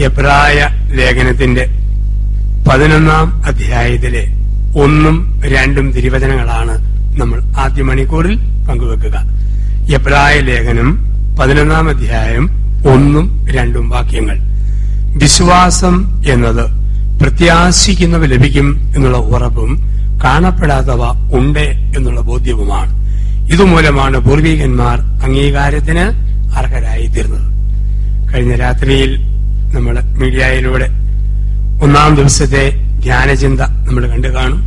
എബ്രായ ലേഖനത്തിന്റെ 11-ാം അധ്യായത്തിലെ 1-2 തിരുവചനങ്ങളാണ് നമ്മൾ ആദ്യ മണിക്കൂറിൽ പങ്കുവെക്കുക. എബ്രായ ലേഖനം 11-ാം അധ്യായം 1-2 വാക്യങ്ങൾ. വിശ്വാസം എന്നത് പ്രത്യാശിക്കുന്നവ ലഭിക്കും എന്നുള്ള ഉറപ്പും കാണപ്പെടാത്തവ ഉണ്ട് എന്നുള്ള ബോധ്യവുമാണ്. ഇതുമൂലമാണ് പൂർവികന്മാർ അംഗീകാരത്തിന് അർഹരായിത്തീർന്നത്. കഴിഞ്ഞ രാത്രിയിൽ നമ്മൾ മീഡിയയിലൂടെ 1-ാം ദിവസത്തെ ധ്യാനചിന്ത നമ്മൾ കണ്ടു കാണും.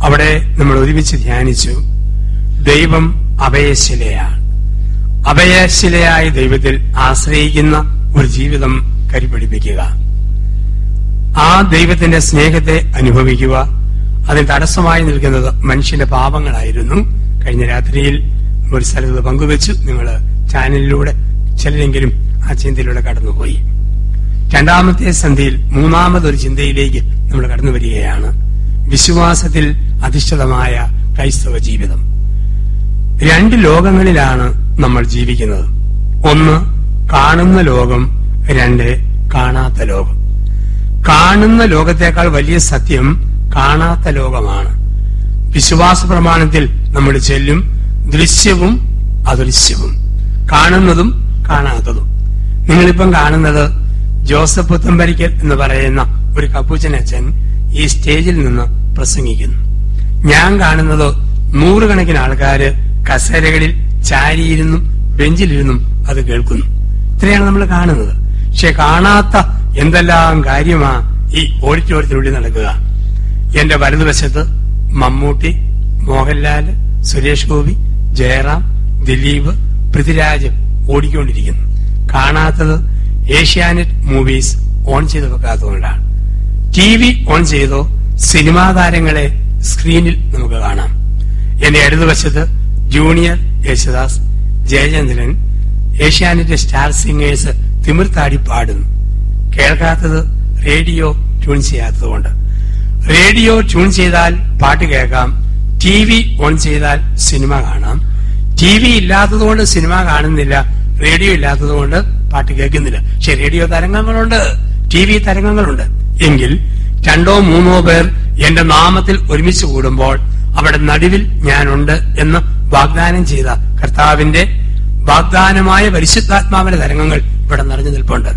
അവിടെ നമ്മൾ ഒരുമിച്ച് ധ്യാനിച്ചു, ദൈവം അഭയശിലയാണ്. അഭയശിലയായ ദൈവത്തിൽ ആശ്രയിക്കുന്ന ഒരു ജീവിതം കരിപിടിപ്പിക്കുക, ആ ദൈവത്തിന്റെ സ്നേഹത്തെ അനുഭവിക്കുക. അതിന് തടസ്സമായി നിൽക്കുന്നത് മനുഷ്യന്റെ പാപങ്ങളായിരുന്നു. കഴിഞ്ഞ രാത്രിയിൽ ഒരു സ്ഥലത്ത് പങ്കുവെച്ചു. നിങ്ങൾ ചാനലിലൂടെ ചിലരെങ്കിലും ആ ചിന്തയിലൂടെ കടന്നുപോയി. രണ്ടാമത്തെ സന്ധ്യയിൽ 3-മതൊരു ചിന്തയിലേക്ക് നമ്മൾ കടന്നു വരികയാണ്. വിശ്വാസത്തിൽ അധിഷ്ഠിതമായ ക്രൈസ്തവ ജീവിതം. 2 ലോകങ്ങളിലാണ് നമ്മൾ ജീവിക്കുന്നത്. 1 കാണുന്ന ലോകം, 2 കാണാത്ത ലോകം. കാണുന്ന ലോകത്തേക്കാൾ വലിയ സത്യം കാണാത്ത ലോകമാണ്. വിശ്വാസ പ്രമാണത്തിൽ നമ്മൾ ചെല്ലും ദൃശ്യവും അദൃശ്യവും, കാണുന്നതും കാണാത്തതും. നിങ്ങളിപ്പം കാണുന്നത് ജോസഫ് പുത്തമ്പരിക്കൽ എന്ന് പറയുന്ന ഒരു കപ്പൂച്ചനച്ഛൻ ഈ സ്റ്റേജിൽ നിന്ന് പ്രസംഗിക്കുന്നു. ഞാൻ കാണുന്നത് 100 കണക്കിന് ആൾക്കാര് കസേരകളിൽ ചാരിയിരുന്നും ബെഞ്ചിലിരുന്നും അത് കേൾക്കുന്നു. ഇത്രയാണ് നമ്മൾ കാണുന്നത്. പക്ഷെ കാണാത്ത എന്തെല്ലാം കാര്യമാ ഈ ഓഡിറ്റോറിയത്തിനുള്ളിൽ നടക്കുക. എന്റെ വലതുവശത്ത് മമ്മൂട്ടി, മോഹൻലാല്, സുരേഷ് ഗോപി, ജയറാം, ദിലീപ്, പൃഥ്വിരാജ് ഓടിക്കൊണ്ടിരിക്കുന്നു. കാണാത്തത് ഏഷ്യാനെറ്റ് മൂവീസ് ഓൺ ചെയ്ത് വെക്കാത്തതുകൊണ്ടാണ്. TV ഓൺ ചെയ്തോ സിനിമാ താരങ്ങളെ സ്ക്രീനിൽ നമുക്ക് കാണാം. എന്റെ ഇടതുവശത്ത് junior Yesudas, Jayachandran, Asianet star singers തിമിർത്താടി പാടുന്നു. കേൾക്കാത്തത് റേഡിയോ ട്യൂൺ ചെയ്യാത്തതുകൊണ്ട്. റേഡിയോ ട്യൂൺ ചെയ്താൽ പാട്ട് കേൾക്കാം, TV ഓൺ ചെയ്താൽ സിനിമ കാണാം. TV ഇല്ലാത്തതുകൊണ്ട് സിനിമ കാണുന്നില്ല, റേഡിയോ ഇല്ലാത്തതുകൊണ്ട് പാട്ട് കേൾക്കുന്നില്ല. പക്ഷെ റേഡിയോ തരംഗങ്ങളുണ്ട്, TV തരംഗങ്ങളുണ്ട്. എങ്കിൽ 2-3 പേർ എന്റെ നാമത്തിൽ ഒരുമിച്ച് കൂടുമ്പോൾ അവിടെ നടുവിൽ ഞാനുണ്ട് എന്ന് വാഗ്ദാനം ചെയ്ത കർത്താവിന്റെ വാഗ്ദാനമായ പരിശുദ്ധാത്മാവിന്റെ തരംഗങ്ങൾ ഇവിടെ നിറഞ്ഞു നിൽപ്പുണ്ട്.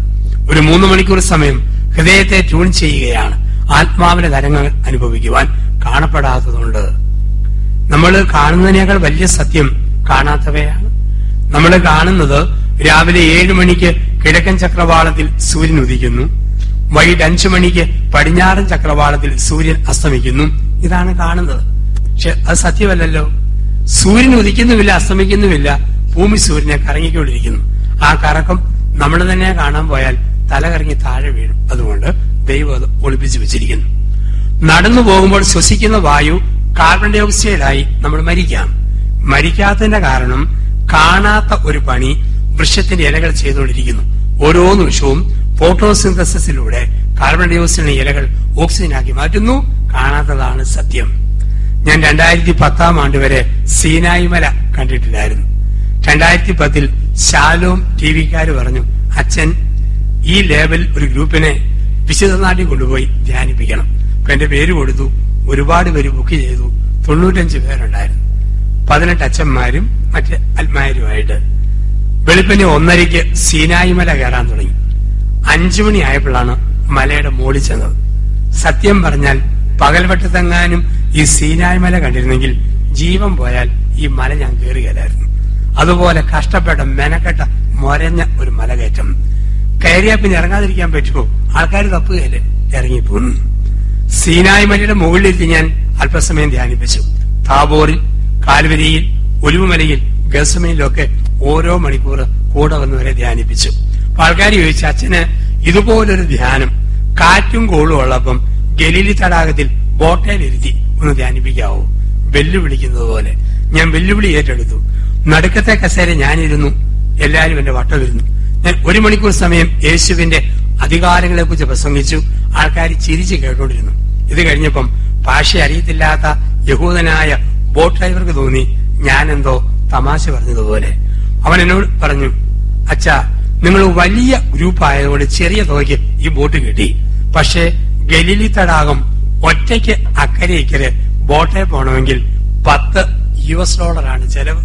ഒരു 3 മണിക്കൂർ സമയം ഹൃദയത്തെ ട്യൂൺ ചെയ്യുകയാണ്, ആത്മാവിന്റെ തരംഗങ്ങൾ അനുഭവിക്കുവാൻ. കാണപ്പെടാത്തതുകൊണ്ട് നമ്മൾ കാണുന്നതിനേക്കാൾ വലിയ സത്യം കാണാത്തവയാണ്. നമ്മൾ കാണുന്നത് രാവിലെ 7 മണിക്ക് കിഴക്കൻ ചക്രവാളത്തിൽ സൂര്യൻ ഉദിക്കുന്നു, വൈകിട്ട് 5 മണിക്ക് പടിഞ്ഞാറൻ ചക്രവാളത്തിൽ സൂര്യൻ അസ്തമിക്കുന്നു. ഇതാണ് കാണുന്നത്. പക്ഷെ അത് സത്യമല്ലല്ലോ. സൂര്യൻ ഉദിക്കുന്നുമില്ല, അസ്തമിക്കുന്നുമില്ല, ഭൂമി സൂര്യനെ കറങ്ങിക്കൊണ്ടിരിക്കുന്നു. ആ കറക്കം നമ്മൾ തന്നെ കാണാൻ പോയാൽ തല കറങ്ങി താഴെ വീഴും. അതുകൊണ്ട് ദൈവം അത് ഒളിപ്പിച്ചു വെച്ചിരിക്കുന്നു. നടന്നു പോകുമ്പോൾ ശ്വസിക്കുന്ന വായു കാർബൺ ഡൈ ഓക്സൈഡായി നമ്മൾ മരിക്കാം. മരിക്കാത്തതിന്റെ കാരണം കാണാത്ത ഒരു പണി വൃക്ഷത്തിന്റെ ഇലകൾ ചെയ്തുകൊണ്ടിരിക്കുന്നു. ഓരോ നിമിഷവും ഫോട്ടോസിന്തസിസിലൂടെ കാർബൺ ഡൈ ഓക്സൈഡിന്റെ ഇലകൾ ഓക്സിജനാക്കി മാറ്റുന്നു. കാണാത്തതാണ് സത്യം. ഞാൻ 2010-ാം ആണ്ട് വരെ സീനായി മല കണ്ടിട്ടില്ലായിരുന്നു. 2010-ൽ ശാലോം ടിവിക്കാര് പറഞ്ഞു, അച്ഛൻ ഈ ലേബൽ ഒരു ഗ്രൂപ്പിനെ വിശുദ്ധനാട്ടിൽ കൊണ്ടുപോയി ധ്യാനിപ്പിക്കണം. അപ്പൊ എന്റെ പേര് കൊടുത്തു. ഒരുപാട് പേര് ബുക്ക് ചെയ്തു. 95 പേരുണ്ടായിരുന്നു. 18 അച്ഛന്മാരും മറ്റ് ആത്മാരുമായിട്ട്. വെളുപ്പിന് 1:30-ക്ക് സീനായി മല കയറാൻ തുടങ്ങി. 5 മണി ആയപ്പോഴാണ് മലയുടെ മുകളിൽ ചെന്നത്. സത്യം പറഞ്ഞാൽ പകൽവട്ടത്തെങ്ങാനും ഈ സീനായി മല കണ്ടിരുന്നെങ്കിൽ ജീവൻ പോയാൽ ഈ മല ഞാൻ കയറുകയില്ലായിരുന്നു. അതുപോലെ കഷ്ടപ്പെട്ട മെനക്കെട്ട മൊരഞ്ഞ ഒരു മലകയറ്റം. കയറിയാ പിന്നെ ഇറങ്ങാതിരിക്കാൻ പറ്റുമോ? ആൾക്കാർ തപ്പുകയല്ലേ, ഇറങ്ങിപ്പോന്നു. സീനായി മലയുടെ മുകളിലെത്തി ഞാൻ അല്പസമയം ധ്യാനിപ്പിച്ചു. താബോറിൽ, കാൽവരിയിൽ, ഒലിവുമലയിൽ, ഗസമയിലൊക്കെ ഓരോ മണിക്കൂർ കൂടെ വന്നവരെ ധ്യാനിപ്പിച്ചു. ആൾക്കാർ ചോദിച്ചു, അച്ഛന് ഇതുപോലൊരു ധ്യാനം കാറ്റും കോളും ഉള്ളപ്പം ഗലീലി തടാകത്തിൽ ബോട്ടയിലിരുത്തി ഒന്ന് ധ്യാനിപ്പിക്കാവോ? വെല്ലുവിളിക്കുന്നത് പോലെ. ഞാൻ വെല്ലുവിളി ഏറ്റെടുത്തു. നടുക്കത്തെ കസേര ഞാനിരുന്നു, എല്ലാരും എന്റെ വട്ടമിരുന്നു. ഞാൻ 1 മണിക്കൂർ സമയം യേശുവിന്റെ അധികാരങ്ങളെ കുറിച്ച് പ്രസംഗിച്ചു. ആൾക്കാർ ചിരിച്ച് കേട്ടോണ്ടിരുന്നു. ഇത് കഴിഞ്ഞപ്പം ഭാഷ അറിയത്തില്ലാത്ത യഹൂദനായ ബോട്ട് ഡ്രൈവർക്ക് തോന്നി ഞാനെന്തോ തമാശ പറഞ്ഞതുപോലെ. അവൻ എന്നോട് പറഞ്ഞു, അച്ഛാ നിങ്ങൾ വലിയ ഗ്രൂപ്പ് ആയതുകൊണ്ട് ചെറിയ തുകയ്ക്ക് ഈ ബോട്ട് കിട്ടി. പക്ഷേ ഗലീലി തടാകം ഒറ്റയ്ക്ക് അക്കരെ ഇക്കരെ ബോട്ടെ പോകണമെങ്കിൽ $10 ചെലവ്.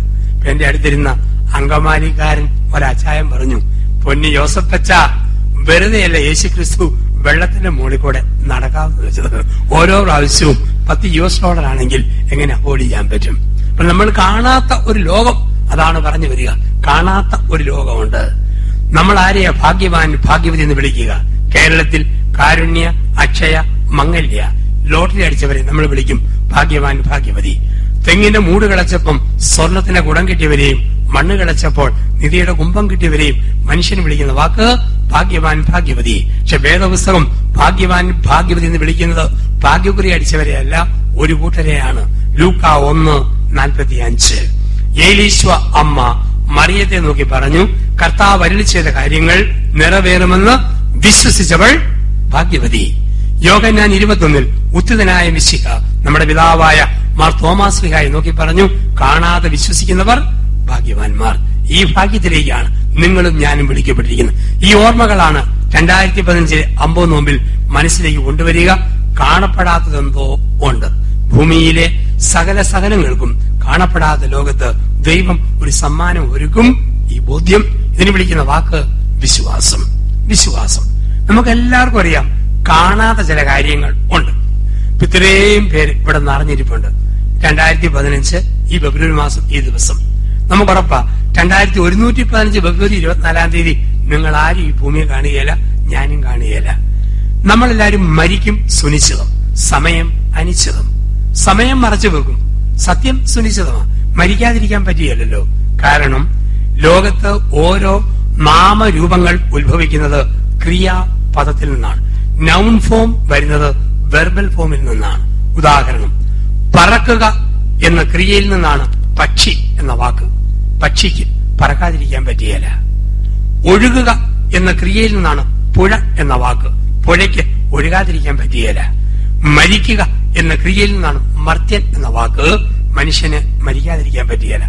എന്റെ അടുത്തിരുന്ന അങ്കമാലിക്കാരൻ ഒരച്ചായം പറഞ്ഞു, പൊന്നി ജോസഫച്ച, വെറുതെയല്ല യേശുക്രിസ്തു വെള്ളത്തിന്റെ മുകളിൽ കൂടെ നടക്കാമെന്ന് വെച്ചത്. ഓരോ പ്രാവശ്യവും $10 ആണെങ്കിൽ എങ്ങനെ അഫോർഡ് ചെയ്യാൻ പറ്റും? അപ്പൊ നമ്മൾ കാണാത്ത ഒരു ലോകം, അതാണ് പറഞ്ഞു വരിക. കാണാത്ത ഒരു ലോകമുണ്ട്. നമ്മൾ ആരെയാ ഭാഗ്യവാൻ ഭാഗ്യവതി എന്ന് വിളിക്കുക? കേരളത്തിൽ കാരുണ്യ, അക്ഷയ, മംഗല്യ ലോട്ടറി അടിച്ചവരെ നമ്മൾ വിളിക്കും ഭാഗ്യവാൻ ഭാഗ്യവതി. തെങ്ങിന്റെ മൂട് കിളച്ചപ്പം സ്വർണത്തിന്റെ കുടം കിട്ടിയവരെയും മണ്ണ് കിളച്ചപ്പോൾ നിധിയുടെ കുംഭം കിട്ടിയവരെയും മനുഷ്യന് വിളിക്കുന്ന വാക്ക് ഭാഗ്യവാൻ ഭാഗ്യവതി. പക്ഷെ വേദപുസ്തകം ഭാഗ്യവാൻ ഭാഗ്യവതി എന്ന് വിളിക്കുന്നത് ഭാഗ്യക്കുറി അടിച്ചവരെയല്ല, ഒരു കൂട്ടരെയാണ്. ലൂക്ക 1:45. ഏലീശ്വ അമ്മ മറിയത്തെ നോക്കി പറഞ്ഞു, കർത്താവ് അരുളി ചെയ്ത കാര്യങ്ങൾ നിറവേറുമെന്ന് വിശ്വസിച്ചവൾ ഭാഗ്യവതി. യോഹന്നാൻ 21 ഉത്തിതനായ മിശിഹ നമ്മുടെ പിതാവായ മാർ തോമാസ് ശ്ലീഹായെ നോക്കി പറഞ്ഞു, കാണാതെ വിശ്വസിക്കുന്നവർ ഭാഗ്യവാന്മാർ. ഈ ഭാഗ്യത്തിലേക്കാണ് നിങ്ങളും ഞാനും വിളിക്കപ്പെട്ടിരിക്കുന്നത്. ഈ ഓർമ്മകളാണ് 2015 അമ്പോ നോമ്പിൽ മനസ്സിലേക്ക് കൊണ്ടുവരിക. കാണപ്പെടാത്തതെന്തോ ഉണ്ട്. ഭൂമിയിലെ സകല സകലങ്ങൾക്കും കാണപ്പെടാത്ത ലോകത്ത് ദൈവം ഒരു സമ്മാനം ഒരുക്കും. ഈ ബോധ്യം, ഇതിന് വിളിക്കുന്ന വാക്ക് വിശ്വാസം. വിശ്വാസം. നമുക്ക് എല്ലാവർക്കും അറിയാം, കാണാത്ത ചില കാര്യങ്ങൾ ഉണ്ട്. ഇത്രയും പേര് ഇവിടെ നിറഞ്ഞിരിപ്പുണ്ട്. 2015 ഈ ഫെബ്രുവരി മാസം ഈ ദിവസം നമുക്കുറപ്പാ 2115 ഫെബ്രുവരി 24 നിങ്ങൾ ആരും ഈ ഭൂമിയെ കാണുകയില്ല, ഞാനും കാണുകയില്ല. നമ്മളെല്ലാരും മരിക്കും, സുനിശ്ചിതം. സമയം അനിശ്ചിതം. സമയം മറച്ചു വെക്കും, സത്യം സുനിശ്ചിതമാണ്. മരിക്കാതിരിക്കാൻ പറ്റിയല്ലോ. കാരണം ലോകത്ത് ഓരോ നാമരൂപങ്ങൾ ഉത്ഭവിക്കുന്നത് ക്രിയാപദത്തിൽ നിന്നാണ്. നൗൺ ഫോം വരുന്നത് വെർബൽ ഫോമിൽ നിന്നാണ്. ഉദാഹരണം, പറക്കുക എന്ന ക്രിയയിൽ നിന്നാണ് പക്ഷി എന്ന വാക്ക്. പക്ഷിക്ക് പറക്കാതിരിക്കാൻ പറ്റിയല്ല. ഒഴുകുക എന്ന ക്രിയയിൽ നിന്നാണ് പുഴ എന്ന വാക്ക്. പുഴയ്ക്ക് ഒഴുകാതിരിക്കാൻ പറ്റിയല്ല. മരിക്കുക എന്ന ക്രിയയിൽ നിന്നാണ് മർത്യൻ എന്ന വാക്ക്. മനുഷ്യന് മരിക്കാതിരിക്കാൻ പറ്റിയല്ല.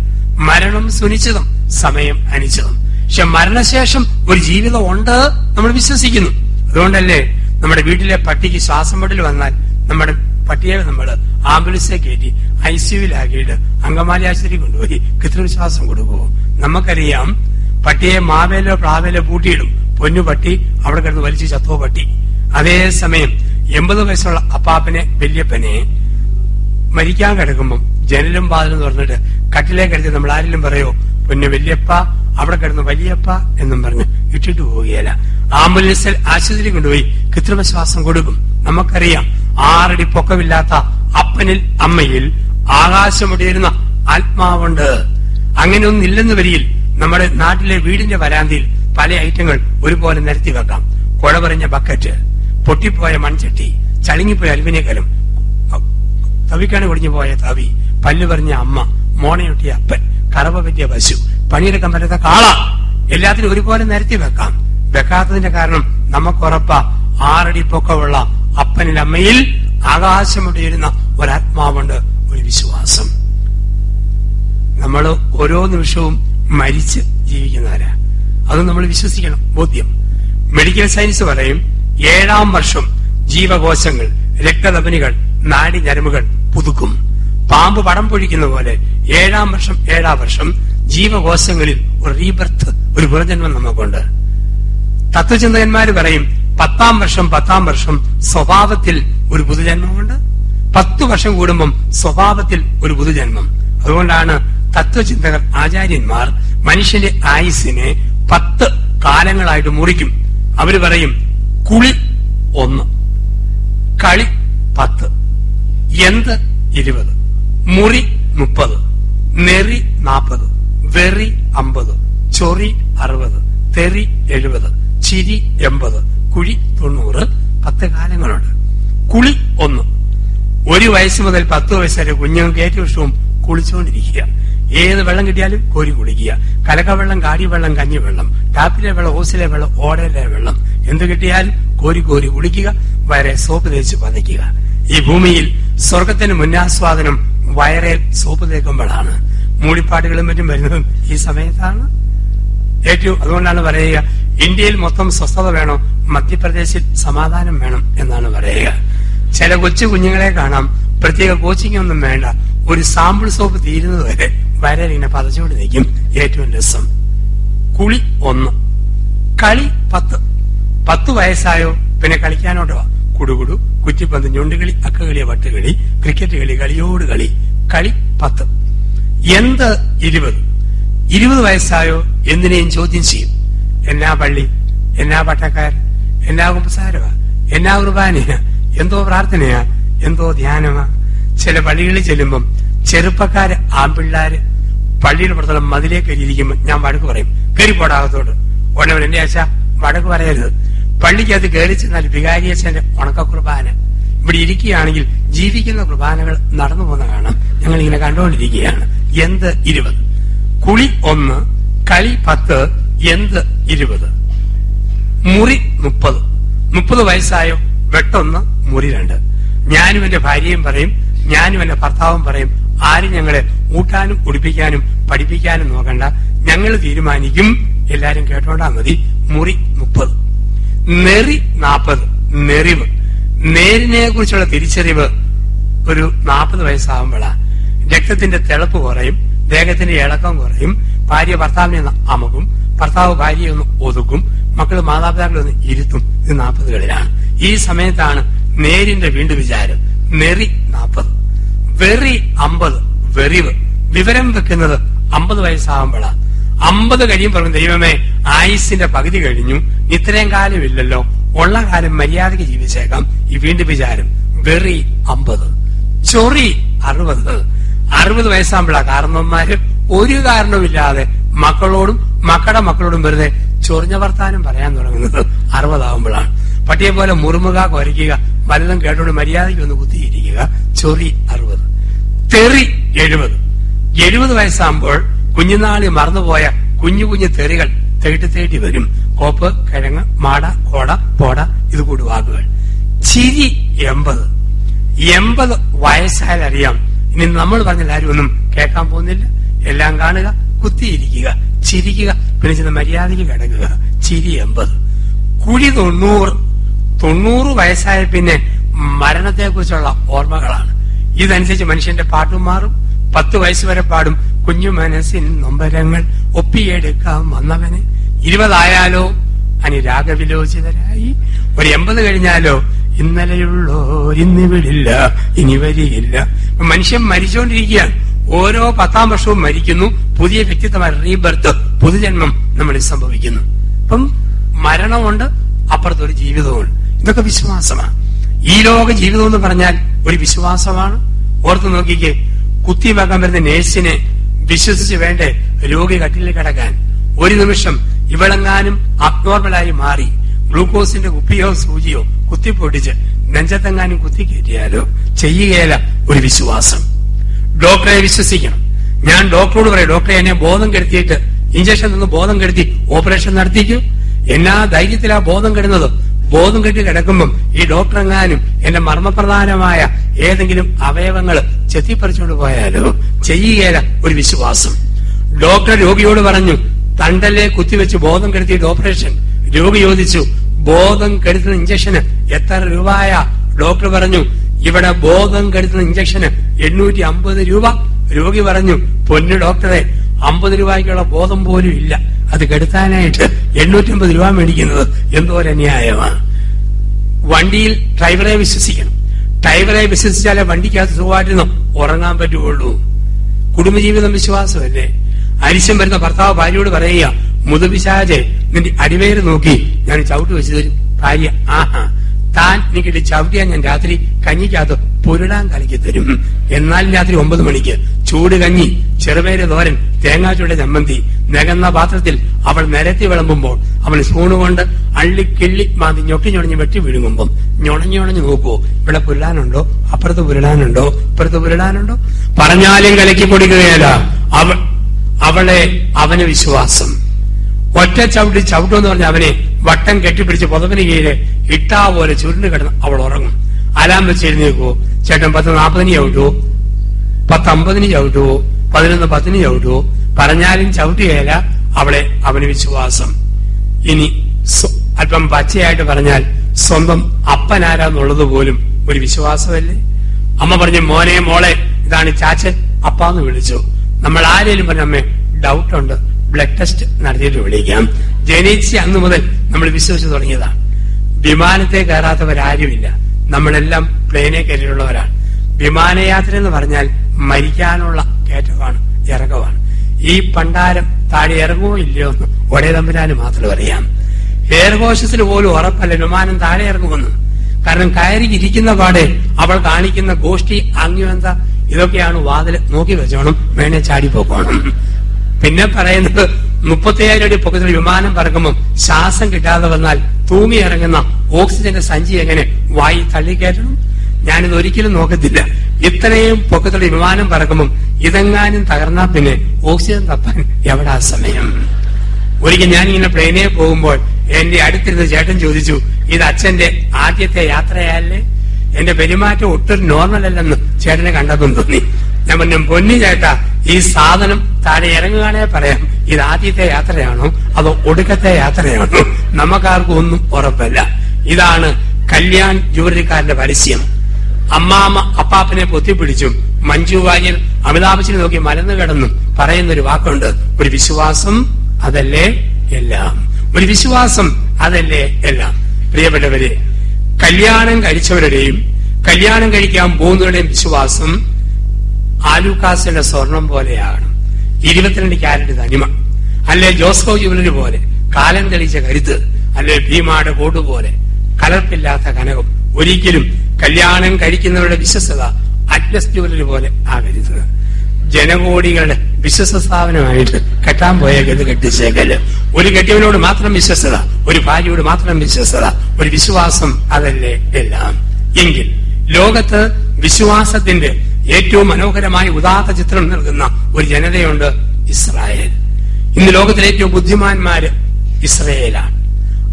മരണം സുനിശ്ചിതം, സമയം അനിശ്ചിതം. പക്ഷെ മരണശേഷം ഒരു ജീവിതം ഉണ്ട് നമ്മൾ വിശ്വസിക്കുന്നു. അതുകൊണ്ടല്ലേ നമ്മുടെ വീട്ടിലെ പട്ടിക്ക് ശ്വാസം മുട്ടൽ വന്നാൽ നമ്മുടെ പട്ടിയെ നമ്മൾ ആംബുലൻസിൽ കയറ്റി ICUവിലാക്കിയിട്ട് അങ്കമാലി ആശുപത്രി കൊണ്ടുപോയി കൃത്രിമ ശ്വാസം കൊടുക്കുമോ? നമുക്കറിയാം, പട്ടിയെ മാവേലോ പ്രാവേലോ പൂട്ടിയിടും. പൊന്നു പട്ടി അവിടെ കിടന്ന് വലിച്ചു ചത്തോ പട്ടി. അതേസമയം 80 വയസ്സുള്ള അപ്പാപ്പനെ വല്യപ്പനെ മരിക്കാൻ കിടക്കുമ്പം ജനലും വാതിലും തുറന്നിട്ട് കട്ടിലേക്ക് എടുത്ത് നമ്മൾ ആരെങ്കിലും പറയോ, പൊന്നു വല്യപ്പ അവിടെ കിടന്ന് വലിയപ്പ എന്നും പറഞ്ഞ് ഇട്ടിട്ട് പോവുകയല്ല. ആംബുലൻസിൽ ആശുപത്രി കൊണ്ടുപോയി കൃത്രിമ ശ്വാസം കൊടുക്കും. നമുക്കറിയാം, 6 അടി പൊക്കമില്ലാത്ത അപ്പനിൽ അമ്മയിൽ ആകാശമുടിയിരുന്ന ആത്മാവുണ്ട്. അങ്ങനെയൊന്നും ഇല്ലെന്ന് വരിയിൽ നമ്മുടെ നാട്ടിലെ വീടിന്റെ വരാന്തിയിൽ പല ഐറ്റങ്ങൾ ഒരുപോലെ നിരത്തി വെക്കാം. കുഴ പറഞ്ഞ ബക്കറ്റ്, പൊട്ടിപ്പോയ മൺചട്ടി, ചളിങ്ങിപ്പോയ അലുമിനിയക്കലം, തവിക്കാണ് ഒടിഞ്ഞു പോയ തവി, പല്ലു പറഞ്ഞ അമ്മ, മോണയൊട്ടിയ അപ്പൻ, കറവ പറ്റിയ പശു, പണിയെടുക്കാൻ പറ്റാത്ത കാള, എല്ലാത്തിനും ഒരുപോലെ നിരത്തി വെക്കാം. വെക്കാത്തതിന്റെ കാരണം നമുക്കുറപ്പാ, 6 അടി പൊക്കമുള്ള അപ്പനിൽ അമ്മയിൽ ആകാശമുടിയിരുന്ന ഒരാത്മാവുണ്ട്, ഒരു വിശ്വാസം. നമ്മൾ ഓരോ നിമിഷവും മരിച്ച് ജീവിക്കുന്നവരാ. അത് നമ്മൾ വിശ്വസിക്കണം. ബോധ്യം. മെഡിക്കൽ സയൻസ് പറയും, 7ാം വർഷം ജീവകോശങ്ങൾ, രക്തധമനികൾ, നാഡി ഞരമ്പുകൾ പുതുക്കും. പാമ്പ് പടം പൊഴിക്കുന്ന പോലെ 7ാം വർഷം ജീവകോശങ്ങളിൽ ഒരു റീബർത്ത്, ഒരു പുനർജന്മം നമുക്കുണ്ട്. തത്വചിന്തകന്മാര് പറയും, 10ാം വർഷം സ്വഭാവത്തിൽ ഒരു പുതുജന്മമുണ്ട്. 10 വർഷം കൂടുമ്പം സ്വഭാവത്തിൽ ഒരു പുതുജന്മം. അതുകൊണ്ടാണ് തത്വചിന്തകർ, ആചാര്യന്മാർ മനുഷ്യന്റെ ആയുസ്സിനെ 10 കാലങ്ങളായിട്ട് മുറിക്കും. അവര് പറയും, കുളി 1, കളി 10, എന്ത് 20, മുറി 30, നെറി 40, വെറി 50, ചൊറി 60, തെറി 70, ചിരി 80, കുഴി 90. 10 കാലങ്ങളുണ്ട്. കുളി 1. 1 വയസ്സ് മുതൽ 10 വയസ്സ് വരെ കുഞ്ഞുങ്ങൾക്ക് ഏറ്റവും ഇഷ്ടവും കുളിച്ചുകൊണ്ടിരിക്കുക. ഏത് വെള്ളം കിട്ടിയാലും കോരി കുളിക്കുക. കലക്കവെള്ളം, കാടിവെള്ളം, കഞ്ഞിവെള്ളം, ടാപ്പിലെ വെള്ളം, ഓസിലെ വെള്ളം, ഓടയിലെ വെള്ളം, എന്ത് കിട്ടിയാലും കോരി കോരി കുളിക്കുക. വയറെ സോപ്പ് തേച്ച് പതയ്ക്കുക. ഈ ഭൂമിയിൽ സ്വർഗത്തിന് മുന്നാസ്വാദനം വയറേൽ സോപ്പ് തേക്കുമ്പോഴാണ്. മൂളിപ്പാട്ടുകളും മറ്റും വരുന്നതും ഈ സമയത്താണ്. അതുകൊണ്ടാണ് പറയുക, ഇന്ത്യയിൽ മൊത്തം സ്വസ്ഥത വേണോ, മധ്യപ്രദേശിൽ സമാധാനം വേണം എന്നാണ് പറയുക. ചില കൊച്ചു കുഞ്ഞുങ്ങളെ കാണാം, പ്രത്യേക കോച്ചിങ് ഒന്നും വേണ്ട, ഒരു സാമ്പിൾ സോപ്പ് തീരുന്നത് വരെ വരൽ ഇങ്ങനെ പതച്ചോണ്ട് നിൽക്കും. ഏറ്റവും രസം കുളി 1, കളി 10 വയസ്സായോ പിന്നെ കളിക്കാനോട്ടോ കുടുകുടു, കുറ്റിപ്പന്ത്, ഞൊണ്ടുകളി, അക്കകളി, വട്ടുകളി, ക്രിക്കറ്റ് കളി, കളിയോട് കളി. കളി 10. എന്ത് 20 വയസ്സായോ എന്തിനേയും ചോദ്യം ചെയ്യും. എന്നാ പള്ളി, എന്നാ പട്ടക്കാരൻ, എന്നാ കുമ്പസാരമാ, എന്നാ കുർബാനയാ, എന്തോ പ്രാർത്ഥനയാ, എന്തോ ധ്യാനമാ. ചില പള്ളികളിൽ ചെല്ലുമ്പം ചെറുപ്പക്കാര് ആൺപിള്ളാര് പള്ളിയുടെ പുറത്തുള്ള മതിലേ കയറിയിരിക്കുമ്പോ ഞാൻ വഴക്ക് പറയും, കയറിപ്പോടാകത്തോട്ട്. ഉടനെ എന്റെ അച്ഛ വഴക്ക് പറയരുത്. പള്ളിക്കകത്ത് കയറി ചെന്നാൽ വികാരിയച്ഛന്റെ ഉണക്ക കുർബാന ഇവിടെ ഇരിക്കുകയാണെങ്കിൽ ജീവിക്കുന്ന കുർബാനകൾ നടന്നു പോകുന്ന കാണാം. ഞങ്ങൾ ഇങ്ങനെ കണ്ടുകൊണ്ടിരിക്കുകയാണ്. എന്ത് 20, കുളി 1, കളി 10, എന്ത് 20. മുറി 30 വയസ്സായോ വെട്ടൊന്ന്, മുറി 2. ഞാനും എന്റെ ഭാര്യയും പറയും, ഞാനും എന്റെ ഭർത്താവും പറയും, ആരും ഞങ്ങളെ ഊട്ടാനും ഉടുപ്പിക്കാനും പഠിപ്പിക്കാനും നോക്കണ്ട, ഞങ്ങൾ തീരുമാനിക്കും, എല്ലാരും കേട്ടോണ്ടാ മതി. മുറി 30. നെറി 40, നെറിവ്, നേരിനെ കുറിച്ചുള്ള തിരിച്ചറിവ് ഒരു 40 വയസ്സാകുമ്പോഴാ. രക്തത്തിന്റെ തിളപ്പ് കുറയും, ദേഹത്തിന്റെ ഇളക്കം കുറയും, ഭാര്യ ഭർത്താവിനെ ഒന്ന് അമകും, ഭർത്താവ് ഭാര്യയെ ഒന്ന് ഒതുക്കും, മക്കള് മാതാപിതാക്കളെ ഒന്ന് ഇരുത്തും. ഇത് 40കളിലാണ്. ഈ സമയത്താണ് നേരിന്റെ വീണ്ടും വിചാരം. നെറി 40, വെറി 50, വെറിവ്, വിവരം വെക്കുന്നത് 50 വയസ്സാകുമ്പോഴാ. 50 കഴിയുമ്പോൾ ദൈവമേ ആയുസിന്റെ പകുതി കഴിഞ്ഞു, ഇത്രയും കാലമില്ലല്ലോ, ഉള്ള കാലം മര്യാദയ്ക്ക് ജീവിച്ചേക്കാം. ഈ വീണ്ടും വിചാരം. വെറി 50, ചൊറി 60 വയസ്സാകുമ്പോഴാ കാരണവന്മാര് ഒരു കാരണവുമില്ലാതെ മക്കളോടും മക്കളുടെ മക്കളോടും വെറുതെ ചൊറിഞ്ഞ വർത്താനം പറയാൻ തുടങ്ങുന്നത് 60 ആകുമ്പോഴാണ്. പട്ടിയെ പോലെ മുറുമുക, കുരയ്ക്കുക, വല്ലതും കേട്ടോട് മര്യാദയ്ക്ക് ഒന്ന് കുത്തിയിരിക്കുക. ചൊറി 60. തെറി 70 വയസ്സാകുമ്പോൾ കുഞ്ഞുനാളി മറന്നുപോയ കുഞ്ഞു കുഞ്ഞു തെറികൾ തേട്ടി വരും. കോപ്പ്, കിഴങ്ങ്, മാട, കോട, പോട, ഇത് കൂടി വാക്കുകൾ. ചിരി 80 വയസ്സായാലറിയാം ഇനി നമ്മൾ പറഞ്ഞാൽ ആരും ഒന്നും കേൾക്കാൻ പോകുന്നില്ല. എല്ലാം കാണുക, കുത്തിയിരിക്കുക, ചിരിക്കുക, പിന്നെ ചില മര്യാദയ്ക്ക് കിടക്കുക. ചിരി 80. കുഴി 90 വയസ്സായ പിന്നെ മരണത്തെ കുറിച്ചുള്ള ഓർമ്മകളാണ്. ഇതനുസരിച്ച് മനുഷ്യന്റെ പാട്ടും മാറും. 10 വയസ്സ് വരെ പാടും കുഞ്ഞു മനസ്സിൻ നൊമ്പരങ്ങൾ ഒപ്പിയെടുക്കാം വന്നവന്. 20 ആയാലോ അനുരാഗവിലോചിതരായി. ഒരു 80 കഴിഞ്ഞാലോ ഇന്നലെയുള്ളോരിന്നിവിടില്ല, ഇനി വരികയില്ല. മനുഷ്യൻ മരിച്ചുകൊണ്ടിരിക്കുകയാണ്. ഓരോ 10ാം വർഷവും മരിക്കുന്നു. പുതിയ വ്യക്തിത്വമായ റീബർത്ത്, പുതുജന്മം നമ്മളിൽ സംഭവിക്കുന്നു. അപ്പം മരണമുണ്ട്, അപ്പുറത്തൊരു ജീവിതമുണ്ട്. ഇതൊക്കെ വിശ്വാസമാണ്. ഈ ലോക ജീവിതം എന്ന് പറഞ്ഞാൽ ഒരു വിശ്വാസമാണ്. ഓർത്ത് നോക്കിക്കേ, കുത്തിവെക്കാൻ വരുന്ന നേഴ്സിനെ വിശ്വസിച്ച് വേണ്ടേ രോഗി കട്ടിലിൽ കിടക്കാൻ. ഒരു നിമിഷം ഇവളെങ്ങാനും അബ്നോർമലായി മാറി ഗ്ലൂക്കോസിന്റെ കുപ്പിയോ സൂചിയോ കുത്തിപ്പൊട്ടിച്ച് നെഞ്ചത്തെങ്ങാനും കുത്തിക്കയറ്റിയാലോ ചെയ്യുകയല്ല ഒരു വിശ്വാസം. ഡോക്ടറെ വിശ്വസിക്കണം. ഞാൻ ഡോക്ടറോട് പറയും, ഡോക്ടറെ എന്നെ ബോധം കെടുത്തിയിട്ട് ഇഞ്ചക്ഷൻ നിന്ന് ബോധം കെടുത്തി ഓപ്പറേഷൻ നടത്തിക്കൂ. എന്നാ ധൈര്യത്തിലാ ബോധം കെടുന്നത്. ബോധം കെട്ടി കിടക്കുമ്പം ഈ ഡോക്ടർ എങ്ങാനും എന്റെ മർമ്മപ്രധാനമായ ഏതെങ്കിലും അവയവങ്ങൾ ചെത്തിപ്പറിച്ചുകൊണ്ട് പോയാലോ ചെയ്യുകയല്ല ഒരു വിശ്വാസം. ഡോക്ടർ രോഗിയോട് പറഞ്ഞു, തണ്ടലെ കുത്തിവെച്ച് ബോധം കെടുത്തിയിട്ട് ഓപ്പറേഷൻ. രോഗി ചോദിച്ചു, ബോധം കെടുത്തുന്ന ഇഞ്ചക്ഷന് എത്ര രൂപയ? ഡോക്ടർ പറഞ്ഞു, ഇവിടെ ബോധം കെടുത്തുന്ന ഇഞ്ചക്ഷന് 850 രൂപ. രോഗി പറഞ്ഞു, പൊന്നു ഡോക്ടറെ, 50 രൂപയ്ക്കുള്ള ബോധം പോലും ഇല്ല, അത് കെടുത്താനായിട്ട് 850 രൂപ മേടിക്കുന്നത് എന്തോരന്യായമാണ്. വണ്ടിയിൽ ഡ്രൈവറെ വിശ്വസിക്കണം. ഡ്രൈവറെ വിശ്വസിച്ചാലേ വണ്ടിക്കകത്ത് സുഖമായിട്ടിരുന്നു ഉറങ്ങാൻ പറ്റുള്ളൂ. കുടുംബജീവിതം വിശ്വാസമല്ലേ. അരിശം വരുന്ന ഭർത്താവ് ഭാര്യയോട് പറയുക, മുതുപിശാചെ, നിന്റെ അടിവേര് നോക്കി ഞാൻ ചവിട്ട് വെച്ച് തരും. ഭാര്യ, ആഹാ, താൻ എനിക്കിട്ട് ചവിട്ടിയാൽ ഞാൻ രാത്രി കഞ്ഞിക്കകത്ത് പൊരുടാൻ കലക്കി തരും. എന്നാലും രാത്രി 9 മണിക്ക് ചൂട് കഞ്ഞി, ചെറുപേര് തോരൻ, തേങ്ങാച്ചൂടെ ചമ്മന്തി നികന്ന പാത്രത്തിൽ അവൾ നിരത്തി വിളമ്പുമ്പോൾ അവൾ സ്പൂണുകൊണ്ട് അള്ളിക്കിള്ളി മാതി ഞൊട്ടിഞ്ഞൊടഞ്ഞ് വെട്ടി വിഴുങ്ങുമ്പം ഞൊണഞ്ഞുണഞ്ഞു നോക്കുവോ, ഇവിടെ പുരുടാനുണ്ടോ, അപ്പുറത്ത് പുരുടാനുണ്ടോ, ഇപ്പുറത്ത് പുരുടാനുണ്ടോ? പറഞ്ഞാലും കലക്കി കൊടുക്കുകയല്ല അവളെ. അവന് വിശ്വാസം. ഒറ്റ ചവിട്ടെന്ന് പറഞ്ഞ അവനെ വട്ടം കെട്ടിപ്പിടിച്ച് പുതപ്പിന് കീഴില് ഇട്ടാ പോലെ ചുരുണ്ട് കിടന്ന് അവൾ ഉറങ്ങും. അലാം വെച്ച് എഴുന്നേക്കുവോ, ചേട്ടൻ 10:40 ചവിട്ടുവോ, 10:50 ചവിട്ടുവോ, 11:10 ചവിട്ടുവോ? പറഞ്ഞാലും ചവിട്ടുകയല്ല. അവളെ അവന് വിശ്വാസം. ഇനി അല്പം പച്ചയായിട്ട് പറഞ്ഞാൽ സ്വന്തം അപ്പനാരാന്നുള്ളത് പോലും ഒരു വിശ്വാസമല്ലേ? അമ്മ പറഞ്ഞു, മോനെ മോളെ ഇതാണ് ചാച്ചൻ, അപ്പാന്ന് വിളിച്ചു. നമ്മൾ ആരേലും പറഞ്ഞ അമ്മേ ഡൗട്ടുണ്ട്, ബ്ലഡ് ടെസ്റ്റ് നടത്തിയിട്ട് വിളിക്കാം. ജനിച്ച അന്ന് മുതൽ നമ്മൾ വിശ്വസിച്ചു തുടങ്ങിയതാണ്. വിമാനത്തെ കയറാത്തവരാരുമില്ല, നമ്മളെല്ലാം പ്ലെയിനെ കയറിയുള്ളവരാണ്. വിമാനയാത്ര എന്ന് പറഞ്ഞാൽ മരിക്കാനുള്ള കയറ്റമാണ്, ഇറക്കമാണ്. ഈ പണ്ടാരം താഴെ ഇറങ്ങുമോ ഇല്ലയോ എന്ന് ഒരേ തമ്പുരാന് മാത്രം അറിയാം. എയർ ഹോസ്റ്റസിന് പോലും ഉറപ്പല്ല വിമാനം താഴെ ഇറങ്ങുമെന്ന്. കാരണം കയറി ഇരിക്കുന്ന പാടെ അവൾ കാണിക്കുന്ന ഗോഷ്ഠി അങ്ങുവെന്ത ഇതൊക്കെയാണ് വാതില് നോക്കി വെച്ചോണം, വേണേ ചാടിപ്പോക്കോണം. പിന്നെ പറയുന്നത് 35,000 അടി പൊക്കത്തിൽ വിമാനം പറക്കുമ്പോൾ ശ്വാസം കിട്ടാതെ വന്നാൽ തൂങ്ങി ഇറങ്ങുന്ന ഓക്സിജന്റെ സഞ്ചി എങ്ങനെ വായി തള്ളിക്കയറ്റണം? ഞാനിത് ഒരിക്കലും നോക്കത്തില്ല. ഇത്രയും പൊക്കത്തിൽ വിമാനം പറക്കുമ്പോൾ ഇതെങ്ങാനും തകർന്നാ പിന്നെ ഓക്സിജൻ തപ്പാൻ എവിടാ സമയം? ഒരിക്കൽ ഞാനിങ്ങനെ പ്ലെയിനെ പോകുമ്പോൾ എന്റെ അടുത്തിരുന്ന് ചേട്ടൻ ചോദിച്ചു, ഇത് അച്ഛന്റെ ആദ്യത്തെ യാത്രയല്ലേ? എന്റെ പെരുമാറ്റം ഒട്ടും നോർമൽ അല്ലെന്ന് ചേട്ടനെ കണ്ടതും തോന്നി. ഞാൻ പറഞ്ഞു, പൊന്നി ചേട്ടാ, ഈ സാധനം താഴെ ഇറങ്ങുകയാണെ പറയാം, ഇത് ആദ്യത്തെ യാത്രയാണോ അതോ ഒടുക്കത്തെ യാത്രയാണോ? നമുക്കാർക്കും ഒന്നും ഉറപ്പല്ല. ഇതാണ് കല്യാൺ ജൂവലറിക്കാരന്റെ പരസ്യം. അമ്മാമ്മ അപ്പാപ്പനെ പൊത്തിപ്പിടിച്ചും മഞ്ജു വാര്യർ അമിതാഭ് ബച്ചനെ നോക്കി മലന്നു കിടന്നും പറയുന്നൊരു വാക്കുണ്ട്, ഒരു വിശ്വാസം അതല്ലേ എല്ലാം. ഒരു വിശ്വാസം അതല്ലേ എല്ലാം. പ്രിയപ്പെട്ടവരെ, കല്യാണം കഴിച്ചവരുടെയും കല്യാണം കഴിക്കാൻ പോകുന്നവരുടെയും വിശ്വാസം ആലൂക്കാസിന്റെ സ്വർണം പോലെയാണ്. 22 ക്യാരറ്റ് തനിമ, അല്ലെ ജോസ്കോ ജുവലറി പോലെ കാലം തെളിച്ച കരുത്ത്, അല്ലെ ഭീമാടെ കോട്ട് പോലെ കലർപ്പില്ലാത്ത കനകം. ഒരിക്കലും കല്യാണം കഴിക്കുന്നവരുടെ വിശ്വസ്തത അറ്റ്ലസ് ജുവലറി പോലെ ആകരുത്. ജനകോടികളുടെ വിശ്വസ സ്ഥാപനമായിട്ട് കെട്ടാൻ പോയ ഗതി കെട്ടിച്ചേക്കല്. ഒരു കെട്ടിയവനോട് മാത്രം വിശ്വസ്തത, ഒരു ഭാര്യയോട് മാത്രം വിശ്വസ്തത, ഒരു വിശ്വാസം അതല്ലേ എല്ലാം. എങ്കിൽ ലോകത്ത് വിശ്വാസത്തിന്റെ ഏറ്റവും മനോഹരമായ ഉദാത്ത ചിത്രം നൽകുന്ന ഒരു ജനതയുണ്ട്, ഇസ്രായേൽ. ഇന്ന് ലോകത്തിലെ ഏറ്റവും ബുദ്ധിമാന്മാര് ഇസ്രായേലാണ്.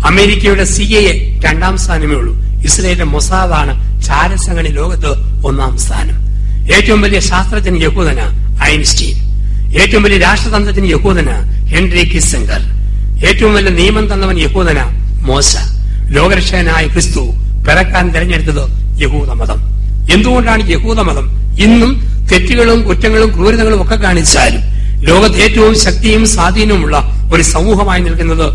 അമേരിക്കയുടെ CIA 2ാം സ്ഥാനമേ ഉള്ളൂ. ഇസ്രായേലിന്റെ മൊസാദാണ് ചാരസംഘടന ലോകത്ത് 1ാം സ്ഥാനം. ഏറ്റവും വലിയ ശാസ്ത്രജ്ഞൻ യഹൂദന ഐൻസ്റ്റീൻ. ഏറ്റവും വലിയ രാഷ്ട്രതന്ത്രജ്ഞൻ യഹൂദന ഹെൻറി കിസ്സിംഗർ. ഏറ്റവും വലിയ നിയമം തന്നവൻ യഹൂദന മോശ. ലോകരക്ഷകനായ ക്രിസ്തു പിറക്കാൻ തെരഞ്ഞെടുത്തത് യഹൂദ മതം. എന്തുകൊണ്ടാണ് യഹൂദ മതം ഇന്നും തെറ്റുകളും കുറ്റങ്ങളും ക്രൂരതകളും ഒക്കെ കാണിച്ചാലും ലോകത്ത് ഏറ്റവും ശക്തിയും സ്വാധീനവുമുള്ള ഒരു സമൂഹമായി നിൽക്കുന്നത്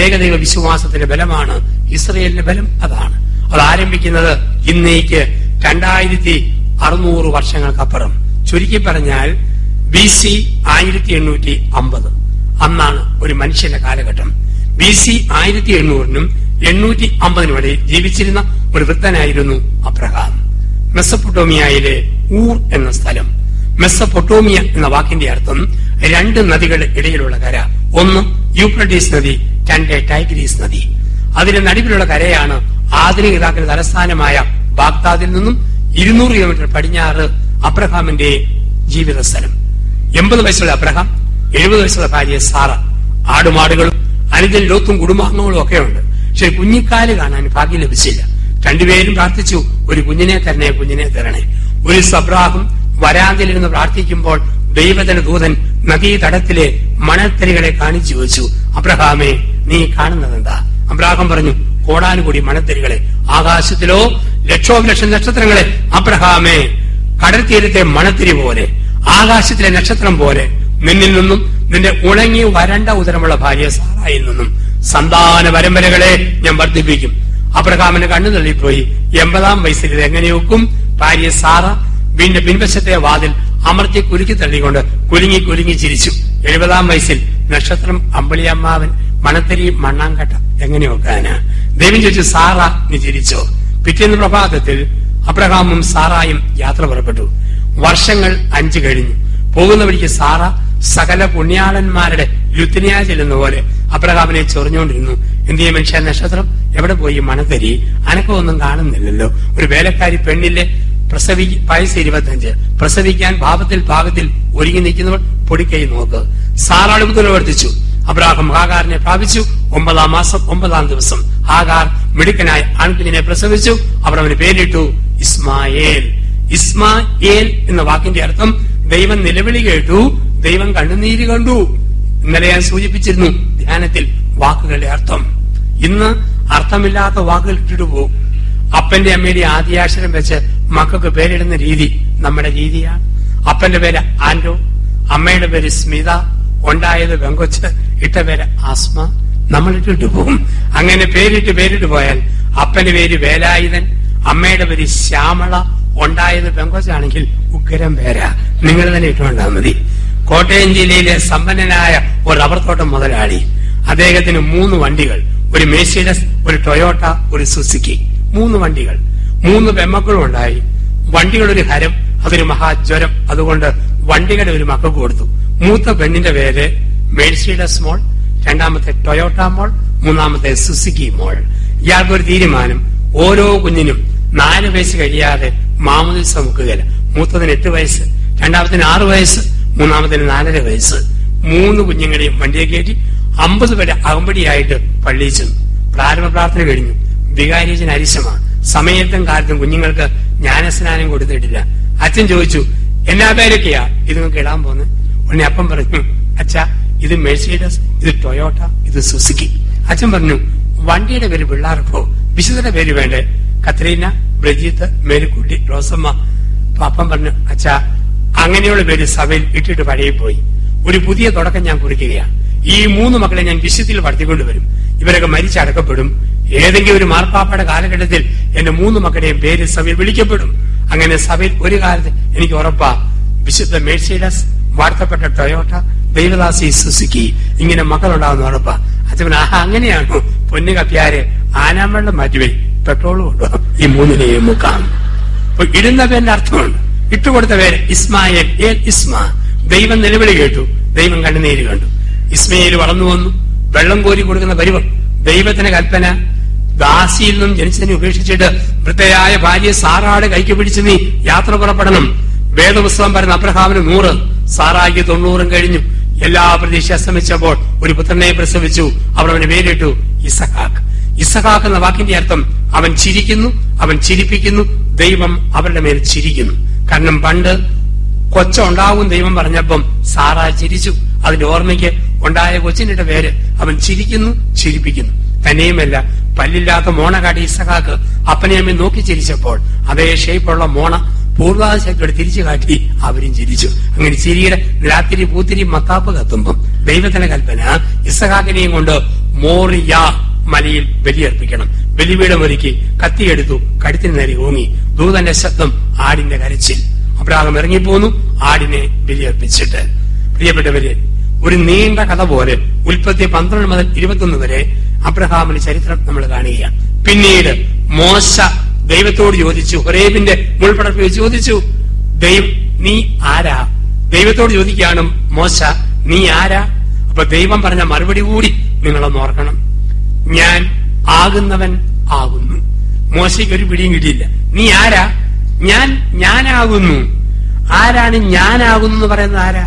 ഏകദൈവ വിശ്വാസത്തിന്റെ ബലമാണ്. ഇസ്രയേലിന്റെ ബലം അതാണ്. അത് ആരംഭിക്കുന്നത് ഇന്നേക്ക് 2600 വർഷങ്ങൾക്കപ്പുറം. ചുരുക്കി പറഞ്ഞാൽ BC 1850 അന്നാണ് ഒരു മനുഷ്യന്റെ കാലഘട്ടം. BC 1800നും 850നും ഇടയിൽ ജീവിച്ചിരുന്ന ഒരു വൃദ്ധനായിരുന്നു അബ്രഹാം. മെസ്സപ്പൊട്ടോമിയയിലെ ഊർ എന്ന സ്ഥലം. മെസ്സപ്പൊട്ടോമിയ എന്ന വാക്കിന്റെ അർത്ഥം 2 നദികളുടെ ഇടയിലുള്ള കര. ഒന്ന് യൂഫ്രട്ടീസ് നദി, 2 ടൈഗ്രീസ് നദി. അതിന്റെ നടുവിലുള്ള കരയാണ് ആധുനിക ഇറാഖിന്റെ തലസ്ഥാനമായ ബാഗ്ദാദിൽ നിന്നും 200 കിലോമീറ്റർ പടിഞ്ഞാറ് അബ്രഹാമിന്റെ ജീവിത സ്ഥലം. 80 വയസ്സുള്ള അബ്രഹാം, 70 വയസ്സുള്ള ഭാര്യ സാറ. ആടുമാടുകളും അനുജൻ ലോത്തും കുടുംബാംഗങ്ങളും ഒക്കെ ഉണ്ട്. പക്ഷെ കുഞ്ഞിക്കാല് കാണാൻ ഭാഗ്യം ലഭിച്ചില്ല. രണ്ടുപേരും പ്രാർത്ഥിച്ചു, ഒരു കുഞ്ഞിനെ തരണേ, കുഞ്ഞിനെ തരണേ. ഒരു അബ്രഹാം വരാന്തയിലിരുന്ന് പ്രാർത്ഥിക്കുമ്പോൾ ദൈവത്തിന്റെ ദൂതൻ നദീതടത്തിലെ മണൽത്തരികളെ കാണിച്ചു വെച്ചു. അബ്രഹാമേ, നീ കാണുന്നതെന്താ? അബ്രഹാം പറഞ്ഞു, കോടാനുകൂടി മണൽത്തരികളെ. ആകാശത്തിലോ ലക്ഷോപലക്ഷം നക്ഷത്രങ്ങളെ. അബ്രഹാമേ, കടൽ തീരത്തെ മണത്തിരി പോലെ, ആകാശത്തിലെ നക്ഷത്രം പോലെ നിന്നിൽ നിന്നും നിന്റെ ഉണങ്ങി വരണ്ട ഉദരമുള്ള ഭാര്യ സാറായിൽ നിന്നും സന്താന പരമ്പരകളെ ഞാൻ വർദ്ധിപ്പിക്കും. അബ്രഹാമിന് കണ്ണു തള്ളിപ്പോയി. 80ാം വയസ്സിൽ ഇത് എങ്ങനെ ഒക്കും? ഭാര്യ സാറ വീണ്ടും പിൻവശത്തെ വാതിൽ അമർത്തി കുലുക്കി തള്ളിക്കൊണ്ട് കുലുങ്ങി കുലുങ്ങി ചിരിച്ചു. 70ാം വയസ്സിൽ നക്ഷത്രം അമ്പളിയമ്മാവൻ മണത്തരി മണ്ണാങ്കട്ട എങ്ങനെ വെക്കാനാ? ദൈവം ചോദിച്ചു, സാറ നീ ചിരിച്ചോ? പിറ്റേന്ന് പ്രഭാതത്തിൽ അബ്രഹാമും സാറായും യാത്ര പുറപ്പെട്ടു. വർഷങ്ങൾ 5 കഴിഞ്ഞു. പോകുന്ന വഴിക്ക് സാറ സകല പുണ്യാളന്മാരുടെ ലുത്തിനിയ ചെല്ലുന്ന പോലെ അബ്രഹാമിനെ ചൊറിഞ്ഞുകൊണ്ടിരുന്നു. എന്തിയെ മനുഷ്യ, നക്ഷത്രം എവിടെ പോയി? മണത്തരി അനക്കമൊന്നും കാണുന്നില്ലല്ലോ. ഒരു വേലക്കാരി പെണ്ണില്ലേ, വയസ്സ് 25, പ്രസവിക്കാൻ പാകത്തിൽ ഒരുങ്ങി നിൽക്കുന്നവൾ പൊടിക്കൈ നോക്ക്. സാറാൾ പ്രവർത്തിച്ചു. അബ്രഹാം ഹാഗാറിനെ പ്രാപിച്ചു. 9ാം മാസം 9ാം ദിവസം ഹാഗാർ മിടുക്കനായ ആൺകുഞ്ഞിനെ പ്രസവിച്ചു. അവർ അവന് പേരിട്ടു ഇസ്മായേൽ. ഇസ്മായേൽ എന്ന വാക്കിന്റെ അർത്ഥം ദൈവം നിലവിളി കേട്ടു, ദൈവം കണ്ണുനീര് കണ്ടു. ഇന്നലെ ഞാൻ സൂചിപ്പിച്ചിരുന്നു ധ്യാനത്തിൽ വാക്കുകളുടെ അർത്ഥം. ഇന്ന് അർത്ഥമില്ലാത്ത വാക്കുകൾ ഇട്ടിട്ട് പോകും. അപ്പന്റെ അമ്മയുടെ ആദ്യാക്ഷരം വെച്ച് മക്കൾക്ക് പേരിടുന്ന രീതി നമ്മുടെ രീതിയാണ്. അപ്പന്റെ പേര് ആൻഡോ, അമ്മയുടെ പേര് സ്മിത, ഉണ്ടായത് വെങ്കൊച്ച്, ഇട്ട പേര് ആസ്മ. നമ്മൾ ഇട്ടിട്ട് പോകും. അങ്ങനെ പേരിട്ട് പോയാൽ അപ്പന്റെ പേര് വേലായുധൻ, അമ്മയുടെ പേര് ശ്യാമള, ഉണ്ടായത് പെങ്കൊച്ചാണെങ്കിൽ ഉഗ്രം പേരാ. നിങ്ങൾ തന്നെ ഇട്ടുകൊണ്ടാൽ മതി. കോട്ടയം ജില്ലയിലെ സമ്പന്നനായ ഒരു റബ്ബർ തോട്ടം മുതലാളി, അദ്ദേഹത്തിന് 3 വണ്ടികൾ, ഒരു മെഴ്സിഡസ്, ഒരു ടൊയോട്ട, ഒരു സുസുക്കി. 3 വണ്ടികൾ, 3 പെമ്മക്കളും ഉണ്ടായി. വണ്ടികളൊരു ഹരം, അതൊരു മഹാജ്വരം. അതുകൊണ്ട് വണ്ടികളുടെ ഒരു മക്കൾക്ക് കൊടുത്തു. മൂത്ത പെണ്ണിന്റെ പേര് മെഴ്സിഡസ് മോൾ, രണ്ടാമത്തെ ടൊയോട്ട മോൾ, മൂന്നാമത്തെ സുസുക്കി മോൾ. ഇയാൾക്കൊരു തീരുമാനം, ഓരോ കുഞ്ഞിനും 4 വയസ്സ് കഴിയാതെ മാമോദിസ മുക്കുകയില്ല. മൂത്തതിന് 8 വയസ്സ്, രണ്ടാമത്തിന് 6 വയസ്സ്, മൂന്നാമത്തിന് 4.5 വയസ്സ്. 3 കുഞ്ഞുങ്ങളെയും വണ്ടിയെ കയറ്റി 50 പേര് അകമ്പടിയായിട്ട് പള്ളിയിൽ ചെന്നു. പ്രാരംഭ പ്രാർത്ഥന കഴിഞ്ഞു. വികാരിയച്ഛൻ അരിശമാണ്. സമയത്തും കാലത്തും കുഞ്ഞുങ്ങൾക്ക് ജ്ഞാനസ്നാനം കൊടുത്തിട്ടില്ല. അച്ഛൻ ചോദിച്ചു, എന്നാ പേരൊക്കെയാ ഇത് നിങ്ങൾക്ക് ഇടാൻ പോകുന്നത്? ഉടനെ അപ്പം പറഞ്ഞു, അച്ഛാ ഇത് മെഴ്സിഡസ്, ഇത് ടൊയോട്ട, ഇത് സുസുക്കി. അച്ഛൻ പറഞ്ഞു, വണ്ടിയുടെ പേര് പിള്ളാർക്കോ വിശുദ്ധയുടെ പേര് വേണ്ടേ? കത്രീന, ബ്രജിത്ത്, മേരിക്കുട്ടി, റോസമ്മ. അപ്പം പറഞ്ഞു, അച്ഛാ അങ്ങനെയുള്ള പേര് സഭയിൽ ഇട്ടിട്ട് പഴയ പോയി. ഒരു പുതിയ തുടക്കം ഞാൻ കുറിക്കുകയാണ്. ഈ 3 മക്കളെ ഞാൻ വിശുദ്ധിയിൽ വളർത്തിക്കൊണ്ടുവരും. ഇവരൊക്കെ മരിച്ചടക്കപ്പെടും. ഏതെങ്കിലും ഒരു മാർപ്പാപ്പയുടെ കാലഘട്ടത്തിൽ എന്റെ 3 മക്കളുടെയും പേര് സഭയിൽ വിളിക്കപ്പെടും. അങ്ങനെ സഭയിൽ ഒരു കാലത്ത് എനിക്ക് ഉറപ്പാ, വിശുദ്ധ മെഴ്സിഡസ്, വാഴ്ത്തപ്പെട്ട ടൊയോട്ട, ദൈവദാസി സുസുക്കി, ഇങ്ങനെ മക്കളുണ്ടാവുന്ന ഉറപ്പാ. അച്ഛൻ അങ്ങനെയാണോ? പൊന്നു കപ്പ്യാരെ, ആനാമ്പള്ളം മാറ്റിവേ, പെട്രോളും ഉണ്ടോ? ഈ 3നെയും മുക്കാം. ഇടുന്ന പേരിന്റെ അർത്ഥമുണ്ട്. ഇട്ടുകൊടുത്ത പേര് ഇസ്മായേൽ, ഇസ്മ. ദൈവം നിലവിളി കേട്ടു, ദൈവം കണ്ണുനീര് കണ്ടു. ഇസ്മയേൽ വളർന്നു വന്നു. വെള്ളം കോരി കൊടുക്കുന്ന പരുവം. ദൈവത്തിന്റെ കൽപ്പന, ദാസിയിൽ നിന്നും ജനിച്ചതിനെ ഉപേക്ഷിച്ചിട്ട് വൃദ്ധയായ ഭാര്യ സാറാടെ കൈക്ക് പിടിച്ച് നീ യാത്ര പുറപ്പെടണം. വേദപുസ്തകം പറയുന്ന അബ്രഹാമിന് 100, സാറായിക്ക് 90 കഴിഞ്ഞു. എല്ലാ പ്രതീക്ഷ അസ്തമിച്ചപ്പോൾ ഒരു പുത്രനെ പ്രസവിച്ചു. അവർ അവന് പേരിട്ടു ഇസഹാക്ക്. ഇസഹാക്ക് എന്ന വാക്കിന്റെ അർത്ഥം അവൻ ചിരിക്കുന്നു, അവൻ ചിരിപ്പിക്കുന്നു. ദൈവം അവരുടെ മേൽ ചിരിക്കുന്നു. കാരണം പണ്ട് കൊച്ചുണ്ടാവും ദൈവം പറഞ്ഞപ്പം സാറ ചിരിച്ചു. അതിന്റെ ഓർമ്മയ്ക്ക് ഉണ്ടായ കൊച്ചിന്റെ പേര് അവൻ ചിരിക്കുന്നു, ചിരിപ്പിക്കുന്നു. തന്നെയുമല്ല, പല്ലില്ലാത്ത മോണ കാട്ടി ഇസഹാക്ക് അപ്പനെയമ്മയും നോക്കി ചിരിച്ചപ്പോൾ അതേ ഷേപ്പുള്ള മോണ പൂർവാശക്തിയോട് തിരിച്ചു കാട്ടി അവരും ചിരിച്ചു. അങ്ങനെ ചിരിയുടെ രാത്രി പൂത്തിരി മത്താപ്പ് കത്തുമ്പം ദൈവത്തിന്റെ കൽപ്പന, ഇസഹാക്കിനെയും കൊണ്ട് മോറിയ മലയിൽ ബലിയർപ്പിക്കണം. ബലിപീഠം ഒരുക്കി കത്തിയെടുത്തു, കഴുത്തിന് നേരെ ഓങ്ങി. ദൂതന്റെ ശബ്ദം, ആടിന്റെ കരച്ചിൽ. അബ്രാഹാം ഇറങ്ങിപ്പോന്നു, ആടിനെ ബലിയർപ്പിച്ചിട്ട്. പ്രിയപ്പെട്ടവരെ, ഒരു നീണ്ട കഥ പോലെ ഉൽപ്പത്തി 12 മുതൽ 21 വരെ അബ്രഹാമിന്റെ ചരിത്രം നമ്മൾ കാണുകയാണ്. പിന്നീട് മോശ ദൈവത്തോട് ചോദിച്ചു, ഹൊരേബിന്റെ മുൾപടർപ്പിൽ ചോദിച്ചു, നീ ആരാ? ദൈവത്തോട് ചോദിക്കുകയാണ് മോശ, നീ ആരാ? അപ്പൊ ദൈവം പറഞ്ഞ മറുപടി കൂടി നിങ്ങളൊന്ന് ഓർക്കണം. ഞാൻ ആകുന്നവൻ ആകുന്നു. മോശയ്ക്ക് ഒരു പിടിയും കിട്ടിയില്ല. നീ ആരാ? ഞാനാകുന്നു. ആരാണ് ഞാനാകുന്നു എന്ന് പറയുന്നത്? ആരാ?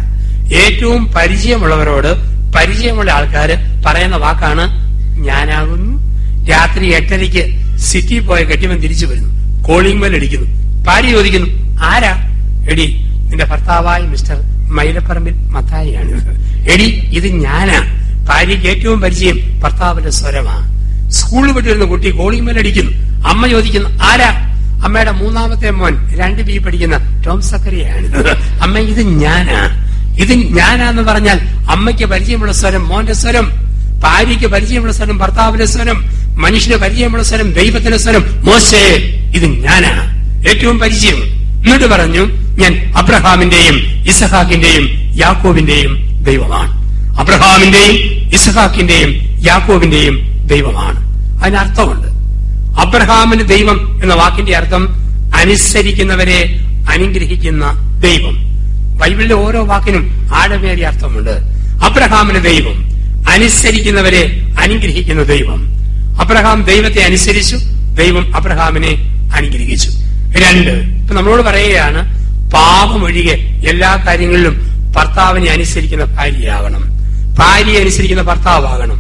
ഏറ്റവും പരിചയമുള്ളവരോട്, പരിചയമുള്ള ആൾക്കാര് പറയുന്ന വാക്കാണ് ഞാനാകുന്നു. രാത്രി 8:30 സിറ്റി പോയ കെട്ടിയവൻ തിരിച്ചു വരുന്നു. കോളിംഗ് ബെൽ അടിക്കുന്നു. ഭാര്യ ചോദിക്കുന്നു, ആരാ? എടി, നിന്റെ ഭർത്താവായ മിസ്റ്റർ മൈലപ്പറമ്പിൽ മത്തായിയാണ്. എടി, ഇത് ഞാനാ. ഭാര്യയ്ക്ക് ഏറ്റവും പരിചയം ഭർത്താവിന്റെ സ്വരമാ. സ്കൂളിൽ വിട്ടിരുന്ന കുട്ടി കോളിംഗ് ബെൽ അടിക്കുന്നു. അമ്മ ചോദിക്കുന്നു, ആരാ? അമ്മയുടെ 3ാമത്തെ മോൻ 2B പഠിക്കുന്ന ടോം സക്കറിയാണ്. അമ്മ, ഇത് ഞാനാ. ഇത് ഞാനാന്ന് പറഞ്ഞാൽ അമ്മയ്ക്ക് പരിചയമുള്ള സ്വരം മോന്റെ സ്വരം, ഭാര്യയ്ക്ക് പരിചയമുള്ള സ്വരം ഭർത്താവിന്റെ സ്വരം, മനുഷ്യന് പരിചയമുള്ള സ്വരം ദൈവത്തിന്റെ സ്വരം. മോശേ, ഇത് ഞാനാ, ഏറ്റവും പരിചയം. എന്നിട്ട് പറഞ്ഞു, ഞാൻ അബ്രഹാമിന്റെയും ഇസഹാക്കിന്റെയും യാക്കോബിന്റെയും ദൈവമാണ്. അബ്രഹാമിന്റെയും ഇസഹാക്കിന്റെയും യാക്കോബിന്റെയും ദൈവമാണ്. അതിനർത്ഥമുണ്ട്. അബ്രഹാമിന്റെ ദൈവം എന്ന വാക്കിന്റെ അർത്ഥം അനുസരിക്കുന്നവരെ അനുഗ്രഹിക്കുന്ന ദൈവം. ബൈബിളിലെ ഓരോ വാക്കിനും ആഴമേറിയ അർത്ഥമുണ്ട്. അബ്രഹാമിന്റെ ദൈവം, അനുസരിക്കുന്നവരെ അനുഗ്രഹിക്കുന്ന ദൈവം. അബ്രഹാം ദൈവത്തെ അനുസരിച്ചു, ദൈവം അബ്രഹാമിനെ അനുഗ്രഹിച്ചു. 2, ഇപ്പൊ നമ്മളോട് പറയുകയാണ്, പാപമൊഴികെ എല്ലാ കാര്യങ്ങളിലും ഭർത്താവിനെ അനുസരിക്കുന്ന ഭാര്യയാകണം, ഭാര്യയെ അനുസരിക്കുന്ന ഭർത്താവാകണം,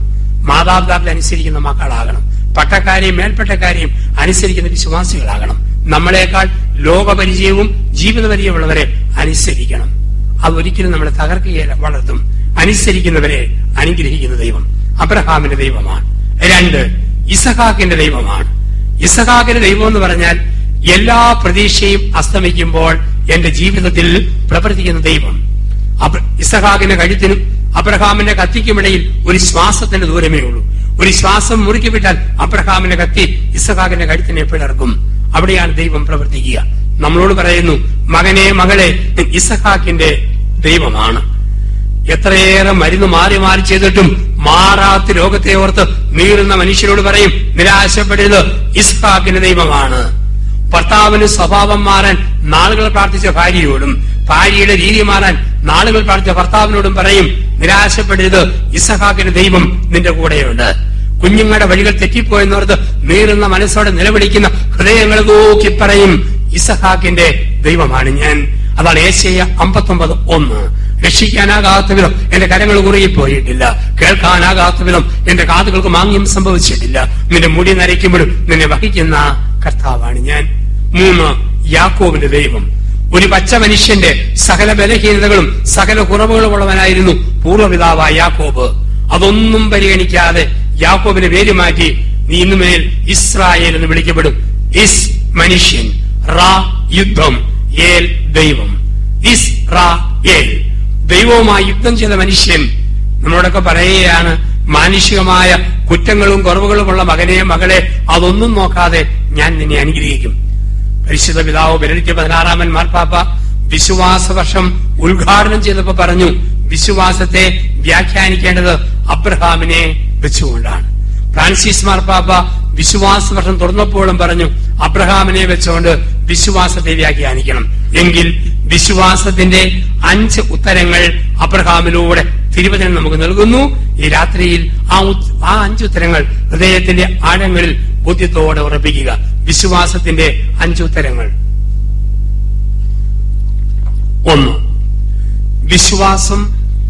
മാതാപിതാക്കളെ അനുസരിക്കുന്ന മക്കളാകണം, പട്ടക്കാരെയും മേൽപ്പട്ടക്കാരെയും അനുസരിക്കുന്ന വിശ്വാസികളാകണം. നമ്മളെക്കാൾ ലോകപരിചയവും ജീവിത പരിചയമുള്ളവരെ അനുസരിക്കണം. അതൊരിക്കലും നമ്മളെ തകർക്കുകയില്ല, വളർത്തും. അനുസരിക്കുന്നവരെ അനുഗ്രഹിക്കുന്ന ദൈവം അബ്രഹാമിന്റെ ദൈവമാണ്. 2, ഇസഹാക്കിന്റെ ദൈവമാണ്. ഇസഹാക്കിന്റെ ദൈവം എന്ന് പറഞ്ഞാൽ എല്ലാ പ്രതീക്ഷയും അസ്തമിക്കുമ്പോൾ എന്റെ ജീവിതത്തിൽ പ്രവർത്തിക്കുന്ന ദൈവം. ഇസഹാക്കിന്റെ കഴുത്തിനും അബ്രഹാമിന്റെ കത്തിക്കുമിടയിൽ ഒരു ശ്വാസത്തിന്റെ ദൂരമേ ഉള്ളൂ. ഒരു ശ്വാസം മുറുക്കി വിട്ടാൽ അബ്രഹാമിന്റെ കത്തി ഇസഹാക്കിന്റെ കഴുത്തിനെ പിളർക്കും. അവിടെയാണ് ദൈവം പ്രവർത്തിക്കുക. നമ്മളോട് പറയുന്നു, മകനെ മകളെ, ഇസഹാക്കിന്റെ ദൈവമാണ്. എത്രയേറെ മരുന്ന് മാറി മാറി ചെയ്തിട്ടും മാറാത്ത രോഗത്തെ ഓർത്ത് നീറുന്ന മനുഷ്യരോട് പറയും, നിരാശപ്പെടരുത്, ഇസ്ഹാക്കിന്റെ ദൈവമാണ്. ഭർത്താവിന് സ്വഭാവം മാറാൻ നാളുകൾ പ്രാർത്ഥിച്ച ഭാര്യയോടും ഭാര്യയുടെ രീതി മാറാൻ നാളുകൾ പ്രാർത്ഥിച്ച ഭർത്താവിനോടും പറയും, നിരാശപ്പെടരുത്, ഇസഹാക്കിന്റെ ദൈവം നിന്റെ കൂടെയുണ്ട്. കുഞ്ഞുങ്ങളുടെ വഴികൾ തെറ്റിപ്പോയെന്നോർത്ത് നീറുന്ന മനസ്സോടെ നിലവിളിക്കുന്ന ഹൃദയങ്ങൾ നോക്കി പറയും, ഇസഹാക്കിന്റെ ദൈവമാണ് ഞാൻ. അതാണ് യേശയ്യ 59:1. രക്ഷിക്കാനാകാത്ത വിധം എന്റെ കരങ്ങൾ കുറുകിപ്പോയിട്ടില്ല, കേൾക്കാനാകാത്ത വിധം എന്റെ കാതുകൾക്ക് മാംഗ്യം സംഭവിച്ചിട്ടില്ല. നിന്റെ മുടി നരയ്ക്കുമ്പോഴും നിന്നെ വഹിക്കുന്ന കർത്താവാണ് ഞാൻ. 3, യാക്കോബിന്റെ ദൈവം. ഒരു പച്ച മനുഷ്യന്റെ സകല ബലഹീനതകളും സകല കുറവുകളും ഉള്ളവനായിരുന്നു പൂർവ്വപിതാവായ യാക്കോബ്. അതൊന്നും പരിഗണിക്കാതെ യാക്കോബിനെ പേര് മാറ്റി നീ ഇന്നുമേൽ ഇസ്രായേൽ എന്ന് വിളിക്കപ്പെടും. ഇസ് മനുഷ്യൻ, റാ യുദ്ധം, ഏൽ ദൈവം. ഇസ് റാ ഏൽ ദൈവവുമായി യുദ്ധം ചെയ്ത മനുഷ്യൻ. നമ്മളോടൊക്കെ പറയുകയാണ്, മാനുഷികമായ കുറ്റങ്ങളും കുറവുകളുമുള്ള മകനെ മകളെ അതൊന്നും നോക്കാതെ ഞാൻ നിന്നെ അനുഗ്രഹിക്കും. പരിശുദ്ധ പിതാവ് ബെനഡിക്ട് 16 മാർപ്പാപ്പ വിശ്വാസ വർഷം ഉദ്ഘാടനം ചെയ്തപ്പോ പറഞ്ഞു, വിശ്വാസത്തെ വ്യാഖ്യാനിക്കേണ്ടത് അബ്രഹാമിനെ വെച്ചുകൊണ്ടാണ്. ഫ്രാൻസിസ് മാർപ്പാപ്പ വിശ്വാസ വർഷം തുറന്നപ്പോഴും പറഞ്ഞു, അബ്രഹാമിനെ വെച്ചുകൊണ്ട് വിശ്വാസത്തെ വ്യാഖ്യാനിക്കണം. എങ്കിൽ വിശ്വാസത്തിന്റെ 5 ഉത്തരങ്ങൾ അബ്രഹാമിലൂടെ തിരുവചനം നമുക്ക് നൽകുന്നു. ഈ രാത്രിയിൽ ആ 5 ഉത്തരങ്ങൾ ഹൃദയത്തിന്റെ ആഴങ്ങളിൽ ബോധ്യത്തോടെ ഉറപ്പിക്കുക. വിശ്വാസത്തിന്റെ 5 ഉത്തരങ്ങൾ. 1, വിശ്വാസം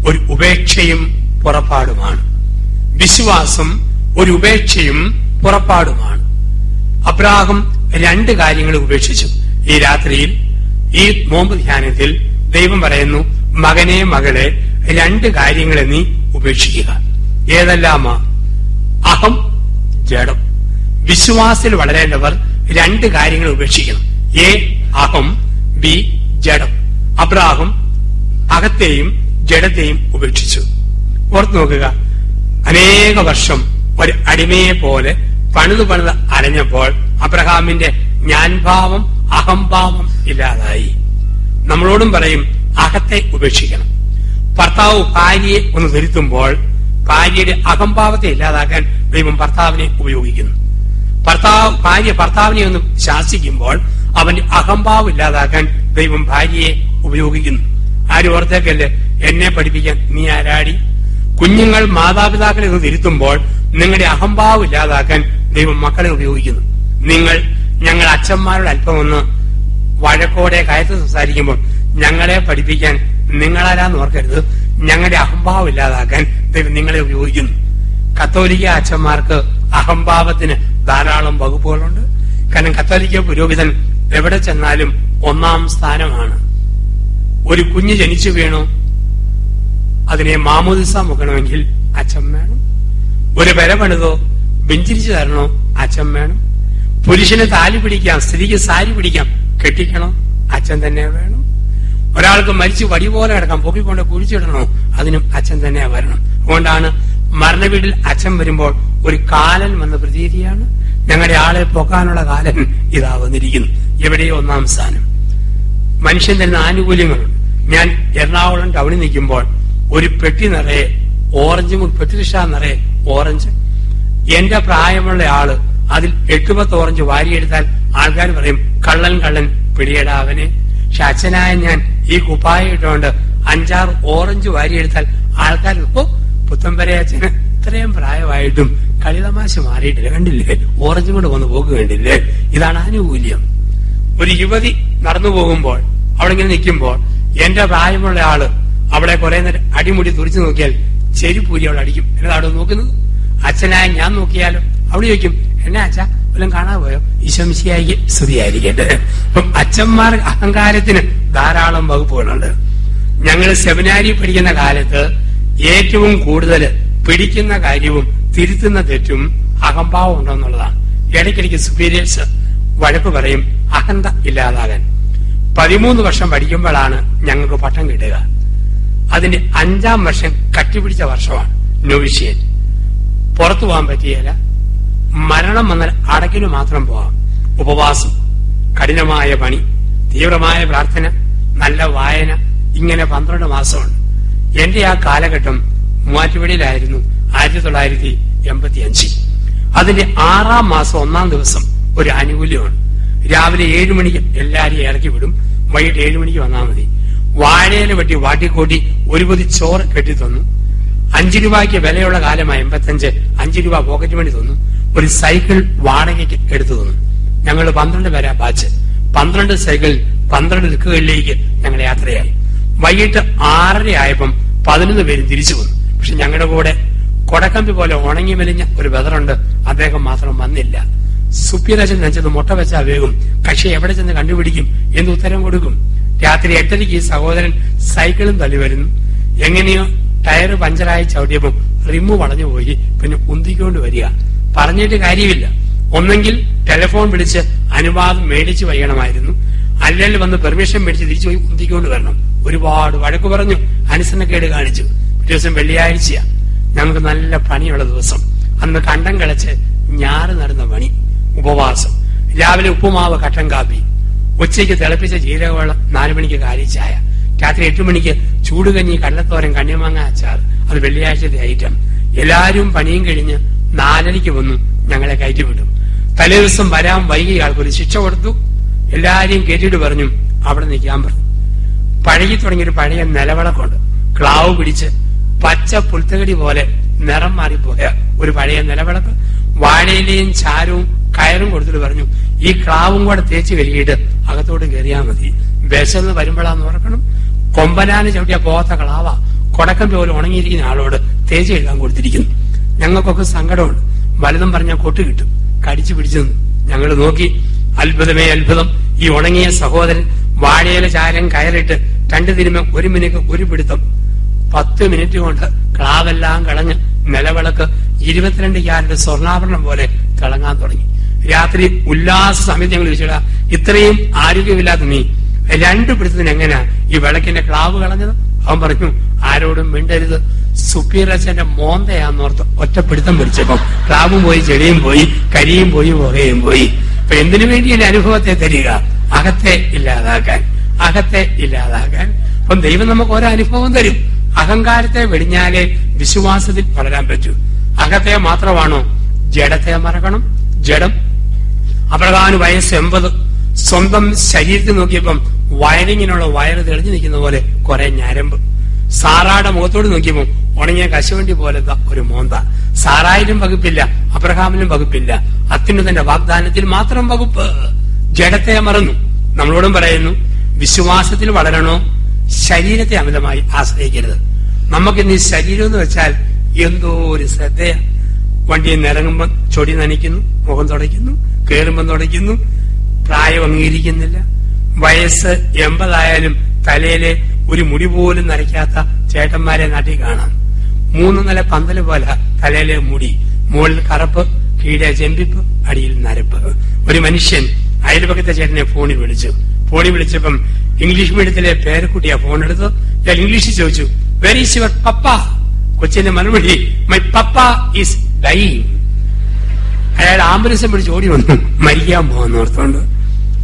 ഒരു ഉപേക്ഷയും പുറപ്പാടുമാണ്. വിശ്വാസം ഒരു ഉപേക്ഷയും പുറപ്പാടുമാണ്. അബ്രാഹം 2 കാര്യങ്ങൾ ഉപേക്ഷിച്ചു. ഈ രാത്രിയിൽ ഈ നോമ്പ് ധ്യാനത്തിൽ ദൈവം പറയുന്നു, മകനെ മകളെ 2 കാര്യങ്ങളെ നീ ഉപേക്ഷിക്കുക. ഏതെല്ലാമാ? അഹം, ജഡം. വിശ്വാസത്തിൽ വളരേണ്ടവർ 2 കാര്യങ്ങൾ ഉപേക്ഷിക്കണം. എ അഹം, ബി ജഡം. അബ്രാഹം അഹത്തെയും ജഡത്തെയും ഉപേക്ഷിച്ചു. ഓർത്തു നോക്കുക, അനേക വർഷം ഒരു അടിമയെ പോലെ പണിത് അലഞ്ഞപ്പോൾ അബ്രഹാമിന്റെ ഞാൻഭാവം അഹംഭാവം ഇല്ലാതായി. നമ്മളോടും പറയും, അഹത്തെ ഉപേക്ഷിക്കണം. ഭർത്താവ് ഭാര്യയെ ഒന്ന് തിരുത്തുമ്പോൾ ഭാര്യയുടെ അഹംഭാവത്തെ ഇല്ലാതാക്കാൻ ദൈവം ഭർത്താവിനെ ഉപയോഗിക്കുന്നു. ഭാര്യ ഭർത്താവിനെ ഒന്ന് ശാസിക്കുമ്പോൾ അവന്റെ അഹംഭാവം ഇല്ലാതാക്കാൻ ദൈവം ഭാര്യയെ ഉപയോഗിക്കുന്നു. ആരും ഓർത്തേക്കല്ലേ, എന്നെ പഠിപ്പിക്കാൻ നീ ആരാടി? കുഞ്ഞുങ്ങൾ മാതാപിതാക്കളെ ഒന്ന് തിരുത്തുമ്പോൾ നിങ്ങളുടെ അഹംഭാവം ഇല്ലാതാക്കാൻ ദൈവം മക്കളെ ഉപയോഗിക്കുന്നു. ഞങ്ങൾ അച്ഛന്മാരോട് അല്പം ഒന്ന് വഴക്കോടെ കയത്ത് സംസാരിക്കുമ്പോൾ ഞങ്ങളെ പഠിപ്പിക്കാൻ നിങ്ങളാരാന്ന് ഓർക്കരുത്. ഞങ്ങളുടെ അഹംഭാവം ഇല്ലാതാക്കാൻ ദൈവം നിങ്ങളെ ഉപയോഗിക്കുന്നു. കത്തോലിക്ക അച്ഛന്മാർക്ക് അഹംഭാവത്തിന് ധാരാളം വകുപ്പുകളുണ്ട്. കാരണം കത്തോലിക്ക പുരോഹിതൻ എവിടെ ചെന്നാലും 1-ാം സ്ഥാനമാണ്. ഒരു കുഞ്ഞ് ജനിച്ചു വീണു, അതിനെ മാമോദിസ മുക്കണമെങ്കിൽ അച്ഛൻ വേണം. ഒരു പെര പണിതോ ബെഞ്ചിരിച്ചു തരണോ അച്ഛൻ വേണം. പുരുഷന് താലി പിടിക്കാം, സ്ത്രീക്ക് സാരി പിടിക്കാം, കെട്ടിക്കണോ അച്ഛൻ തന്നെ വേണം. ഒരാൾക്ക് മരിച്ചു വടി പോലെ കിടക്കാം, പൊക്കിക്കൊണ്ട് കുഴിച്ചിടണോ അതിനും അച്ഛൻ തന്നെ വരണം. അതുകൊണ്ടാണ് മരണവീട്ടിൽ അച്ഛൻ വരുമ്പോൾ ഒരു കാലൻ വന്ന പ്രതീതിയാണ്. ഞങ്ങളുടെ ആളെ പൊക്കാനുള്ള കാലൻ ഇതാ വന്നിരിക്കുന്നു. എവിടെയോ 1-ാം സ്ഥാനം. മനുഷ്യൻ തരുന്ന ആനുകൂല്യങ്ങളുണ്ട്. ഞാൻ എറണാകുളം ടൗണിൽ നിൽക്കുമ്പോൾ ഒരു പെട്ടി നിറയെ ഓറഞ്ചും, പെട്ടിരിഷ നിറയെ ഓറഞ്ച്. എന്റെ പ്രായമുള്ള ആള് അതിൽ 8-10 ഓറഞ്ച് വാരിയെടുത്താൽ ആൾക്കാർ പറയും, കള്ളൻ പിടിയെടാവനെ. പക്ഷെ അച്ഛനായ ഞാൻ ഈ കുപ്പായ ഇട്ടുകൊണ്ട് 5-6 ഓറഞ്ച് വാരിയെടുത്താൽ ആൾക്കാർ പുത്തമ്പരെ അച്ഛന് ഇത്രയും പ്രായമായിട്ടും കളിതമാശ മാറിയിട്ടില്ല, കണ്ടില്ലേ, ഓറഞ്ചും കൊണ്ട് വന്ന് പോക്ക് കണ്ടില്ലേ. ഇതാണ് ആനുകൂല്യം. ഒരു യുവതി നടന്നു പോകുമ്പോൾ അവിടെ ഇങ്ങനെ നിൽക്കുമ്പോൾ എന്റെ പ്രായമുള്ള ആള് അവളെ കുറെ നേരം അടിമുടി തുറിച്ചു നോക്കിയാൽ ചെരിപ്പൂരി അവൾ അടിക്കും. എന്നതാണ് നോക്കുന്നത്. അച്ഛനായ ഞാൻ നോക്കിയാലും അവിടെ ചോദിക്കും, എന്നാ അച്ഛാ വല്ലതും കാണാൻ പോയോ? ഈശോമിശിഹായിക്ക് സ്തുതിയായിരിക്കട്ടെ. അപ്പം അച്ഛന്മാർ അഹങ്കാരത്തിന് ധാരാളം വകുപ്പുകളുണ്ട്. ഞങ്ങൾ സെമിനാരി പഠിക്കുന്ന കാലത്ത് ഏറ്റവും കൂടുതൽ പിടിക്കുന്ന കാര്യവും തിരുത്തുന്ന തെറ്റും അഹംഭാവം ഉണ്ടെന്നുള്ളതാണ്. ഇടയ്ക്കിടയ്ക്ക് സുപ്പീരിയേഴ്സ് വഴക്ക് പറയും അഹന്ത ഇല്ലാതാകാൻ. 13 വർഷം പഠിക്കുമ്പോഴാണ് ഞങ്ങൾക്ക് പട്ടം കിട്ടുക. അതിന്റെ 5ാം വർഷം കട്ടിപിടിച്ച വർഷമാണ് നൊവിഷ്യൻ. പുറത്തു പോകാൻ പറ്റിയല്ല. മരണം വന്നാൽ അടക്കിന് മാത്രം പോവാം. ഉപവാസം, കഠിനമായ പണി, തീവ്രമായ പ്രാർത്ഥന, നല്ല വായന, ഇങ്ങനെ 12 മാസമുണ്ട്. എന്റെ ആ കാലഘട്ടം മൂവാറ്റുപുഴയിലായിരുന്നു 1985. അതിന്റെ 6ാം മാസം 1ാം ദിവസം ഒരു ആനുകൂല്യമാണ്. രാവിലെ 7 മണിക്ക് എല്ലാരെയും ഇറക്കി വിടും. വൈകിട്ട് 7 മണിക്ക് വന്നാൽ മതി. വാഴയില വെട്ടി വാട്ടിക്കൂട്ടി ഒരു പൊതി ചോറ് കെട്ടി തന്നു. 5 രൂപയ്ക്ക് വിലയുള്ള കാലമായി 85. 5 രൂപ പോക്കറ്റ് മണി തന്നു. ഒരു സൈക്കിൾ വാടകയ്ക്ക് എടുത്തു തന്നു. ഞങ്ങൾ 12 പേരാ ബാച്ച്. 12 സൈക്കിൾ 12 ദിക്കുകളിലേക്ക് ഞങ്ങൾ യാത്രയായി. വൈകിട്ട് 6:30 ആയപ്പം 11 പേരും തിരിച്ചു വന്നു. പക്ഷെ ഞങ്ങളുടെ കൂടെ കൊടക്കമ്പി പോലെ ഉണങ്ങി മെലിഞ്ഞ ഒരു ബദറുണ്ട്. അദ്ദേഹം മാത്രം വന്നില്ല. സുപ്പീരച്ചൻ നെഞ്ചത് മുട്ട വെച്ചാ വേഗം. കക്ഷി എവിടെ ചെന്ന് കണ്ടുപിടിക്കും എന്ന് ഉത്തരം കൊടുക്കും. രാത്രി 8:30 ഈ സഹോദരൻ സൈക്കിളും തള്ളി വരുന്നു. എങ്ങനെയോ ടയർ പഞ്ചറായി ചവിട്ടിയപ്പം റിമ്മു വളഞ്ഞു പോയി. പിന്നെ ഉന്തിക്കൊണ്ട് വരിക. പറഞ്ഞിട്ട് കാര്യമില്ല. ഒന്നെങ്കിൽ ടെലിഫോൺ വിളിച്ച് അനുവാദം മേടിച്ചു വയ്യണമായിരുന്നു, അല്ലെങ്കിൽ വന്ന് പെർമിഷൻ മേടിച്ച് തിരിച്ചു പോയി ഉന്തിക്കൊണ്ട് വരണം. ഒരുപാട് വഴക്ക് പറഞ്ഞു, അനുസരണക്കേട് കാണിച്ചു. ദിവസം വെള്ളിയാഴ്ചയാ, ഞങ്ങൾക്ക് നല്ല പണിയുള്ള ദിവസം. അന്ന് കണ്ടം കളച്ച് ഞാറ് നടന്ന പണി. ഉപവാസം. രാവിലെ ഉപ്പുമാവ് കട്ടൻ കാപ്പി, ഉച്ചയ്ക്ക് തിളപ്പിച്ച ജീരകവെള്ളം, 4 മണിക്ക് കാലിച്ചായ, രാത്രി 8 മണിക്ക് ചൂടുകഞ്ഞി, കടലത്തോരൻ, കണ്ണിമാങ്ങ അച്ചാർ. അത് വെള്ളിയാഴ്ചത്തെ ഐറ്റം. എല്ലാരും പണിയും കഴിഞ്ഞ് 4:30 വന്നു ഞങ്ങളെ കയറ്റിവിട്ടു. തലേ ദിവസം വരാൻ വൈകിയ ആൾക്കൊരു ശിക്ഷ കൊടുത്തു. എല്ലാരെയും കേട്ടിട്ട് പറഞ്ഞു അവിടെ നിൽക്കാൻ പറഞ്ഞു. പഴകി തുടങ്ങിയൊരു പഴയ നിലവിളക്കുണ്ട്. ക്ലാവ് പിടിച്ച് പച്ച പുൽത്തകടി പോലെ നിറം മാറിപ്പോയ ഒരു പഴയ നിലവിളക്ക്. വാഴയിലെയും ചാരവും കയറും കൊടുത്തിട്ട് പറഞ്ഞു ഈ ക്ലാവും കൂടെ തേച്ച് കഴുകിയിട്ട് അകത്തോട്ട് കയറിയാൽ മതി. വിശന്ന് വരുമ്പോഴാന്ന് ഓർക്കണം. കൊമ്പനാന് ചവിട്ടിയ പോകാത്ത ക്ലാവ കൊടക്കമ്പി പോലെ ഉണങ്ങിയിരിക്കുന്ന ആളോട് തേച്ച് കഴുകാൻ കൊടുത്തിരിക്കുന്നു. ഞങ്ങൾക്കൊക്കെ സങ്കടമുണ്ട്. വലുതും പറഞ്ഞാൽ കൊട്ട് കിട്ടും. കടിച്ചു പിടിച്ചു ഞങ്ങൾ നോക്കി. അത്ഭുതമേ അത്ഭുതം. ഈ ഉണങ്ങിയ സഹോദരൻ വാഴയില ചാരം കയറിട്ട് 2 തിരുമ 1 മിനിറ്റ് ഒരു പിടുത്തം. 10 മിനിറ്റ് കൊണ്ട് ക്ലാവെല്ലാം കളഞ്ഞ് നിലവിളക്ക് 22 ക്യാരറ്റ് സ്വർണ്ണാഭരണം പോലെ തിളങ്ങാൻ തുടങ്ങി. രാത്രി ഉല്ലാസ സമയത്ത് ഞങ്ങൾ ചോദിച്ചാ ഇത്രയും ആരോഗ്യമില്ലാത്ത നീ 2 പിടുത്തത്തിന് എങ്ങനെയാ ഈ വിളക്കിന്റെ ക്ലാവ് കളഞ്ഞത്? അവൻ പറഞ്ഞു ആരോടും മിണ്ടരുത്. സുപ്പീരച്ചന്റെ മോന്തയാന്നോർത്ത് ഒറ്റപ്പിടുത്തം പിടിച്ചപ്പം ക്ലാവും പോയി, ചെടിയും പോയി, കരിയും പോയി, പുകയും പോയി. അപ്പൊ എന്തിനു വേണ്ടി എന്റെ അനുഭവത്തെ തരിക? അകത്തെ ഇല്ലാതാക്കാൻ, അകത്തെ ഇല്ലാതാക്കാൻ. അപ്പം ദൈവം നമുക്ക് ഓരോ അനുഭവം തരും. അഹങ്കാരത്തെ വെടിഞ്ഞാലേ വിശ്വാസത്തിൽ വളരാൻ പറ്റൂ. അകത്തെ മാത്രമാണോ? ജഡത്തെ മറക്കണം. ജഡം. അബ്രഹാമിന് വയസ്സ് 80. സ്വന്തം ശരീരത്തിൽ നോക്കിയപ്പം വയറിങ്ങിനുള്ള വയറ് തെളിഞ്ഞു നിൽക്കുന്ന പോലെ കുറെ ഞരമ്പ്. സാറായുടെ മുഖത്തോട് നോക്കിയപ്പോൾ ഉണങ്ങിയ കശുവണ്ടി പോലത്തെ ഒരു മോന്ത. സാറായിലും വകുപ്പില്ല, അബ്രഹാമിലും വകുപ്പില്ല. അത്യുന്നതന്റെ വാഗ്ദാനത്തിൽ മാത്രം വകുപ്പ്. ജഡത്തെ മറന്നു. നമ്മളോടും പറയുന്നു വിശ്വാസത്തിൽ വളരണോ, ശരീരത്തെ അമിതമായി ആശ്രയിക്കരുത്. നമുക്കിന്ന് ഈ ശരീരം എന്ന് വെച്ചാൽ എന്തോ ഒരു ശ്രദ്ധയ. വണ്ടിയിൽ നിന്ന് ഇറങ്ങുമ്പോൾ ചൊടി നനയ്ക്കുന്നു, മുഖം തുടയ്ക്കുന്നു, കയറുമ്പം തുടയ്ക്കുന്നു. പ്രായം അംഗീകരിക്കുന്നില്ല. വയസ്സ് 80 ആയാലും തലയിലെ ഒരു മുടി പോലും നരയ്ക്കാത്ത ചേട്ടന്മാരെ നാട്ടിൽ കാണാം. 3 നില പന്തല് പോലെ തലയിലെ മുടി, മുകളിൽ കറുപ്പ്, കീഴെ ചെമ്പിപ്പ്, അടിയിൽ നരപ്പ്. ഒരു മനുഷ്യൻ അയൽപക്കത്തെ ചേട്ടനെ ഫോണിൽ വിളിച്ചപ്പം ഇംഗ്ലീഷ് മീഡിയത്തിലെ പേരക്കുട്ടിയാ ഫോൺ എടുത്ത്. ഞാൻ ഇംഗ്ലീഷിൽ ചോദിച്ചു വെർ ഈസ് യുവർ പപ്പ? കൊച്ചിന്റെ മറുപടി മൈ പപ്പ ഈസ് ഡൈയിങ്. അയാൾ ആംബുലൻസ് പിടിച്ച് ഓടി വന്നു മരിക്കാൻ പോകുന്നോർത്തോണ്ട്.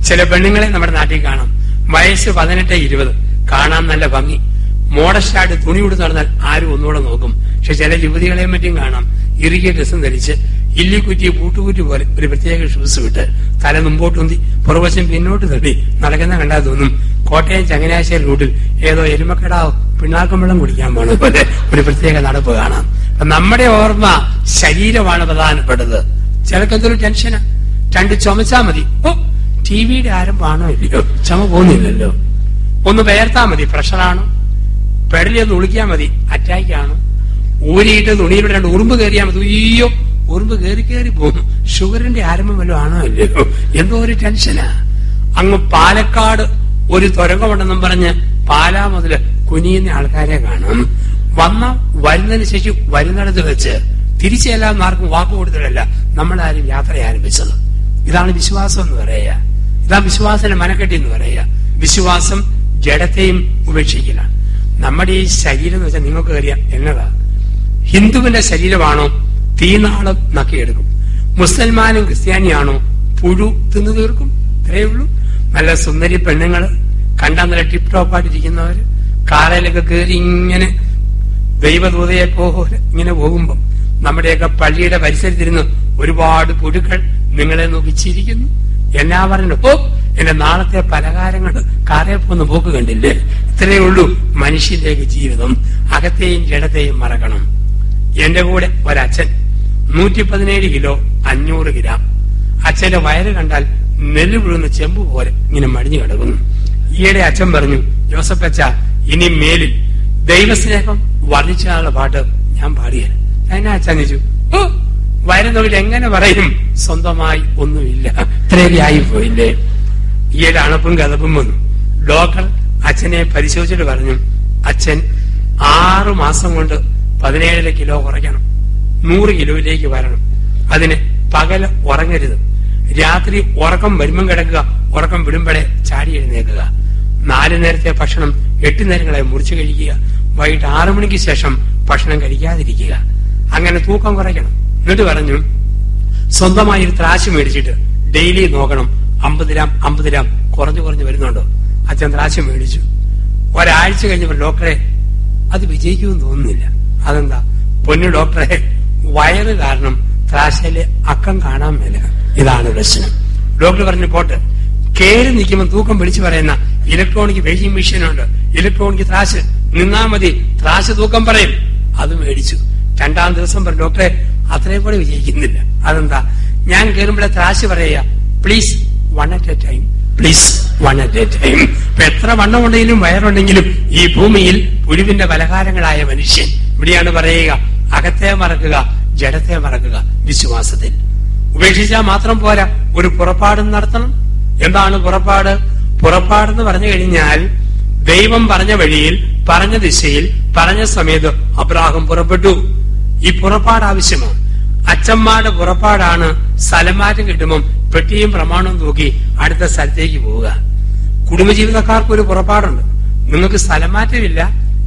ചില പെണ്ണുങ്ങളെ നമ്മുടെ നാട്ടിൽ കാണാം. വയസ്സ് 18-20, കാണാൻ നല്ല ഭംഗി, മോഡസ്റ്റായിട്ട് തുണി ഉടുത്ത് നടന്നാൽ ആരും ഒന്നുകൂടെ നോക്കും. പക്ഷെ ചില യുവതികളെയും മറ്റും കാണാം ഇറുകിയ ഡ്രസ്സും ധരിച്ച് ഇല്ലിക്കുറ്റി പൂട്ടുകുറ്റി പോലെ ഒരു പ്രത്യേക ഷൂസ് വിട്ട് തല മുമ്പോട്ടുന്തി പുറവശം പിന്നോട്ട് തള്ളി നടക്കുന്ന കണ്ടാൽ തോന്നും കോട്ടയം ചങ്ങനാശ്ശേരി റൂട്ടിൽ ഏതോ എരുമക്കടാവ് പിണ്ണാക്കം വെള്ളം കുടിക്കാൻ പോണ പോലെ ഒരു പ്രത്യേക നടപ്പ് കാണാം. അപ്പൊ നമ്മുടെ ഓർമ്മ ശരീരമാണ് പ്രധാനപ്പെട്ടത്. ചിലക്കെന്തൊരു ടെൻഷനാ. 2 ചുമച്ചാ മതി, ഓ ടിവിയുടെ ആരംഭമാണോ ഇല്ലയോ, ചുമ പോകുന്നില്ലല്ലോ. ഒന്ന് വേർത്താ മതി, പ്രഷറാണോ. പെടലി ഒന്ന് ഉളിക്കാൻ മതി, അറ്റാക്കാണോ. ഊരിയിട്ട് തുണിയിലൂടെ 2 ഉറുമ്പ് കയറിയാൽ മതി, അയ്യോ ഉറുമ്പ് കയറി പോകുന്നു. ഷുഗറിന്റെ ആരംഭം വല്ലതും ആണോ ഇല്ലയോ, എന്തോ ഒരു ടെൻഷനാ. അങ്ങ് പാലക്കാട് ഒരു തുരങ്കമുണ്ടെന്നും പറഞ്ഞ് പാലാ മുതല് കുനിയുന്ന ആൾക്കാരെ കാണാം. വരുന്നതിന് ശേഷം വരുന്നിടത്ത് വെച്ച് തിരിച്ചെല്ലാം ആർക്കും വാക്ക് കൊടുത്തിട്ടല്ല നമ്മളാരും യാത്ര ആരംഭിച്ചത്. ഇതാണ് വിശ്വാസം എന്ന് പറയുക. ഇതാണ് വിശ്വാസത്തിന്റെ മനക്കെട്ടി എന്ന് പറയുക. വിശ്വാസം ജഡത്തെയും ഉപേക്ഷിക്കലാണ്. നമ്മുടെ ഈ ശരീരം എന്ന് വെച്ചാൽ നിങ്ങൾക്ക് അറിയാം എന്നതാ. ഹിന്ദുവിന്റെ ശരീരമാണോ തീനാളം നക്കിയെടുക്കും. മുസൽമാനും ക്രിസ്ത്യാനിയാണോ പുഴു തിന്നു തീർക്കും. ഇത്രയേ ഉള്ളൂ. നല്ല സുന്ദരി പെണ്ണുങ്ങള് കണ്ടാൽ നല്ല ടിപ് ടോപ്പായിട്ടിരിക്കുന്നവര് കാറയിലൊക്കെ കയറി ഇങ്ങനെ ദൈവദൂതയെ പോലെ ഇങ്ങനെ പോകുമ്പം നമ്മുടെയൊക്കെ പള്ളിയുടെ പരിസരത്തിരുന്ന് ഒരുപാട് പുഴുക്കൾ നിങ്ങളെ നോക്കി ചിരിക്കുന്നു. എന്നാ പറഞ്ഞു, ഓ എന്റെ നാളത്തെ പലഹാരങ്ങൾ കാറേ പോന്ന് പോക്ക് കണ്ടില്ലേ. ഇത്രയേ ഉള്ളൂ മനുഷ്യന്റെ ജീവിതം. അകത്തെയും ജഡത്തെയും മറക്കണം. എന്റെ കൂടെ ഒരച്ഛൻ 117 കിലോ 500 ഗ്രാം. അച്ഛന്റെ വയറ് കണ്ടാൽ നെല്ല് വീഴുന്ന ചെമ്പ് പോലെ ഇങ്ങനെ മടിഞ്ഞു കിടക്കുന്നു. ഈയിടെ അച്ഛൻ പറഞ്ഞു, ജോസഫ് അച്ഛ, ഇനി മേലിൽ ദൈവസ്നേഹം വർദ്ധിച്ചാലുള്ള പാട്ട് ഞാൻ പാടിയത്. എന്നാ അച്ഛൻ ചോദിച്ചു, ഓ വയറ് നോക്കിട്ട് എങ്ങനെ പറയും, സ്വന്തമായി ഒന്നുമില്ല, ഇത്രയൊക്കെ ആയിപ്പോയില്ലേ. ഈയിടെ അണപ്പും കഥപ്പും വന്നു. ഡോക്ടർ അച്ഛനെ പരിശോധിച്ചിട്ട് പറഞ്ഞു, അച്ഛൻ 6 മാസം കൊണ്ട് 17 കിലോ കുറയ്ക്കണം, 100 കിലോയിലേക്ക് വരണം. അതിന് പകല് ഉറങ്ങരുത്, രാത്രി ഉറക്കം വരുമ്പം കിടക്കുക, ഉറക്കം വിടുമ്പോഴേ ചാടി എഴുന്നേക്കുക. 4 നേരത്തെ ഭക്ഷണം 8 നേരങ്ങളെ മുറിച്ചു കഴിക്കുക. വൈകിട്ട് 6 മണിക്ക് ശേഷം ഭക്ഷണം കഴിക്കാതിരിക്കുക. അങ്ങനെ തൂക്കം കുറയ്ക്കണം. എന്നിട്ട് പറഞ്ഞു, സ്വന്തമായി ഒരു ത്രാശ് മേടിച്ചിട്ട് ഡെയിലി നോക്കണം 50 ഗ്രാം 50 ഗ്രാം കുറഞ്ഞു കുറഞ്ഞു വരുന്നുണ്ടോ. അച്ഛൻ ത്രാശ് മേടിച്ചു. ഒരാഴ്ച കഴിഞ്ഞപ്പോൾ ഡോക്ടറെ അത് വിജയിക്കുമെന്ന് തോന്നുന്നില്ല. അതെന്താ? പൊന്നു ഡോക്ടറെ, വയറ് കാരണം ത്രാശയിലെ അക്കം കാണാൻ മേല. ഇതാണ് പ്രശ്നം. ഡോക്ടർ പറഞ്ഞു, പോട്ട് കേറി നിൽക്കുമ്പോൾ തൂക്കം വിളിച്ചു പറയുന്ന ഇലക്ട്രോണിക് വെയിറ്റിംഗ് മെഷീനുണ്ട്, ഇലക്ട്രോണിക് ത്രാശ്, നിന്നാ മതി ത്രാശ് തൂക്കം പറയും. അത് മേടിച്ചു. 2-ാം ദിവസം പറഞ്ഞു, ഡോക്ടറെ അത്രയും കൂടെ വിജയിക്കുന്നില്ല. അതെന്താ? ഞാൻ കയറുമ്പോഴേ ത്രാശ് പറയുക, please 1 at a time, please 1 at a time. ഇപ്പൊ എത്ര വണ്ണമുണ്ടെങ്കിലും വയറുണ്ടെങ്കിലും ഈ ഭൂമിയിൽ പുഴുവിന്റെ പലഹാരങ്ങളായ മനുഷ്യൻ. ഇവിടെയാണ് പറയുക, അകത്തെ മറക്കുക, ജഡത്തെ മറക്കുക. വിശ്വാസത്തിൽ ഉപേക്ഷിച്ചാൽ മാത്രം പോരാ, ഒരു പുറപ്പാടും നടത്തണം. എന്താണ് പുറപ്പാട്? പുറപ്പാടെന്ന് പറഞ്ഞു കഴിഞ്ഞാൽ ദൈവം പറഞ്ഞ വഴിയിൽ, പറഞ്ഞ ദിശയിൽ, പറഞ്ഞ സമയത്ത് അബ്രാഹം പുറപ്പെട്ടു. ഈ പുറപ്പാട് ആവശ്യമാണ്. അച്ഛന്മാരുടെ പുറപ്പാടാണ് സ്ഥലമാറ്റം കിട്ടുമ്പം പെട്ടിയും പ്രമാണവും തൂക്കി അടുത്ത സ്ഥലത്തേക്ക് പോവുക. കുടുംബജീവിതക്കാർക്ക് ഒരു പുറപ്പാടുണ്ട്. നിങ്ങൾക്ക് സ്ഥലമാറ്റമില്ല,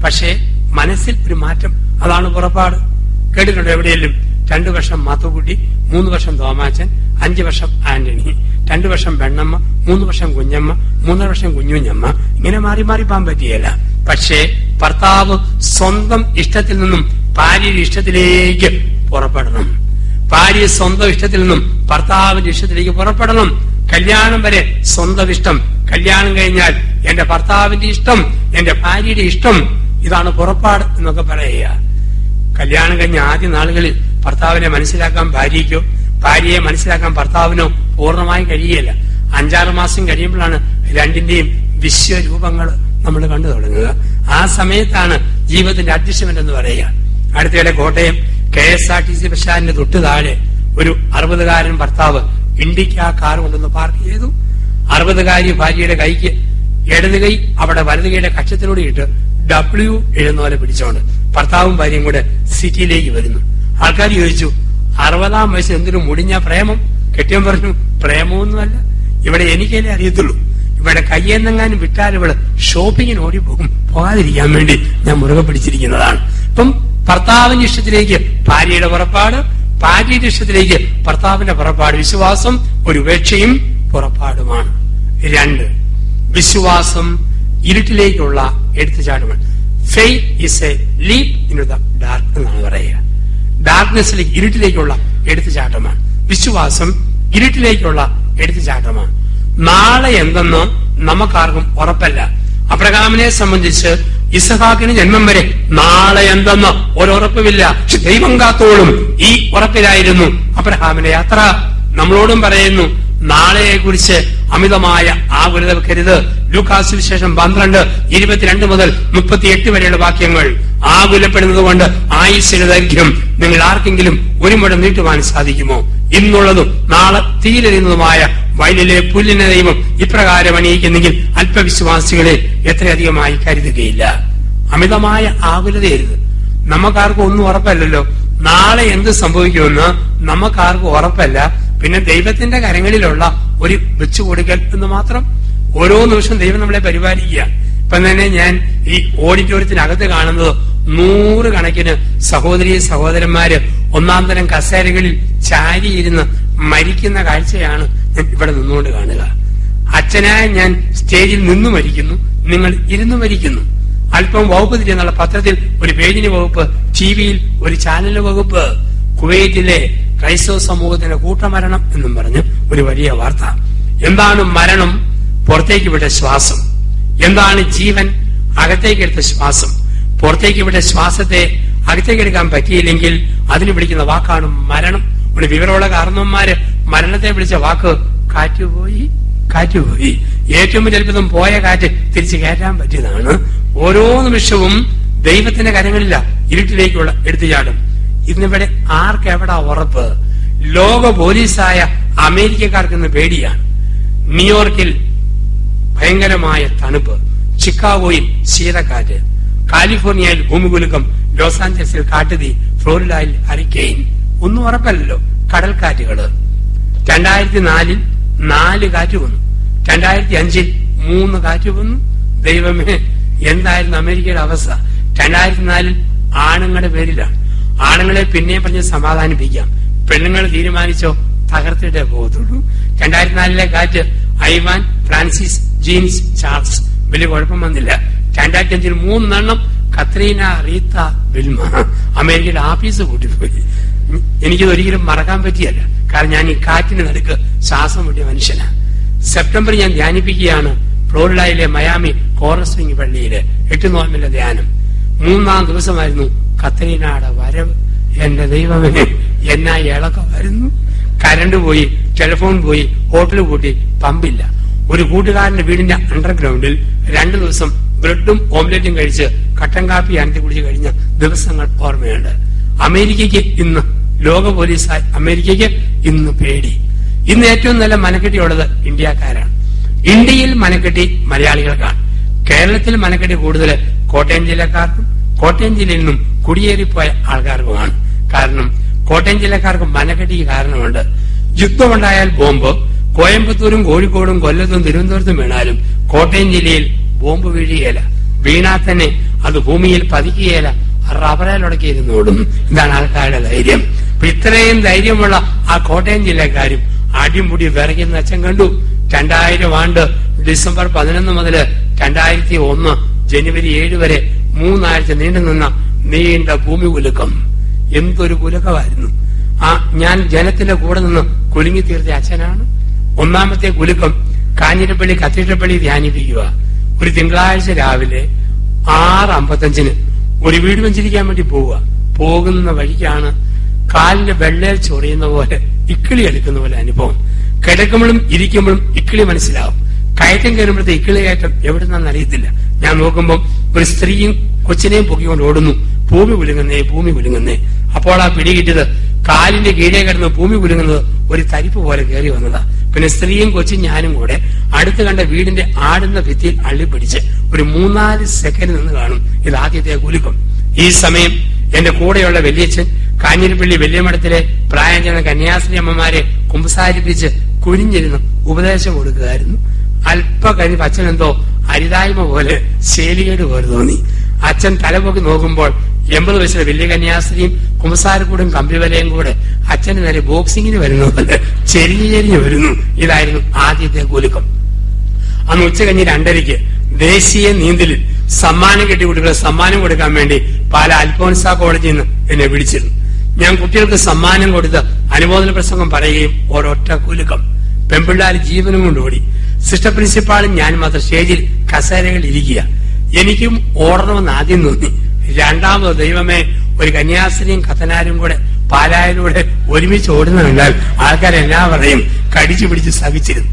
പക്ഷേ മനസ്സിൽ ഒരു മാറ്റം. അതാണ് പുറപ്പാട്. കേട്ടിട്ടുണ്ട് എവിടെയെങ്കിലും? 2 വർഷം മാത്തുക്കുട്ടി, 3 വർഷം തോമാച്ചൻ, 5 വർഷം ആന്റണി, 2 വർഷം പെണ്ണമ്മ, 3 വർഷം കുഞ്ഞമ്മ, 3 വർഷം കുഞ്ഞുഞ്ഞമ്മ. ഇങ്ങനെ മാറി മാറി പോകാൻ പറ്റിയല്ല. പക്ഷേ ഭർത്താവ് സ്വന്തം ഇഷ്ടത്തിൽ നിന്നും ഭാര്യയുടെ ഇഷ്ടത്തിലേക്ക് പുറപ്പെടണം. ഭാര്യ സ്വന്തം ഇഷ്ടത്തിൽ നിന്നും ഭർത്താവിന്റെ ഇഷ്ടത്തിലേക്ക് പുറപ്പെടണം. കല്യാണം വരെ സ്വന്തം ഇഷ്ടം, കല്യാണം കഴിഞ്ഞാൽ എന്റെ ഭർത്താവിന്റെ ഇഷ്ടം, എന്റെ ഭാര്യയുടെ ഇഷ്ടം. ഇതാണ് പുറപ്പാട് എന്നൊക്കെ പറയുക. കല്യാണം കഴിഞ്ഞ ആദ്യ നാളുകളിൽ ഭർത്താവിനെ മനസ്സിലാക്കാൻ ഭാര്യയ്ക്കോ, ഭാര്യയെ മനസ്സിലാക്കാൻ ഭർത്താവിനോ പൂർണ്ണമായി കഴിയുകയില്ല. 5-6 മാസം കഴിയുമ്പോഴാണ് രണ്ടിന്റെയും വിശ്വരൂപങ്ങൾ നമ്മൾ കണ്ടു തുടങ്ങുക. ആ സമയത്താണ് ജീവിതത്തിന്റെ അഡ്ജസ്റ്റ്മെന്റ് എന്ന് പറയുക. അടുത്തിടെ കോട്ടയം KSRTC ബസ് സ്റ്റാൻഡിന്റെ തൊട്ട് താഴെ ഒരു 60-കാരൻ ഭർത്താവ് ഇൻഡിക്ക കാർ കൊണ്ടുവന്ന് പാർക്ക് ചെയ്തു. 60-കാരി ഭാര്യയുടെ കൈക്ക് ഇടത് കൈ അവിടെ വലത് കൈയുടെ കക്ഷത്തിലൂടെ ഇട്ട് W എഴുന്ന പോലെ പിടിച്ചോണ്ട് ഭർത്താവും ഭാര്യയും കൂടെ സിറ്റിയിലേക്ക് വരുന്നു. ആൾക്കാർ ചോദിച്ചു, 60-ാം വയസ്സിൽ എന്തൊരു മുടിഞ്ഞ പ്രേമം? കെട്ടിയൻ പറഞ്ഞു, പ്രേമമൊന്നുമല്ല, ഇവിടെ എനിക്കല്ലേ അറിയത്തുള്ളൂ. ഇവിടെ കയ്യെന്നെങ്ങാനും വിട്ടാൽ ഇവിടെ ഷോപ്പിങ്ങിന് ഓടിപ്പോകും, പോകാതിരിക്കാൻ വേണ്ടി ഞാൻ മുറുകെ പിടിച്ചിരിക്കുന്നതാണ്. ഇപ്പം ഭർത്താവിന്റെ ഇഷ്ടത്തിലേക്ക് ഭാര്യയുടെ പുറപ്പാട്, ഭാര്യയുടെ ഇഷ്ടത്തിലേക്ക് ഭർത്താവിന്റെ പുറപ്പാട്. വിശ്വാസം ഒരു ഉപേക്ഷയും പുറപ്പാടുമാണ്. 2, വിശ്വാസം ഇരുട്ടിലേക്കുള്ള എടുത്തുചാട്ടമാണ്. Faith is a leap in the dark എന്നാണ് പറയുക. ഡാർക്ക്നെസ്സിലേക്ക്, ഇരുട്ടിലേക്കുള്ള എടുത്തുചാട്ടമാണ്. വിശ്വാസം ഇരുട്ടിലേക്കുള്ള എടുത്തുചാട്ടമാണ്. നാളെ എന്തെന്ന് നമുക്കാർക്കും ഉറപ്പല്ല. അബ്രഹാമിനെ സംബന്ധിച്ച് ഇസഹാക്കിന് ജന്മം വരെ നാളെ എന്തെന്ന് ഒരുറപ്പുമില്ല. ദൈവം കാത്തോളും ഈ ഉറപ്പിലായിരുന്നു അബ്രഹാമിന്റെ യാത്ര. നമ്മളോടും പറയുന്നു, നാളെയെ കുറിച്ച് അമിതമായ ആകുലത വെക്കരുത്. ലൂക്കാസ് സുവിശേഷം 12:22 മുതൽ 38 വരെയുള്ള വാക്യങ്ങൾ. ആകുലപ്പെടുന്നത് കൊണ്ട് ആയുസ്സിന് ദൈർഘ്യം നിങ്ങൾ ആർക്കെങ്കിലും ഒരു മുഴം നീട്ടുവാൻ സാധിക്കുമോ? ഇന്നുള്ളതും നാളെ തീരെറിയുന്നതുമായ വയലിലെ പുല്ലിനെ ദൈവം ഇപ്രകാരം അണിയിക്കുന്നെങ്കിൽ അല്പവിശ്വാസികളെ എത്രയധികമായി കരുതുകയില്ല. അമിതമായ ആകുലതയരുത്. നമുക്കാർക്കും ഒന്നും ഉറപ്പല്ലല്ലോ. നാളെ എന്ത് സംഭവിക്കുമെന്ന് നമുക്കാർക്കും ഉറപ്പല്ല. പിന്നെ ദൈവത്തിന്റെ കരങ്ങളിലുള്ള ഒരു വെച്ചുകൊടുക്കൽ എന്ന് മാത്രം. ഓരോ നിമിഷം ദൈവം നമ്മളെ പരിപാലിക്കുക. ഇപ്പം തന്നെ ഞാൻ ഈ ഓഡിറ്റോറിയത്തിനകത്ത് കാണുന്നത് 100 കണക്കിന് സഹോദരി സഹോദരന്മാര് ഒന്നാം തരം കസേരകളിൽ ചാരിയിരുന്ന് മരിക്കുന്ന കാഴ്ചയാണ് ഞാൻ ഇവിടെ നിന്നുകൊണ്ട് കാണുക. അച്ഛനായ ഞാൻ സ്റ്റേജിൽ നിന്നു മരിക്കുന്നു, നിങ്ങൾ ഇരുന്ന് മരിക്കുന്നു. അല്പം വകുപ്പ് തിരിയെന്നുള്ള പത്രത്തിൽ ഒരു പേജിന് വകുപ്പ്, ടിവിയിൽ ഒരു ചാനലിന് വകുപ്പ്. കുവൈറ്റിലെ ക്രൈസ്തവ സമൂഹത്തിന്റെ കൂട്ടമരണം എന്നും പറഞ്ഞ് ഒരു വലിയ വാർത്ത. എന്താണ് മരണം? പുറത്തേക്ക് വിട്ട ശ്വാസം. എന്താണ് ജീവൻ? അകത്തേക്കെടുത്ത ശ്വാസം. പുറത്തേക്ക് വിട്ട ശ്വാസത്തെ അകത്തേക്കെടുക്കാൻ പറ്റിയില്ലെങ്കിൽ അതിന് വിളിക്കുന്ന വാക്കാണ് മരണം. ഒരു വിവരമുള്ള കാരണവന്മാര് മരണത്തെ വിളിച്ച വാക്ക് കാറ്റുപോയി, കാറ്റുപോയി. ഏറ്റവും ചിലപ്പം പോയ കാറ്റ് തിരിച്ചു കയറ്റാൻ പറ്റിയതാണ്. ഓരോ നിമിഷവും ദൈവത്തിന്റെ കരങ്ങളില്ല ഇരുട്ടിലേക്കുള്ള എടുത്തുചാടും. ഇന്നിവിടെ ആർക്കെവിടാ ഉറപ്പ്? ലോക പോലീസായ അമേരിക്കക്കാർക്ക് ഇന്ന് പേടിയാണ്. ന്യൂയോർക്കിൽ ഭയങ്കരമായ തണുപ്പ്, ചിക്കാഗോയിൽ ശീതക്കാറ്റ്, കാലിഫോർണിയയിൽ ഭൂമികുലുക്കം, ലോസ് ആഞ്ചലസിൽ കാട്ടുതീ, ഫ്ലോറിഡയിൽ ഹരിക്കെയിൻ. ഒന്നും ഉറപ്പല്ലല്ലോ. കടൽക്കാറ്റുകള് 2004 4 കാറ്റ് വന്നു, 2005 3 കാറ്റ് വന്നു. ദൈവമേ, എന്തായിരുന്നു അമേരിക്കയുടെ അവസ്ഥ? 2004 ആണുങ്ങളുടെ പേരിലാണ്. ആണുങ്ങളെ പിന്നെയും പറഞ്ഞ് സമാധാനിപ്പിക്കാം. പെണ്ണുങ്ങൾ തീരുമാനിച്ചോ തകർത്തിട്ടേ പോകത്തുള്ളൂ. 2004 കാറ്റ് ഐവാൻ, ഫ്രാൻസിസ്, ജീൻസ്, ചാൾസ്. വലിയ കുഴപ്പം വന്നില്ല. 2005 3 കത്രീന, റീത്ത, വിൽമ. അമേരിക്കയുടെ ആഫീസ് കൂട്ടിപ്പോയി. എനിക്കിത് ഒരിക്കലും മറക്കാൻ പറ്റിയല്ല. കാരണം ഞാൻ ഈ കാറ്റിന് നടുക്ക് ശ്വാസം വിട്ടിയ മനുഷ്യനാണ്. സെപ്റ്റംബർ ഞാൻ ധ്യാനിപ്പിക്കുകയാണ് ഫ്ലോറിഡയിലെ മയാമി കോറൽ സ്പ്രിംഗ് പള്ളിയില് 8 നോയമ്പിന്റെ ധ്യാനം. 3-ാം ദിവസമായിരുന്നു കത്രീനയുടെ വരവ്. എന്റെ ദൈവമേ, എന്നാ ഇളക്കമായിരുന്നു. കരണ്ട് പോയി, ടെലിഫോൺ പോയി, ഹോട്ടൽ പൂട്ടി, പമ്പില്ല. ഒരു കൂട്ടുകാരന്റെ വീടിന്റെ അണ്ടർഗ്രൗണ്ടിൽ 2 ദിവസം ബ്രെഡും ഓംലെറ്റും കഴിച്ച് കട്ടൻ കാപ്പി അനത്തി കുടിച്ച് കഴിഞ്ഞ ദിവസങ്ങൾ ഓർമ്മയുണ്ട്. അമേരിക്കയ്ക്ക് ഇന്ന് ലോക പോലീസായി അമേരിക്കയ്ക്ക് ഇന്ന് പേടി. ഇന്ന് ഏറ്റവും നല്ല മനക്കെട്ടിയുള്ളത് ഇന്ത്യക്കാരാണ്. ഇന്ത്യയിൽ മനക്കെട്ടി മലയാളികൾക്കാണ്. കേരളത്തിൽ മനക്കെട്ടി കൂടുതൽ കോട്ടയം ജില്ലക്കാർക്കും കോട്ടയം ജില്ലയിൽ നിന്നും കുടിയേറിപ്പോയ ആൾക്കാർക്കുമാണ്. കാരണം കോട്ടയം ജില്ലക്കാർക്ക് മനക്കെട്ടിക്ക് കാരണമുണ്ട്. യുദ്ധമുണ്ടായാൽ ബോംബ് കോയമ്പത്തൂരും കോഴിക്കോടും കൊല്ലത്തും തിരുവനന്തപുരത്തും വീണാലും കോട്ടയം ജില്ലയിൽ ബോംബ് വീഴുകയില്ല. വീണാൽ തന്നെ അത് ഭൂമിയിൽ പതിക്കുകയില്ല, റബറയിലൊടക്കിയിരുന്നോടും. ഇതാണ് ആൾക്കാരുടെ ധൈര്യം. ഇത്രയും ധൈര്യമുള്ള ആ കോട്ടയം ജില്ലക്കാരും അടിമുടി വിറയ്ക്കുന്ന അച്ഛൻ കണ്ടു. 2000 ആണ്ട് ഡിസംബർ 11 മുതൽ 2001 ജനുവരി 7 വരെ 3 ആഴ്ച നീണ്ടുനിന്ന നീണ്ട ഭൂമി കുലുക്കം. എന്തൊരു കുലുക്കമായിരുന്നു! ഞാൻ ജനത്തിന്റെ കൂടെ നിന്ന് കുലുങ്ങി തീർത്ത അച്ഛനാണ്. ഒന്നാമത്തെ കുലുക്കം കാഞ്ഞിരപ്പള്ളി കത്തീഡ്രൽ ധ്യാനിപ്പിക്കുക. ഒരു തിങ്കളാഴ്ച രാവിലെ 6:55 ഒരു വീട് വെഞ്ചരിക്കാൻ വേണ്ടി പോവുക. പോകുന്ന വഴിക്കാണ് കാലിന്റെ വെള്ളയിൽ ചൊറിയുന്ന പോലെ, ഇക്കിളി എടുക്കുന്ന പോലെ അനുഭവം. കിടക്കുമ്പോഴും ഇരിക്കുമ്പോഴും ഇക്കിളി മനസ്സിലാവും. കയറ്റം കയറുമ്പോഴത്തെ ഇക്കിളി കയറ്റം എവിടുന്നാന്ന് അറിയത്തില്ല. ഞാൻ നോക്കുമ്പോൾ ഒരു സ്ത്രീയും കൊച്ചിനെയും പൊക്കിക്കൊണ്ട് ഓടുന്നു. ഭൂമി കുലുങ്ങുന്നേ, ഭൂമി കുലുങ്ങുന്നേ. അപ്പോൾ ആ പിടി കിട്ടിയത് കാലിന്റെ കീഴേ കിടന്ന് ഭൂമി കുലുങ്ങുന്നത് ഒരു തരിപ്പ് പോലെ കയറി വന്നതാ. പിന്നെ സ്ത്രീയും കൊച്ചും ഞാനും കൂടെ അടുത്ത് കണ്ട വീടിന്റെ ആടുന്ന ഭിത്തിയിൽ അള്ളിപ്പിടിച്ച് ഒരു 3-4 സെക്കൻഡ് നിന്ന് കാണും. ഇത് ആദ്യത്തെ കുലുക്കം. ഈ സമയം എന്റെ കൂടെയുള്ള വലിയച്ഛൻ കാഞ്ഞിരപ്പള്ളി വെല്ലിമഠത്തിലെ പ്രായജന കന്യാസ്ത്രീ അമ്മമാരെ കുമ്പസാരിപ്പിച്ച് കുനിഞ്ഞിരുന്ന് ഉപദേശം കൊടുക്കുകയായിരുന്നു. അല്പ കഴിഞ്ഞ് അച്ഛനെന്തോ അരിതായ്മ പോലെ ശേലികേട് പോലെ തോന്നി. അച്ഛൻ തലപൊക്കി നോക്കുമ്പോൾ 80 വയസ്സിലെ വലിയ കന്യാസ്ത്രീയും കുമ്പസാരക്കൂടും കമ്പിവലയും കൂടെ അച്ഛന് നേരെ ബോക്സിങ്ങിന് വരുന്ന പോലെ ചെരിഞ്ഞു വരുന്നു. ഇതായിരുന്നു ആദ്യത്തെ കുലുക്കം. അന്ന് ഉച്ചകഞ്ഞി 2:30 ദേശീയ നീന്തലിൽ സമ്മാനം കെട്ടിക്കുട്ടികളെ സമ്മാനം കൊടുക്കാൻ വേണ്ടി പാല അൽഫോൻസ കോളേജിൽ നിന്ന് എന്നെ വിളിച്ചിരുന്നു. ഞാൻ കുട്ടികൾക്ക് സമ്മാനം കൊടുത്ത് അനുമോദന പ്രസംഗം പറയുകയും ഒരൊറ്റ കുലുക്കം. പെൺപിള്ളാർ ജീവനും കൊണ്ട് ഓടി. സിസ്റ്റർ പ്രിൻസിപ്പാളും ഞാൻ മാത്രം സ്റ്റേജിൽ കസേരകളിൽ ഇരിക്കുക. എനിക്കും ഓടണമെന്ന് ആദ്യം തോന്നി. രണ്ടാമത് ദൈവമേ, ഒരു കന്യാസ്ത്രീയും കത്തനാരും കൂടെ പാലായിലൂടെ ഒരുമിച്ച് ഓടുന്ന കണ്ടാൽ ആൾക്കാരെല്ലാം പറയും. കടിച്ചു പിടിച്ച് സഹിച്ചിരുന്നു.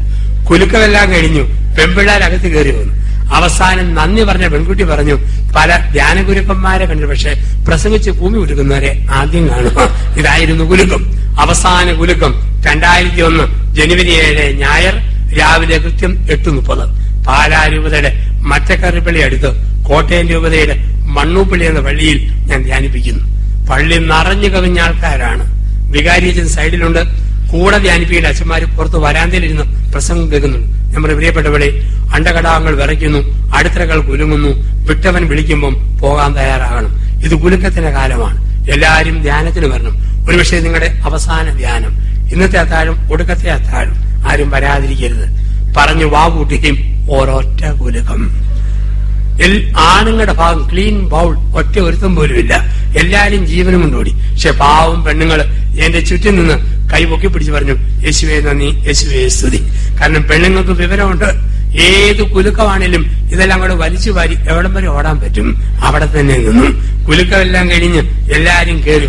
കുലുക്കമെല്ലാം കഴിഞ്ഞു. പെൺപിള്ളാരകത്ത് കയറി വന്നു. അവസാനം നന്ദി പറഞ്ഞ പെൺകുട്ടി പറഞ്ഞു, പല ധ്യാനഗുരുക്കന്മാരെ കണ്ടു, പക്ഷെ പ്രസംഗിച്ച് ഭൂമി കുലുക്കുന്നവരെ ആദ്യം കാണുക. ഇതായിരുന്നു കുലുക്കം. അവസാന കുലുക്കം 2001 ജനുവരി 7 ഞായർ രാവിലെ കൃത്യം 8:30 പാലാ രൂപതയുടെ മറ്റക്കറിപ്പള്ളി അടുത്ത് കോട്ടയം രൂപതയുടെ മണ്ണൂപ്പള്ളി എന്ന പള്ളിയിൽ ഞാൻ ധ്യാനിപ്പിക്കുന്നു. പള്ളി നിറഞ്ഞു കവിഞ്ഞ ആൾക്കാരാണ്. വികാരിയച്ഛൻ സൈഡിലുണ്ട്, കൂടെ ധ്യാനിപ്പിക്കേണ്ട അച്ഛന്മാര് പുറത്ത് വരാന്തയിലിരുന്ന് പ്രസംഗം കേൾക്കുന്നുണ്ട്. നമ്മുടെ പ്രിയപ്പെട്ടവരെ, അണ്ടകടാകങ്ങൾ വിറയ്ക്കുന്നു, അടിത്തറകൾ കുലുങ്ങുന്നു, വിട്ടവൻ വിളിക്കുമ്പം പോകാൻ തയ്യാറാകണം. ഇത് കുലുക്കത്തിന്റെ കാലമാണ്. എല്ലാവരും ധ്യാനത്തിന് വരണം. ഒരുപക്ഷെ നിങ്ങളുടെ അവസാന ധ്യാനം, ഇന്നത്തെ അത്താഴം, ഒടുക്കത്തെ അത്താഴം. ആരും വരാതിരിക്കരുത്. പറഞ്ഞു വാകൂട്ടുകയും ഓരൊറ്റ കുലുക്കം. ആണുങ്ങളുടെ ഭാഗം ക്ലീൻ ബൗൾ, ഒറ്റ ഒരുത്തം പോലും ഇല്ല. എല്ലാരും ജീവനും കൊണ്ടോടി. പക്ഷെ പാവം പെണ്ണുങ്ങൾ എന്റെ ചുറ്റും നിന്ന് കൈ പൊക്കി പിടിച്ച് പറഞ്ഞു, യേശുവേ നന്ദി, യേശുവേ സ്തുതി. കാരണം പെണ്ണുങ്ങൾക്ക് വിവരമുണ്ട്. ഏത് കുലുക്കമാണേലും ഇതെല്ലാം കൂടെ വലിച്ചു വാരി എവിടം വരെ ഓടാൻ പറ്റും അവിടെ തന്നെ നിന്നു. കുലുക്കമെല്ലാം കഴിഞ്ഞ് എല്ലാരും കയറി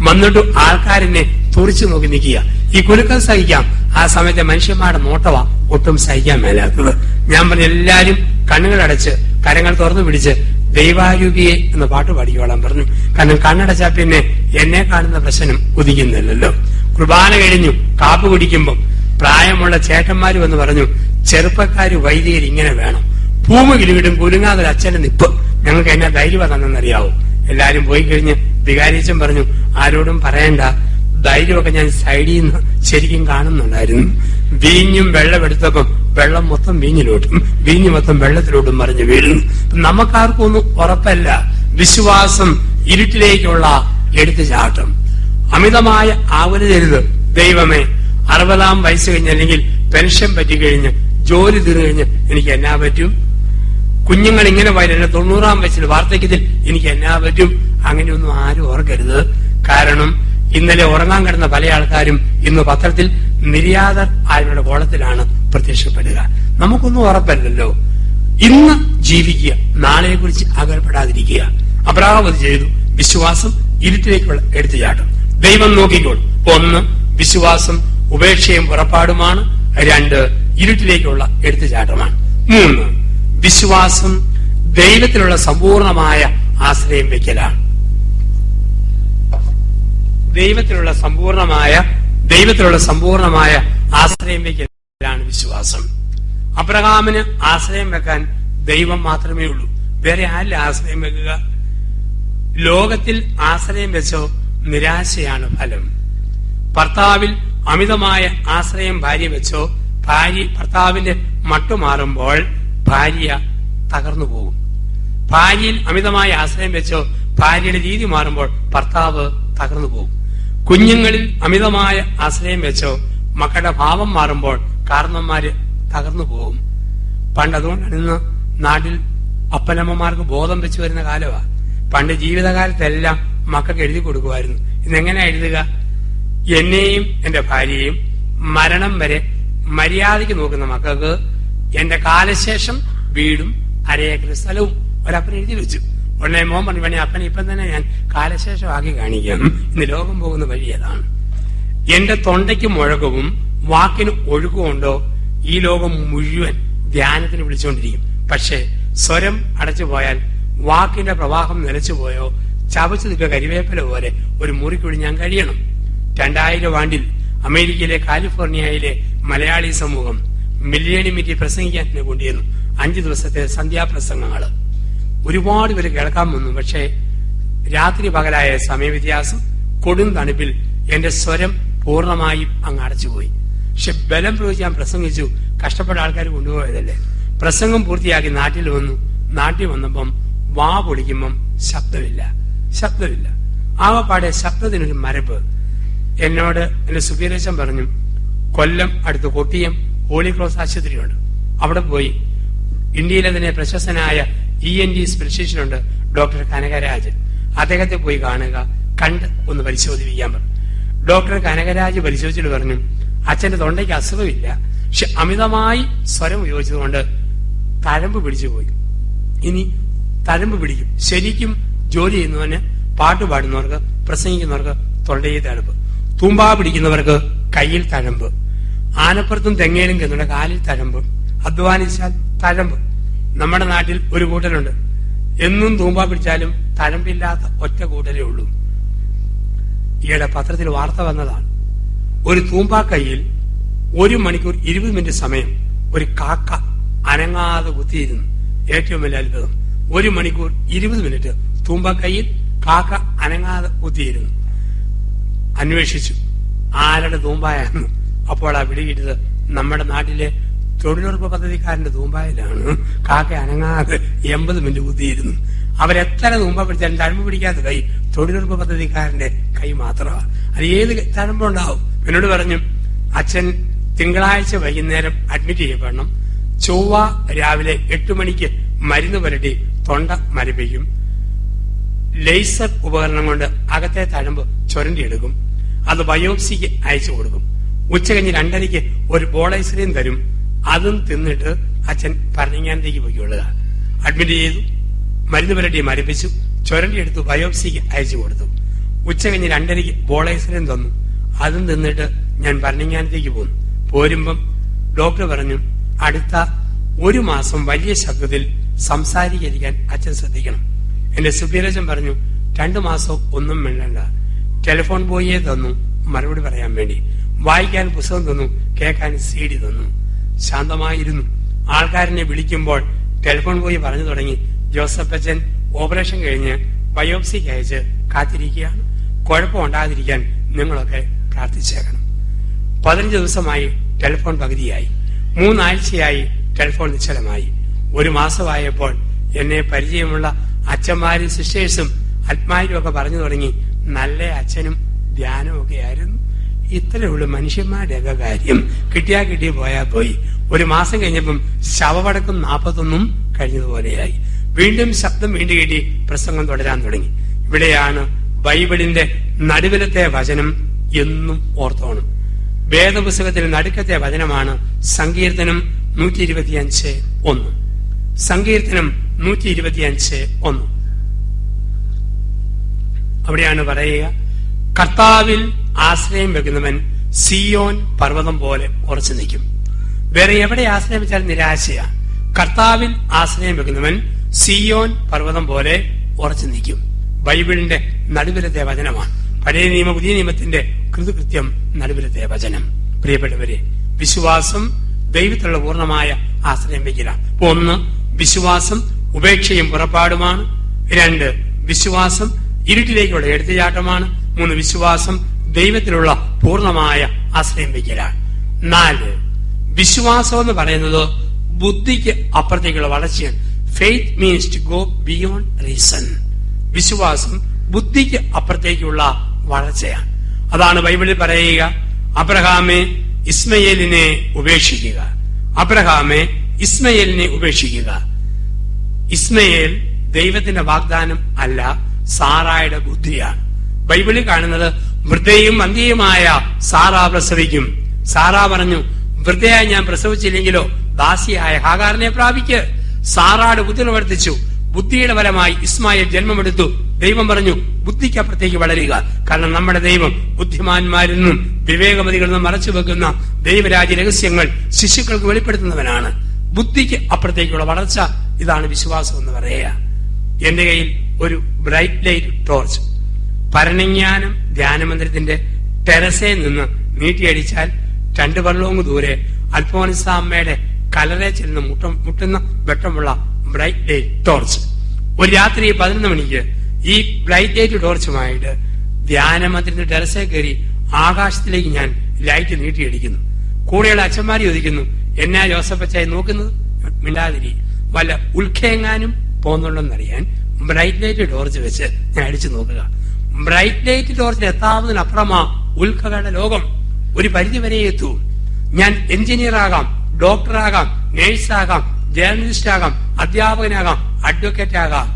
വന്നിട്ട് ആൾക്കാരെന്നെ തുറിച്ചു നോക്കി നിൽക്കുക. ഈ കുലുക്കം സഹിക്കാം, ആ സമയത്തെ മനുഷ്യന്മാരുടെ നോട്ടവാ ഒട്ടും സഹിക്കാൻ മേലാത്തത്. ഞാൻ പറഞ്ഞു, എല്ലാരും കണ്ണുകളടച്ച് കരങ്ങൾ തുറന്നു പിടിച്ച് ദൈവാരൂപിയെ എന്ന പാട്ട് പാടിക്കോളാൻ പറഞ്ഞു. കാരണം കണ്ണടച്ചാ പിന്നെ എന്നെ കാണുന്ന പ്രശ്നം ഉദിക്കുന്നില്ലല്ലോ. കുർബാന കഴിഞ്ഞു കാപ്പ് കുടിക്കുമ്പം പ്രായമുള്ള ചേട്ടന്മാര് വന്ന് പറഞ്ഞു, ചെറുപ്പക്കാര് വൈദികർ ഇങ്ങനെ വേണം. ഭൂമി കിലുകിടും കുലുങ്ങാതൊരു അച്ഛന്റെ നിപ്പ്. ഞങ്ങൾക്ക് എന്നാ ധൈര്യം തന്നെന്നറിയാവോ. എല്ലാരും പോയി കഴിഞ്ഞ് വികാരിച്ചൻ പറഞ്ഞു, ആരോടും പറയണ്ട, ധൈര്യമൊക്കെ ഞാൻ സൈഡിൽ നിന്ന് ശരിക്കും കാണുന്നുണ്ടായിരുന്നു. വീഞ്ഞും വെള്ളമെടുത്തപ്പം വെള്ളം മൊത്തം വീഞ്ഞിലോട്ടും വീഞ്ഞ് മൊത്തം വെള്ളത്തിലോട്ടും മറിഞ്ഞു വീഴുന്നു. നമുക്കാർക്കും ഒന്നും ഉറപ്പല്ല. വിശ്വാസം ഇരുട്ടിലേക്കുള്ള എടുത്തുചാട്ടം. അമിതമായ ആവരുതരുത്. ദൈവമേ, 60-ാം വയസ്സ് കഴിഞ്ഞ് അല്ലെങ്കിൽ പെൻഷൻ പറ്റിക്കഴിഞ്ഞ് ജോലി തീർന്നു കഴിഞ്ഞ് എനിക്ക് എന്നാ പറ്റും? കുഞ്ഞുങ്ങൾ ഇങ്ങനെ വരും, 90-ാം വയസ്സിൽ വാർദ്ധക്യത്തിൽ എനിക്ക് എന്നാ പറ്റും? അങ്ങനെയൊന്നും ആരും ഓർക്കരുത്. കാരണം ഇന്നലെ ഉറങ്ങാൻ കിടന്ന പല ആൾക്കാരും ഇന്ന് പത്രത്തിൽ നിര്യാതർ ആരുടെ കോളത്തിലാണ് പ്രത്യക്ഷപ്പെടുക. നമുക്കൊന്നും ഉറപ്പല്ലല്ലോ. ഇന്ന് ജീവിക്കുക, നാളെയെ കുറിച്ച് അകൽപ്പെടാതിരിക്കുക. അബ്രഹാം അത് ചെയ്തു. വിശ്വാസം ഇരുട്ടിലേക്കുള്ള എടുത്തുചാട്ടം. ദൈവം നോക്കിക്കോൾ. 1, വിശ്വാസം ഉപേക്ഷയും പുറപ്പാടുമാണ്. 2, ഇരുട്ടിലേക്കുള്ള എടുത്തുചാട്ടമാണ്. 3, വിശ്വാസം ദൈവത്തിലുള്ള സമ്പൂർണമായ ആശ്രയം വെക്കലാണ്. ദൈവത്തിലുള്ള സമ്പൂർണമായ ആശ്രയം വെക്കലാണ് വിശ്വാസം. അബ്രഹാമിന് ആശ്രയം വെക്കാൻ ദൈവം മാത്രമേ ഉള്ളൂ. വേറെ ആരിൽ ആശ്രയം വെക്കുക? ലോകത്തിൽ ആശ്രയം വെച്ചോ നിരാശയാണ് ഫലം. ഭർത്താവിൽ അമിതമായ ആശ്രയം ഭാര്യ വെച്ചോ ഭർത്താവിന്റെ മട്ടുമാറുമ്പോൾ ഭാര്യ തകർന്നു പോകും. ഭാര്യയിൽ അമിതമായ ആശ്രയം വെച്ചോ ഭാര്യയുടെ രീതി മാറുമ്പോൾ ഭർത്താവ് തകർന്നു പോകും. കുഞ്ഞുങ്ങളിൽ അമിതമായ ആശ്രയം വെച്ചോ മക്കളുടെ ഭാവം മാറുമ്പോൾ കാരണന്മാര് തകർന്നു പോകും. പണ്ട് അതുകൊണ്ടാണ് ഇന്ന് നാട്ടിൽ അപ്പനമ്മമാർക്ക് ബോധം വെച്ച് വരുന്ന കാലമാണ്. പണ്ട് ജീവിതകാലത്തെല്ലാം മക്കൾക്ക് എഴുതി കൊടുക്കുമായിരുന്നു. ഇന്നെങ്ങനെയാ എഴുതുക? എന്നെയും എന്റെ ഭാര്യയെയും മരണം വരെ മര്യാദയ്ക്ക് നോക്കുന്ന മക്കൾക്ക് എന്റെ കാലശേഷം വീടും 1/2 ഏക്കർ സ്ഥലവും ഒരപ്പൻ എഴുതി വെച്ചു. ഉടനെ മോൻ പറഞ്ഞു, വേണേ അപ്പനെ ഇപ്പം തന്നെ ഞാൻ കാലശേഷം ആക്കി കാണിക്കാം. ഇന്ന് ലോകം പോകുന്ന വഴി അതാണ്. എന്റെ തൊണ്ടയ്ക്ക് മുഴക്കവും വാക്കിന് ഒഴുക്കുമുണ്ടോ ഈ ലോകം മുഴുവൻ ധ്യാനത്തിന് വിളിച്ചുകൊണ്ടിരിക്കും. പക്ഷേ സ്വരം അടച്ചുപോയാൽ, വാക്കിന്റെ പ്രവാഹം നിലച്ചുപോയോ ചവച്ചു നിൽക്കുക കരിവേപ്പില പോലെ ഒരു മുറിക്കുഴി ഞാൻ കഴിയണം. 2000 ആണ്ടിൽ അമേരിക്കയിലെ കാലിഫോർണിയയിലെ മലയാളി സമൂഹം മില്ലേനിയം മീറ്റിൽ പ്രസംഗിക്കാൻ എന്നെ കൊണ്ടുവന്നു. 5 ദിവസത്തെ സന്ധ്യാപ്രസംഗങ്ങള് ഒരുപാട് പേര് കേൾക്കാൻ വന്നു. പക്ഷേ രാത്രി പകലായ സമയവ്യത്യാസം, കൊടും തണുപ്പിൽ എന്റെ സ്വരം പൂർണ്ണമായും അങ്ങ് അടച്ചുപോയി. പക്ഷെ ബലം പ്രയോഗിച്ച് ഞാൻ പ്രസംഗിച്ചു. കഷ്ടപ്പെട്ട ആൾക്കാർ കൊണ്ടുപോയതല്ലേ. പ്രസംഗം പൂർത്തിയാക്കി നാട്ടിൽ വന്നു. നാട്ടിൽ വന്നപ്പം വാ പൊളിക്കുമ്പം ശബ്ദമില്ല. ആകപ്പാടെ ശബ്ദത്തിനൊരു മരപ്പ്. എന്നോട് എന്റെ സുബീരേശൻ പറഞ്ഞു, കൊല്ലം അടുത്ത് കൊട്ടിയം ഹോളി ക്രോസ് ആശുപത്രിയുണ്ട്, അവിടെ പോയി ഇന്ത്യയിലെ തന്നെ പ്രശസ്തനായ ENT സ്പെഷ്യലിസ്റ്റുണ്ട് ഡോക്ടർ കനകരാജ്, അദ്ദേഹത്തെ പോയി കാണുക, കണ്ട് ഒന്ന് പരിശോധിപ്പിക്കാൻ പറഞ്ഞു. ഡോക്ടർ കനകരാജ് പരിശോധിച്ചിട്ട് പറഞ്ഞു, അച്ഛന്റെ തൊണ്ടയ്ക്ക് അസുഖമില്ല, പക്ഷെ അമിതമായി സ്വരം ഉപയോഗിച്ചതുകൊണ്ട് തഴമ്പ് പിടിച്ചു പോയി. ഇനി തഴമ്പ് പിടിക്കും. ശരിക്കും ജോലി ചെയ്യുന്നവന്, പാട്ട് പാടുന്നവർക്ക്, പ്രസംഗിക്കുന്നവർക്ക് തൊണ്ടയിൽ തഴമ്പ്, തൂമ്പാ പിടിക്കുന്നവർക്ക് കയ്യിൽ തഴമ്പ്, ആനപ്പുറത്തും തെങ്ങയിലും ചെന്നുള്ള കാലിൽ തഴമ്പ്, അധ്വാനിച്ചാൽ തഴമ്പ്. നമ്മുടെ നാട്ടിൽ ഒരു കൂട്ടലുണ്ട്, എന്നും തൂമ്പാ പിടിച്ചാലും തഴമ്പില്ലാത്ത ഒറ്റ കൂട്ടലേ ഉള്ളൂ. ഈയിടെ പത്രത്തിൽ വാർത്ത വന്നതാണ്. ഒരു തൂമ്പാ കയ്യിൽ 1 മണിക്കൂർ 20 മിനിറ്റ് സമയം ഒരു കാക്ക അനങ്ങാതെ കുത്തിയിരുന്നു. ഏറ്റവും വലിയ അത്ഭുതം. 1 മണിക്കൂർ 20 മിനിറ്റ് തൂമ്പക്കൈയിൽ കാക്ക അനങ്ങാതെ കുത്തിയിരുന്നു. അന്വേഷിച്ചു ആരുടെ തൂമ്പായെന്ന്. അപ്പോൾ ആ പിടികിട്ടത് നമ്മുടെ നാട്ടിലെ തൊഴിലുറപ്പ് പദ്ധതിക്കാരന്റെ തൂമ്പായിലാണ് കാക്ക അനങ്ങാതെ 80 മിനിറ്റ് കുത്തിയിരുന്നു. അവരെത്ര തൂമ്പ പിടിച്ചാലും തഴമ്പ് പിടിക്കാത്ത കൈ തൊഴിലുറപ്പ് പദ്ധതിക്കാരന്റെ കൈ മാത്രമാണ്. അത് ഏത് തഴമ്പുണ്ടാവും. എന്നോട് പറഞ്ഞു, അച്ഛൻ തിങ്കളാഴ്ച വൈകുന്നേരം അഡ്മിറ്റ് ചെയ്യപ്പെടണം. ചൊവ്വ രാവിലെ 8 മണിക്ക് മരുന്ന് പുരട്ടി തൊണ്ട മരപ്പിക്കും. ലേസർ ഉപകരണം കൊണ്ട് അകത്തെ തഴമ്പ് ചുരണ്ടിയെടുക്കും. അത് ബയോപ്സിക്ക് അയച്ചു കൊടുക്കും. ഉച്ചകഴിഞ്ഞ് 2:30 ഒരു ബോൾ ഐസ്ക്രീം തരും. അതും തിന്നിട്ട് അച്ഛൻ പറഞ്ഞാനത്തേക്ക് പോയിക്കൊള്ളുക. അഡ്മിറ്റ് ചെയ്തു, മരുന്ന് പുരട്ടി മരപ്പിച്ചു, ചുരണ്ടിയെടുത്തു, ബയോപ്സിക്ക് അയച്ചു കൊടുത്തു. ഉച്ചകഴിഞ്ഞ് 2:30 ബോൾ ഐസ്ക്രീം തന്നു. അതും തിന്നിട്ട് ഞാൻ പറഞ്ഞാനത്തേക്ക് പോന്നു. പോരുമ്പം ഡോക്ടർ പറഞ്ഞു, അടുത്ത 1 മാസം വലിയ ശബ്ദത്തിൽ സംസാരിക്കാതിരിക്കാൻ അച്ഛൻ ശ്രദ്ധിക്കണം. എന്റെ സുപ്പീരിയർ പറഞ്ഞു, 2 മാസം ഒന്നും മിണ്ടണ്ട. ടെലിഫോൺ ബോയിയെ തന്നു മറുപടി പറയാൻ വേണ്ടി, വായിക്കാൻ പുസ്തകം തന്നു, കേൾക്കാൻ CD തന്നു. ശാന്തമായിരുന്നു. ആൾക്കാരനെ വിളിക്കുമ്പോൾ ടെലിഫോൺ ബോയി പറഞ്ഞു തുടങ്ങി, ജോസഫ് അച്ഛൻ ഓപ്പറേഷൻ കഴിഞ്ഞ് ബയോപ്സിക്ക് അയച്ച് കാത്തിരിക്കുകയാണ്. കുഴപ്പമുണ്ടാകാതിരിക്കാൻ നിങ്ങളൊക്കെ പ്രാർത്ഥിച്ചേക്കണം. 15 ദിവസമായി ടെലിഫോൺ പകുതിയായി. 3 ആഴ്ചയായി ടെലിഫോൺ നിശ്ചലമായി. 1 മാസമായപ്പോൾ എന്നെ പരിചയമുള്ള അച്ഛന്മാരും സിസ്റ്റേഴ്സും ആത്മാരും ഒക്കെ പറഞ്ഞു തുടങ്ങി, നല്ല അച്ഛനും ധ്യാനവും ഒക്കെ ആയിരുന്നു. ഇത്രയുള്ള മനുഷ്യന്മാരുടെയൊക്കെ കാര്യം കിട്ടിയാ പോയാ പോയി. 1 മാസം കഴിഞ്ഞപ്പം ശവവടക്കം 41 കഴിഞ്ഞതുപോലെയായി. വീണ്ടും ശബ്ദം വീണ്ടും കിട്ടി, പ്രസംഗം തുടരാൻ തുടങ്ങി. ഇവിടെയാണ് ബൈബിളിന്റെ നടുവിലത്തെ വചനം എന്നും ഓർത്തോണം. വേദപുസ്തകത്തിന്റെ നടുക്കത്തെ വചനമാണ് സങ്കീർത്തനം 125:1. സങ്കീർത്തനം 125:1. അവിടെയാണ് പറയുക, കർത്താവിൽ ആശ്രയം വെക്കുന്നവൻ സിയോൻ പർവ്വതം പോലെ ഉറച്ചു നിൽക്കും. വേറെ എവിടെ ആശ്രയം വെച്ചാൽ നിരാശയാ. കർത്താവിൽ ആശ്രയം വെക്കുന്നവൻ സിയോൻ പർവ്വതം പോലെ ഉറച്ചു നിൽക്കും. ബൈബിളിന്റെ നടുവിലത്തെ വചനമാണ്. പഴയ നിയമ പുതിയ നിയമത്തിന്റെ കൃതകൃത്യം നടുവിലത്തെ വചനം. പ്രിയപ്പെട്ടവരെ, വിശ്വാസം ദൈവത്തിലുള്ള പൂർണ്ണമായ ആശ്രയം വയ്ക്കലാണ്. 1 വിശ്വാസം ഉപേക്ഷയും പുറപ്പാടുമാണ്. 2 വിശ്വാസം ഇരുട്ടിലേക്കുള്ള എടുത്തുചാട്ടമാണ്. 3 വിശ്വാസം ദൈവത്തിലുള്ള പൂർണ്ണമായ ആശ്രയം വയ്ക്കലാണ്. 4 വിശ്വാസം എന്ന് പറയുന്നത് ബുദ്ധിക്ക് അപ്പുറത്തേക്കുള്ള വളർച്ചയാണ്. Faith means to go beyond reason. വിശ്വാസം ബുദ്ധിക്ക് അപ്പുറത്തേക്കുള്ള വളർച്ചയാണ്. അതാണ് ബൈബിളിൽ പറയുക, അബ്രഹാമെ ഇസ്മയേലിനെ ഉപേക്ഷിക്കുക. അബ്രഹാമെ ഇസ്മയേലിനെ ഉപേക്ഷിക്കുക. ഇസ്മയേൽ ദൈവത്തിന്റെ വാഗ്ദാനം അല്ല, സാറായുടെ ബുദ്ധിയാണ്. ബൈബിളിൽ കാണുന്നത് വൃദ്ധയും അന്ധ്യയുമായ സാറാ പ്രസവിക്കും. സാറാ പറഞ്ഞു, വൃദ്ധയായി ഞാൻ പ്രസവിച്ചില്ലെങ്കിലോ ദാസിയായ ഹാഗാറിനെ പ്രാപിക്ക്. സാറായുടെ ബുദ്ധി പ്രവർത്തിച്ചു. ബുദ്ധിയുടെ ഫലമായി ഇസ്മായിൽ ജന്മമെടുത്തു. ദൈവം പറഞ്ഞു, ബുദ്ധിക്കപ്പുറത്തേക്ക് വളരുക. കാരണം നമ്മുടെ ദൈവം ബുദ്ധിമാന്മാരിൽ നിന്നും വിവേകമതികളിൽ നിന്നും മറച്ചു വെക്കുന്ന ദൈവരാജ്യ രഹസ്യങ്ങൾ ശിശുക്കൾക്ക് വെളിപ്പെടുത്തുന്നവനാണ്. ബുദ്ധിക്ക് അപ്പുറത്തേക്കുള്ള വളർച്ച, ഇതാണ് വിശ്വാസം എന്ന് പറയുക. എന്റെ കയ്യിൽ ഒരു ബ്രൈറ്റ് ലൈറ്റ് ടോർച്ച്. പരണിജ്ഞാനം ധ്യാനമന്ദിരത്തിന്റെ ടെറസയിൽ നിന്ന് നീട്ടിയടിച്ചാൽ 2 പർലോങ് ദൂരെ അൽഫോൻസ അമ്മയുടെ കലറെ ചെന്ന് മുട്ടുന്ന വെട്ടമുള്ള ബ്രൈറ്റ് ലൈറ്റ് ടോർച്ച്. ഒരു രാത്രി 11 മണിക്ക് ഈ ബ്രൈറ്റ് ലൈറ്റ് ടോർച്ചുമായിട്ട് ധ്യാനമന്ദിരത്തിന്റെ ടെറസയിൽ കയറി ആകാശത്തിലേക്ക് ഞാൻ ലൈറ്റ് നീട്ടിയടിക്കുന്നു. കൂടെയുള്ള അച്ഛന്മാർ ചോദിക്കുന്നു, എന്നാ ജോസഫ് അച്ചായി നോക്കുന്നത്? മിണ്ടാതിരി, വല്ല ഉൾക്കെങ്ങാനും പോകുന്നുണ്ടെന്നറിയാൻ ബ്രൈറ്റ് ലൈറ്റ് ടോർച്ച് വെച്ച് ഞാൻ അടിച്ചു നോക്കുക. ബ്രൈറ്റ് ലൈറ്റ് ടോർച്ചിൽ എത്താവുന്നതിനപ്പുറമാ ഉൽക്കകളുടെ ലോകം. ഒരു പരിധിവരെ എത്തൂ. ഞാൻ എഞ്ചിനീയർ ആകാം, ഡോക്ടറാകാം, നേഴ്സാകാം, ജേർണലിസ്റ്റ് ആകാം, അധ്യാപകനാകാം, അഡ്വക്കേറ്റ് ആകാം.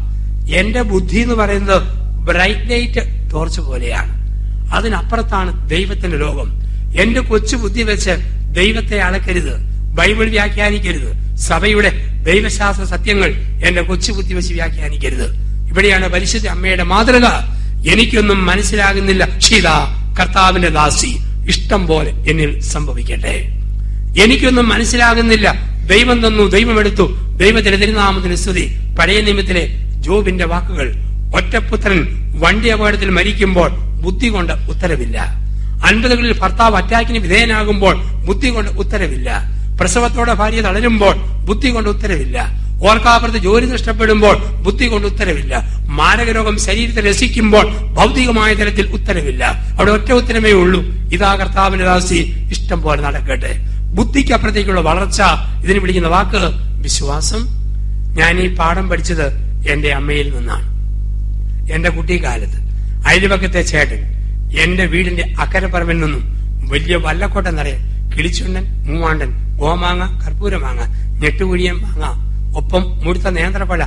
എന്റെ ബുദ്ധി എന്ന് പറയുന്നത് ബ്രൈറ്റ് ലൈറ്റ് ടോർച്ച് പോലെയാണ്. അതിനപ്പുറത്താണ് ദൈവത്തിന്റെ ലോകം. എന്റെ കൊച്ചു ബുദ്ധി വെച്ച് ദൈവത്തെ അളക്കരുത്, ബൈബിൾ വ്യാഖ്യാനിക്കരുത്, സഭയുടെ ദൈവശാസ്ത്ര സത്യങ്ങൾ എന്റെ കൊച്ചു ബുദ്ധി വെച്ച് വ്യാഖ്യാനിക്കരുത്. ഇവിടെയാണ് പരിശുദ്ധ അമ്മയുടെ മാതൃക. എനിക്കൊന്നും മനസ്സിലാകുന്നില്ല, ഷീത കർത്താവിന്റെ ദാസി, ഇഷ്ടം പോലെ എന്നിൽ സംഭവിക്കട്ടെ. എനിക്കൊന്നും മനസ്സിലാകുന്നില്ല, ദൈവം തന്നു, ദൈവം എടുത്തു, ദൈവത്തിന്റെ തിരുനാമത്തിന് സ്തുതി. പഴയ നിയമത്തിലെ ജോബിന്റെ വാക്കുകൾ, ഒറ്റപുത്രൻ വണ്ടി അപകടത്തിൽ മരിക്കുമ്പോൾ ബുദ്ധി കൊണ്ട് ഉത്തരവില്ല. 50കളിൽ ഭർത്താവ് അറ്റാക്കിന് വിധേയനാകുമ്പോൾ ബുദ്ധി കൊണ്ട് ഉത്തരവില്ല. പ്രസവത്തോടെ ഭാര്യ തളരുമ്പോൾ ബുദ്ധി കൊണ്ട് ഉത്തരവില്ല. ഓർക്കാപ്പുറത്ത് ജോലി നഷ്ടപ്പെടുമ്പോൾ ബുദ്ധി കൊണ്ട് ഉത്തരവില്ല. മാരകരോഗം ശരീരത്തെ രസിക്കുമ്പോൾ ഭൗതികമായ തലത്തിൽ ഉത്തരവില്ല. അവിടെ ഒറ്റ ഉത്തരമേ ഉള്ളൂ, ഇതാ കർത്താവിന്റെ ദാസി, ഇഷ്ടം പോലെ നടക്കട്ടെ. ബുദ്ധിക്ക് അപ്പുറത്തേക്കുള്ള വളർച്ച, ഇതിന് വിളിക്കുന്ന വാക്ക് വിശ്വാസം. ഞാൻ ഈ പാഠം പഠിച്ചത് എന്റെ അമ്മയിൽ നിന്നാണ്. എന്റെ കുട്ടിക്കാലത്ത് അയൽപക്കത്തെ ചേട്ടൻ എന്റെ വീടിന്റെ അക്കരപ്പറമ്പിൽ നിന്നും വലിയ വല്ലക്കോട്ട നിറയെ കിളിച്ചുണ്ടൻ, മൂവാണ്ടൻ, ഗോമാങ്ങ, കർപ്പൂരമാങ്ങ, ഞെട്ടുകുഴിയൻ മാങ്ങ, ഒപ്പം മുഴുത്ത നേന്ത്രപ്പഴ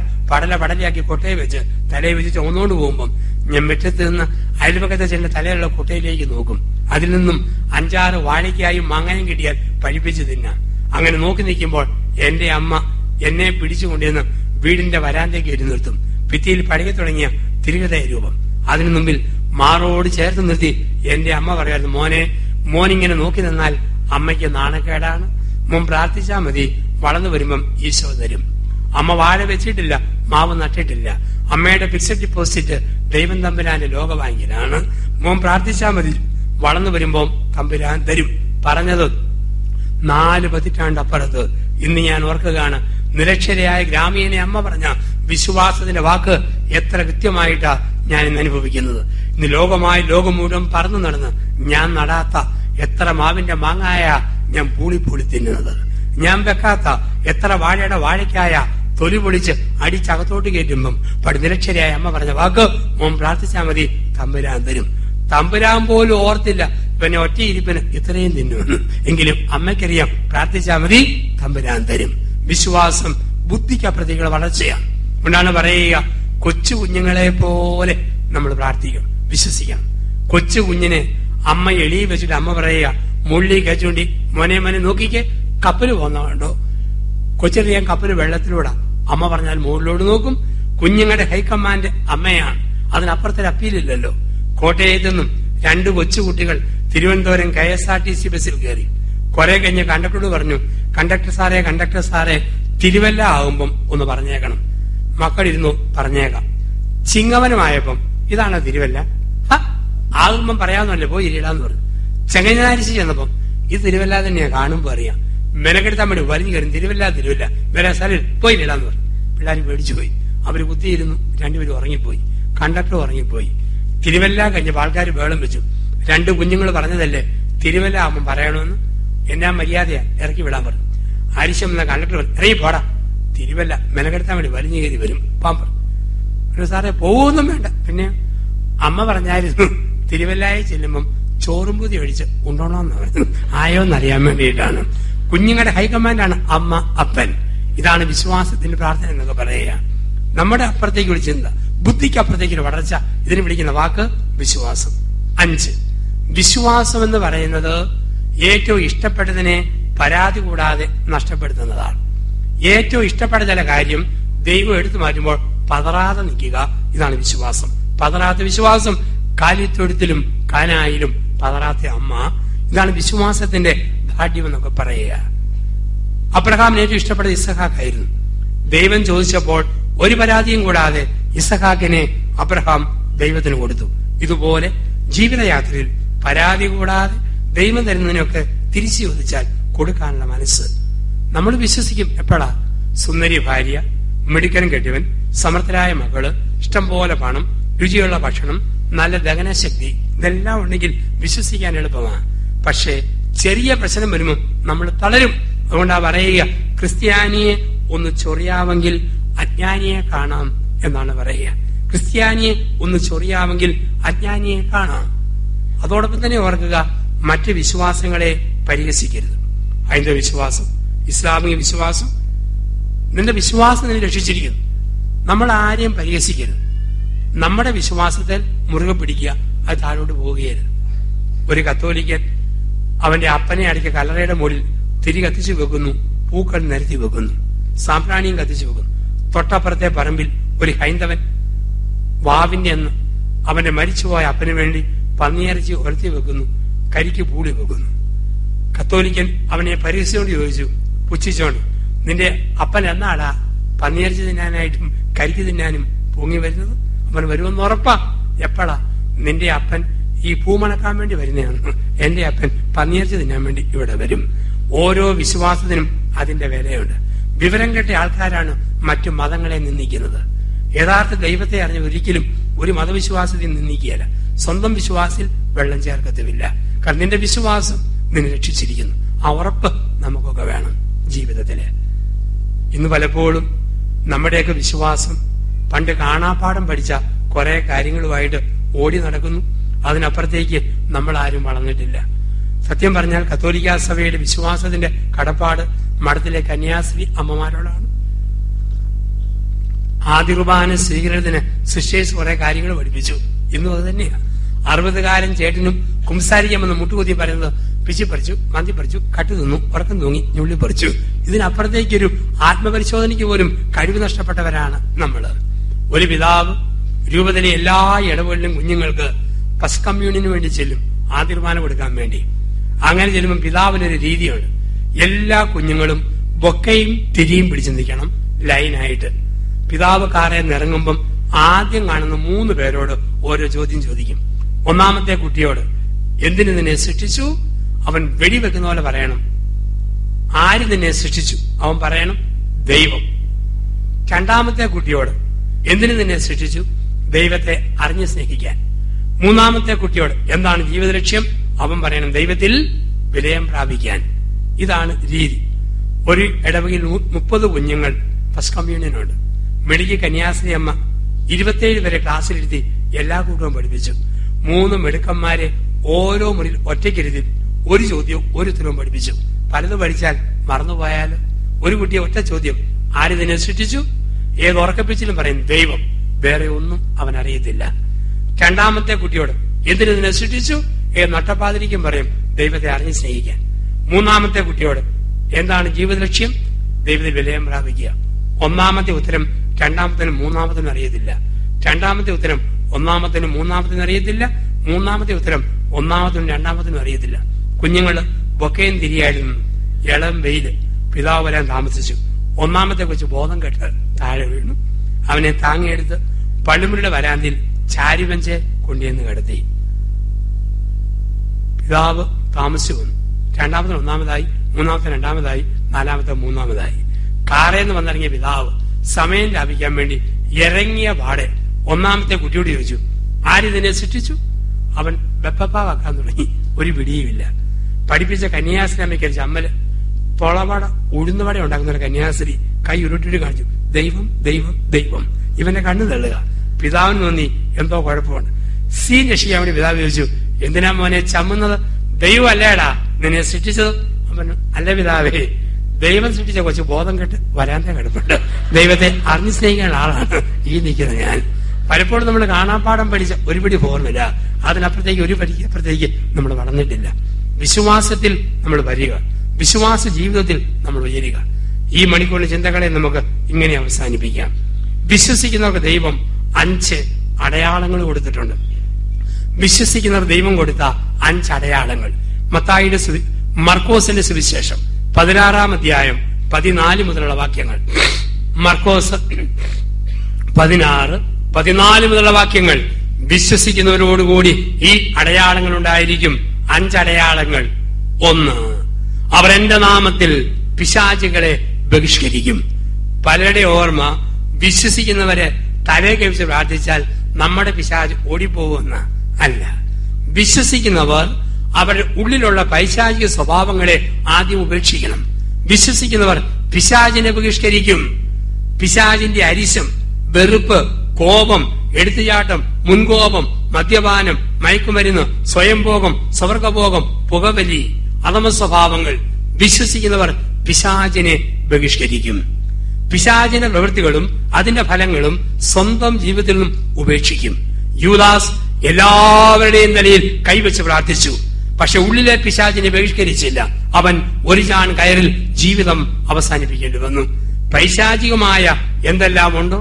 പടലയാക്കി കൊട്ടയെ വെച്ച് തലയെ വെച്ച് ചുമന്നുകൊണ്ട് പോകുമ്പം ഞാൻ മുറ്റത്ത് നിന്ന് അയൽപക്കത്തെ ചേട്ടന്റെ തലയുള്ള കൊട്ടയിലേക്ക് നോക്കും. അതിൽ നിന്നും 5-6 വാഴയ്ക്കായും മാങ്ങയും കിട്ടിയാൽ പഴിപ്പിച്ച് തിന്നാം. അങ്ങനെ നോക്കി നിൽക്കുമ്പോൾ എന്റെ അമ്മ എന്നെ പിടിച്ചുകൊണ്ടിരുന്ന് വീടിന്റെ വരാന്തയ്ക്ക് ഒരു നിർത്തും. ഭിത്തിയിൽ പഴകി തുടങ്ങിയ തിരുകതയ രൂപം. അതിനു മുമ്പിൽ മാറോട് ചേർത്ത് നിർത്തി എന്റെ അമ്മ പറയായിരുന്നു, മോനിങ്ങനെ നോക്കി നിന്നാൽ അമ്മയ്ക്ക് നാണക്കേടാണ്, മോൻ പ്രാർത്ഥിച്ചാൽ മതി, വളർന്നു വരുമ്പം ഈശോ തരും. അമ്മ വാഴ വെച്ചിട്ടില്ല, മാവ് നട്ടിട്ടില്ല. അമ്മയുടെ ഫിക്സഡ് ഡിപ്പോസിറ്റ് ദൈവം തമ്പുരാന്റെ ലോക ബാങ്കിലാണ്. മോൻ പ്രാർത്ഥിച്ചാൽ മതി, വളർന്നു വരുമ്പോ തമ്പുരാൻ തരും. പറഞ്ഞത് 4 പതിറ്റാണ്ട് അപ്പുറത്ത് ഇന്ന് ഞാൻ ഓർക്കുകയാണ്. നിരക്ഷരയായ ഗ്രാമീണ അമ്മ പറഞ്ഞ വിശ്വാസത്തിന്റെ വാക്ക് എത്ര കൃത്യമായിട്ടാ ഞാൻ ഇന്ന് അനുഭവിക്കുന്നത്. ഇന്ന് ലോകം മുഴുവൻ പറന്നു നടന്ന് ഞാൻ നടാത്ത എത്ര മാവിന്റെ മാങ്ങായ ഞാൻ പൂളി തിന്നുന്നത്, ഞാൻ വെക്കാത്ത എത്ര വാഴയുടെ വാഴയ്ക്കായ തൊലി പൊളിച്ച് അടിച്ചകത്തോട്ട് കയറ്റുമ്പം നിരക്ഷരയായ അമ്മ പറഞ്ഞ വാക്ക്, മോൻ പ്രാർത്ഥിച്ചാൽ മതി, തമ്പുരാൻ തരും. തമ്പുരാൻ പോലും ഓർത്തില്ല പിന്നെ ഒറ്റയിരിപ്പിന് ഇത്രയും തിന്നുമെന്ന്. എങ്കിലും അമ്മയ്ക്കറിയാം, പ്രാർത്ഥിച്ചാൽ മതി, തമ്പുരാൻ തരും. വിശ്വാസം ബുദ്ധിക്കപ്പുറത്തേക്കുള്ള വളർച്ചയാണ്. അതുകൊണ്ടാണ് പറയുക, കൊച്ചു കുഞ്ഞുങ്ങളെ പോലെ നമ്മൾ പ്രാർത്ഥിക്കണം, വിശ്വസിക്കണം. കൊച്ചു കുഞ്ഞിനെ അമ്മ എളി വെച്ചിട്ട് അമ്മ പറയുക, മുള്ളി കച്ചുണ്ടി മോനെ നോക്കിക്കേ, കപ്പല് പോകുന്നുണ്ടോ? കൊച്ചറിയാൻ കപ്പല് വെള്ളത്തിലൂടെ. അമ്മ പറഞ്ഞാൽ മുകളിലോട്ട് നോക്കും. കുഞ്ഞുങ്ങളുടെ ഹൈക്കമാൻഡ് അമ്മയാണ്, അതിനപ്പുറത്തൊരു അപ്പീലില്ലല്ലോ. കോട്ടയത്തു നിന്നും 2 കൊച്ചുകുട്ടികൾ തിരുവനന്തപുരം KSRTC ബസ്സിൽ കയറി. കുറെ കഴിഞ്ഞ് കണ്ടക്ടറോട് പറഞ്ഞു, കണ്ടക്ടർ സാറേ തിരുവല്ല ആകുമ്പം ഒന്ന് പറഞ്ഞേക്കണം. മക്കളിരുന്നു, പറഞ്ഞേക്കാം. ചിങ്ങവനമായപ്പം ഇതാണോ തിരുവല്ല? ആകുമ്പം പറയാവുന്നല്ലേ, പോയി ഇരിടാന്ന് പറഞ്ഞു. ചെങ്ങനാരിശി ചെന്നപ്പം ഇത് തിരുവല്ല തന്നെയാ, കാണുമ്പോ അറിയാം. മെനക്കെടുത്താൻ വേണ്ടി വലിഞ്ഞു കയറി തിരുവല്ല വേറെ സ്ഥലം പോയി ഇടാന്ന് പറഞ്ഞു. പിള്ളേർ പേടിച്ചു പോയി. അവര് കുത്തിയിരുന്നു. 2 പേരും ഉറങ്ങിപ്പോയി. കണ്ടക്ടർ ഉറങ്ങിപ്പോയി. തിരുവല്ല കഴിഞ്ഞപ്പോ ആൾക്കാർ ബഹളം വെച്ചു. 2 കുഞ്ഞുങ്ങൾ പറഞ്ഞതല്ലേ തിരുവല്ല ആകുമ്പം പറയണമെന്ന്. എന്നാ മര്യാദയാ, ഇറക്കി വിടാൻ പറഞ്ഞു. ആരിശം എന്ന കണ്ടക്ടർ ഇറങ്ങി പോടാ, തിരുവല്ല മെനക്കെടുത്താൻ വേണ്ടി വലിഞ്ഞു കയറി വരും പാമ്പർ. സാറേ പോകുന്നും വേണ്ട. പിന്നെ അമ്മ പറഞ്ഞായിരുന്നു, തിരുവല്ലായി ചെല്ലുമ്പം ചോറുംപൂതി ഒഴിച്ച് ഉണ്ടോണോന്ന് പറഞ്ഞു. ആയോന്നറിയാൻ വേണ്ടിയിട്ടാണ്. കുഞ്ഞുങ്ങളുടെ ഹൈക്കമാൻഡാണ് അമ്മ, അപ്പൻ. ഇതാണ് വിശ്വാസത്തിന്റെ പ്രാർത്ഥന എന്നൊക്കെ പറയുക. നമ്മുടെ അപ്പുറത്തേക്ക് വിളിച്ചിരുന്ന ബുദ്ധിക്ക് അപ്പുറത്തേക്ക് വളർച്ച, ഇതിന് വിളിക്കുന്ന വാക്ക് വിശ്വാസം. 5, വിശ്വാസം എന്ന് പറയുന്നത് ഏറ്റവും ഇഷ്ടപ്പെട്ടതിനെ പരാതി കൂടാതെ നഷ്ടപ്പെടുത്തുന്നതാണ്. ഏറ്റവും ഇഷ്ടപ്പെട്ട ചില കാര്യം ദൈവം എടുത്തു മാറ്റുമ്പോൾ പതറാതെ നിൽക്കുക, ഇതാണ് വിശ്വാസം. പതറാത്ത വിശ്വാസം കാലിത്തൊഴുത്തിലും കാനായിലും പതറാത്ത അമ്മ, ഇതാണ് വിശ്വാസത്തിന്റെ ഭാഗ്യം എന്നൊക്കെ പറയുക. അബ്രഹാമിന് ഏറ്റവും ഇഷ്ടപ്പെട്ട ഇസഹാക്കായിരുന്നു. ദൈവം ചോദിച്ചപ്പോൾ ഒരു പരാതിയും കൂടാതെ ഇസഹാക്കിനെ അബ്രഹാം ദൈവത്തിന് കൊടുത്തു. ഇതുപോലെ ജീവിതയാത്രയിൽ പരാതി കൂടാതെ ദൈവം തരുന്നതിനൊക്കെ തിരിച്ചു ചോദിച്ചാൽ കൊടുക്കാനുള്ള മനസ്സ് നമ്മൾ വിശ്വസിക്കും. എപ്പോഴാ? സുന്ദരി ഭാര്യ, മിടുക്കൻ കെട്ടിയവൻ, സമർത്ഥരായ മകള്, ഇഷ്ടംപോലെ പണം, രുചിയുള്ള ഭക്ഷണം, നല്ല ദഹനശക്തി, ഇതെല്ലാം ഉണ്ടെങ്കിൽ വിശ്വസിക്കാൻ എളുപ്പമാണ്. പക്ഷേ ചെറിയ പ്രശ്നം വരുമ്പോൾ നമ്മൾ തളരും. അതുകൊണ്ടാ പറയുക, ക്രിസ്ത്യാനിയെ ഒന്ന് ചൊറിയാമെങ്കിൽ അജ്ഞാനിയെ കാണാം എന്നാണ് പറയുക. ക്രിസ്ത്യാനിയെ ഒന്ന് ചൊറിയാമെങ്കിൽ അജ്ഞാനിയെ കാണാം. അതോടൊപ്പം തന്നെ ഓർക്കുക, മറ്റ് വിശ്വാസങ്ങളെ പരിഹസിക്കരുത്. ഹൈന്ദവ വിശ്വാസം, ഇസ്ലാമിക വിശ്വാസം, നിന്റെ വിശ്വാസം നിന്നെ രക്ഷിച്ചിരിക്കുന്നു. നമ്മൾ ആരെയും പരിഹസിക്കരുത്. നമ്മുടെ വിശ്വാസത്തിൽ മുറുകെ പിടിക്കുക, അത് താഴോട്ട് പോവുകയരുത്. ഒരു കത്തോലിക്കൻ അവന്റെ അപ്പനെ അടിക്ക കല്ലറയുടെ മുകളിൽ തിരി കത്തിച്ചു വെക്കുന്നു, പൂക്കൾ നിരത്തി വെക്കുന്നു, സാമ്പ്രാണിയും കത്തിച്ചു വെക്കുന്നു. തൊട്ടപ്പുറത്തെ പറമ്പിൽ ഒരു ഹൈന്ദവൻ വാവിന്റെ അന്ന് അവന്റെ മരിച്ചുപോയ അപ്പന് വേണ്ടി പന്നിയിറച്ചി ഉരത്തി വെക്കുന്നു, കരിക്ക് പൂളി വെക്കുന്നു. കത്തോലിക്കൻ അവനെ പരിഹസിച്ചുകൊണ്ട് ചോദിച്ചു, പുച്ഛിച്ചോണ്ട്, നിന്റെ അപ്പൻ എന്നാടാ പന്നിയിറച്ചി തിന്നാനായിട്ടും കരിക്ക് തിന്നാനും പൊങ്ങി വരുന്നത്? അവൻ വരുമെന്ന് ഉറപ്പാ. എപ്പോഴാ? നിന്റെ അപ്പൻ ഈ പൂ മണക്കാൻ വേണ്ടി വരുന്നതാണ്. എന്റെ അപ്പൻ പന്നിയിറച്ചി തിന്നാൻ വേണ്ടി ഇവിടെ വരും. ഓരോ വിശ്വാസത്തിനും അതിന്റെ വിലയുണ്ട്. വിവരം കെട്ട ആൾക്കാരാണ് മറ്റു മതങ്ങളെ നിന്ദിക്കുന്നത്. യഥാർത്ഥ ദൈവത്തെ അറിഞ്ഞ ഒരിക്കലും ഒരു മതവിശ്വാസത്തിൽ നിന്ദിക്കുകയല്ല. സ്വന്തം വിശ്വാസത്തിൽ വെള്ളം ചേർക്കത്തുമില്ല. കാരണം നിന്റെ വിശ്വാസം നിന്നെ രക്ഷിച്ചിരിക്കുന്നു. ആ ഉറപ്പ് നമുക്കൊക്കെ വേണം ജീവിതത്തില്. ഇന്ന് പലപ്പോഴും നമ്മുടെയൊക്കെ വിശ്വാസം പണ്ട് കാണാപ്പാഠം പഠിച്ച കുറെ കാര്യങ്ങളുമായിട്ട് ഓടി നടക്കുന്നു. അതിനപ്പുറത്തേക്ക് നമ്മൾ ആരും വളർന്നിട്ടില്ല. സത്യം പറഞ്ഞാൽ കത്തോലിക്കാ സഭയുടെ വിശ്വാസത്തിന്റെ കടപ്പാട് മഠത്തിലെ കന്യാസ്ത്രീ അമ്മമാരോടാണ്. ആദ്യ കുർബാന സ്വീകരണത്തിന് സിസ്റ്റേഴ്സ് കുറെ കാര്യങ്ങൾ പഠിപ്പിച്ചു. ഇന്നും അത് തന്നെയാണ്. 60-കാരൻ ചേട്ടനും കുംസാരിക്കാമെന്ന് മുട്ടുകുത്തി പറയുന്നത് പിച്ചിപ്പറിച്ചു, മന്തിപ്പറിച്ചു, കട്ടു തിന്നു, ഉറക്കം തൂങ്ങി, ഞുള്ളിപ്പറിച്ചു. ഇതിനപ്പുറത്തേക്കൊരു ആത്മപരിശോധനയ്ക്ക് പോലും കഴിവ് നഷ്ടപ്പെട്ടവരാണ് നമ്മള്. ഒരു പിതാവ് രൂപതയിലെ എല്ലാ ഇടവുകളിലും കുഞ്ഞുങ്ങൾക്ക് ഫസ്റ്റ് കമ്മ്യൂണിന് വേണ്ടി ചെല്ലും, ആദ്യ കുർബാന കൊടുക്കാൻ വേണ്ടി. അങ്ങനെ ചെല്ലുമ്പോൾ പിതാവിനൊരു രീതിയുണ്ട്. എല്ലാ കുഞ്ഞുങ്ങളും ബൊക്കയും തിരിയും പിടിച്ചു നിൽക്കണം ലൈനായിട്ട്. പിതാവ് കാറെ നിറങ്ങുമ്പം ആദ്യം കാണുന്ന 3 പേരോട് ഓരോ ചോദ്യം ചോദിക്കും. ഒന്നാമത്തെ കുട്ടിയോട് എന്തിനു നിന്നെ സൃഷ്ടിച്ചു? അവൻ വെടിവെക്കുന്ന പോലെ പറയണം. ആര് നിന്നെ സൃഷ്ടിച്ചു? അവൻ പറയണം ദൈവം. രണ്ടാമത്തെ കുട്ടിയോട് എന്തിനു നിന്നെ സൃഷ്ടിച്ചു? ദൈവത്തെ അറിഞ്ഞു സ്നേഹിക്കാൻ. മൂന്നാമത്തെ കുട്ടിയോട് എന്താണ് ജീവിത ലക്ഷ്യം? അവൻ പറയണം ദൈവത്തിൽ വിലയം പ്രാപിക്കാൻ. ഇതാണ് രീതി. ഒരു ഇടവകയിൽ 30 കുഞ്ഞുങ്ങൾ ഫസ്റ്റ് കമ്മ്യൂണിയനുണ്ട്. മെഡിക്കൽ കന്യാസ്ത്രീ അമ്മ 27 വരെ ക്ലാസ്സിലിരുത്തി എല്ലാ കൂട്ടവും പഠിപ്പിച്ചു. 3 മെടുക്കന്മാരെ ഓരോ മുറിയിൽ ഒറ്റയ്ക്കിരുത്തി ഒരു ചോദ്യവും ഒരു ഉത്തരവും പഠിപ്പിച്ചു. പലതും പഠിച്ചാൽ മറന്നുപോയാലോ. ഒരു കുട്ടിയെ ഒറ്റ ചോദ്യം, ആര് ഇതിനെ സൃഷ്ടിച്ചു? ഏത് ഉറക്കപ്പിച്ചിലും പറയും ദൈവം. വേറെ ഒന്നും അവൻ അറിയത്തില്ല. രണ്ടാമത്തെ കുട്ടിയോട് എന്തിനു ഇതിനെ സൃഷ്ടിച്ചു? ഏത് നട്ടപ്പാതിരിക്കും പറയും ദൈവത്തെ അറിഞ്ഞ് സ്നേഹിക്കാൻ. മൂന്നാമത്തെ കുട്ടിയോട് എന്താണ് ജീവിത ലക്ഷ്യം? ദൈവത്തിൽ വിലയം പ്രാപിക്കുക. ഒന്നാമത്തെ ഉത്തരം രണ്ടാമത്തിനും മൂന്നാമത്തിനും അറിയത്തില്ല. രണ്ടാമത്തെ ഉത്തരം ഒന്നാമത്തിനും മൂന്നാമത്തിനും അറിയത്തില്ല. മൂന്നാമത്തെ ഉത്തരം ഒന്നാമത്തിനും രണ്ടാമത്തിനും അറിയത്തില്ല. കുഞ്ഞുങ്ങള് ബൊക്കയും തിരിയായിരുന്നു. ഇളം വെയില്. പിതാവ് വരാൻ താമസിച്ചു. ഒന്നാമത്തെ കൊച്ചു ബോധം കെട്ട് താഴെ വീണു. അവനെ താങ്ങിയെടുത്ത് പള്ളിമുറിയുടെ വരാന്തിൽ ചാരിവഞ്ചെ കൊണ്ടുവന്ന് കിടത്തി. പിതാവ് താമസിച്ചു വന്നു. രണ്ടാമത്തിന് ഒന്നാമതായി, മൂന്നാമത്തെ രണ്ടാമതായി, നാലാമത്തെ മൂന്നാമതായി. കാറേന്ന് വന്നിറങ്ങിയ പിതാവ് സമയം ലാഭിക്കാൻ വേണ്ടി ഇറങ്ങിയ പാടെ ഒന്നാമത്തെ കുട്ടിയോട് ചോദിച്ചു, ആരിതിനെ സൃഷ്ടിച്ചു? അവൻ വെപ്പപ്പാവാക്കാൻ തുടങ്ങി. ഒരു പിടിയുമില്ല. പഠിപ്പിച്ച കന്യാസ്ത്രീ അമ്മയ്ക്ക് ചമ്മല് പൊളവട ഉഴുന്നുവട ഉണ്ടാക്കുന്ന ഒരു കന്യാസ്ത്രീ കൈ ഉരുട്ടിട്ട് കാണിച്ചു, ദൈവം ദൈവം ദൈവം. ഇവന്റെ കണ്ണു തള്ളുക. പിതാവിന് തോന്നി എന്തോ കുഴപ്പമുണ്ട്. സീൻ രക്ഷിക്കാൻ വേണ്ടി പിതാവ് ചോദിച്ചു, എന്തിനാ മോനെ ചമ്മുന്നത്? ദൈവം അല്ലേടാ നിന്നെ സൃഷ്ടിച്ചത്? അവൻ അല്ല പിതാവേ, ദൈവം സൃഷ്ടിച്ച കൊച്ചു ബോധം കെട്ട് വരാൻ്റെ കിടപ്പുണ്ട്. ദൈവത്തെ അറിഞ്ഞു സ്നേഹിക്കുന്ന ആളാണ് ഈ നിൽക്കുന്നത് ഞാൻ. പലപ്പോഴും നമ്മൾ കാണാപ്പാഠം പഠിച്ച ഒരു പിടി ഫോർമില്ല, അതിനപ്പുറത്തേക്ക് ഒരു പടിക്കപ്പുറത്തേക്ക് നമ്മൾ വളർന്നിട്ടില്ല. വിശ്വാസത്തിൽ നമ്മൾ വരിക, വിശ്വാസ ജീവിതത്തിൽ നമ്മൾ ഉയരുക. ഈ മണിക്കൂറിന്റെ ചിന്തകളെ നമുക്ക് ഇങ്ങനെ അവസാനിപ്പിക്കാം. വിശ്വസിക്കുന്നവർക്ക് ദൈവം 5 അടയാളങ്ങൾ കൊടുത്തിട്ടുണ്ട്. വിശ്വസിക്കുന്നവർ ദൈവം കൊടുത്ത 5 അടയാളങ്ങൾ. മത്തായിയുടെ മർക്കോസിന്റെ സുവിശേഷം 16-ാം അധ്യായം 14 മുതലുള്ള വാക്യങ്ങൾ. മർക്കോസ് 16-14 മുതലുള്ള വാക്യങ്ങൾ. വിശ്വസിക്കുന്നവരോടുകൂടി ഈ അടയാളങ്ങൾ ഉണ്ടായിരിക്കും. 5 അടയാളങ്ങൾ. 1, അവർ എന്റെ നാമത്തിൽ പിശാചുകളെ ബഹിഷ്കരിക്കും. പലരുടെ ഓർമ്മ വിശ്വസിക്കുന്നവരെ തലേ കവിച്ച് പ്രാർത്ഥിച്ചാൽ നമ്മുടെ പിശാച് ഓടിപ്പോകുന്ന അല്ല. വിശ്വസിക്കുന്നവർ അവരുടെ ഉള്ളിലുള്ള പൈശാചിക സ്വഭാവങ്ങളെ ആദ്യം ഉപേക്ഷിക്കണം. വിശ്വസിക്കുന്നവർ പിശാചിനെ ബഹിഷ്കരിക്കും. പിശാചിന്റെ അരിശം, വെറുപ്പ്, കോപം, എടുത്തുചാട്ടം, മുൻകോപം, മദ്യപാനം, മയക്കുമരുന്ന്, സ്വയംഭോഗം, സ്വർഗഭോഗം, പുകവലി, അധമ സ്വഭാവങ്ങൾ. വിശ്വസിക്കുന്നവർ പിശാചിനെ ബഹിഷ്കരിക്കും. പിശാചിന്റെ പ്രവൃത്തികളും അതിന്റെ ഫലങ്ങളും സ്വന്തം ജീവിതത്തിൽ നിന്നും ഉപേക്ഷിക്കും. യൂദാസ് എല്ലാവരുടെയും തലയിൽ കൈവച്ച് പ്രാർത്ഥിച്ചു. പക്ഷെ ഉള്ളിലെ പിശാചിനെ ബഹിഷ്കരിച്ചില്ല. അവൻ ഒരു ചാൺ കയറിൽ ജീവിതം അവസാനിപ്പിക്കേണ്ടി വന്നു. പൈശാചികമായ എന്തെല്ലാം ഉണ്ടോ,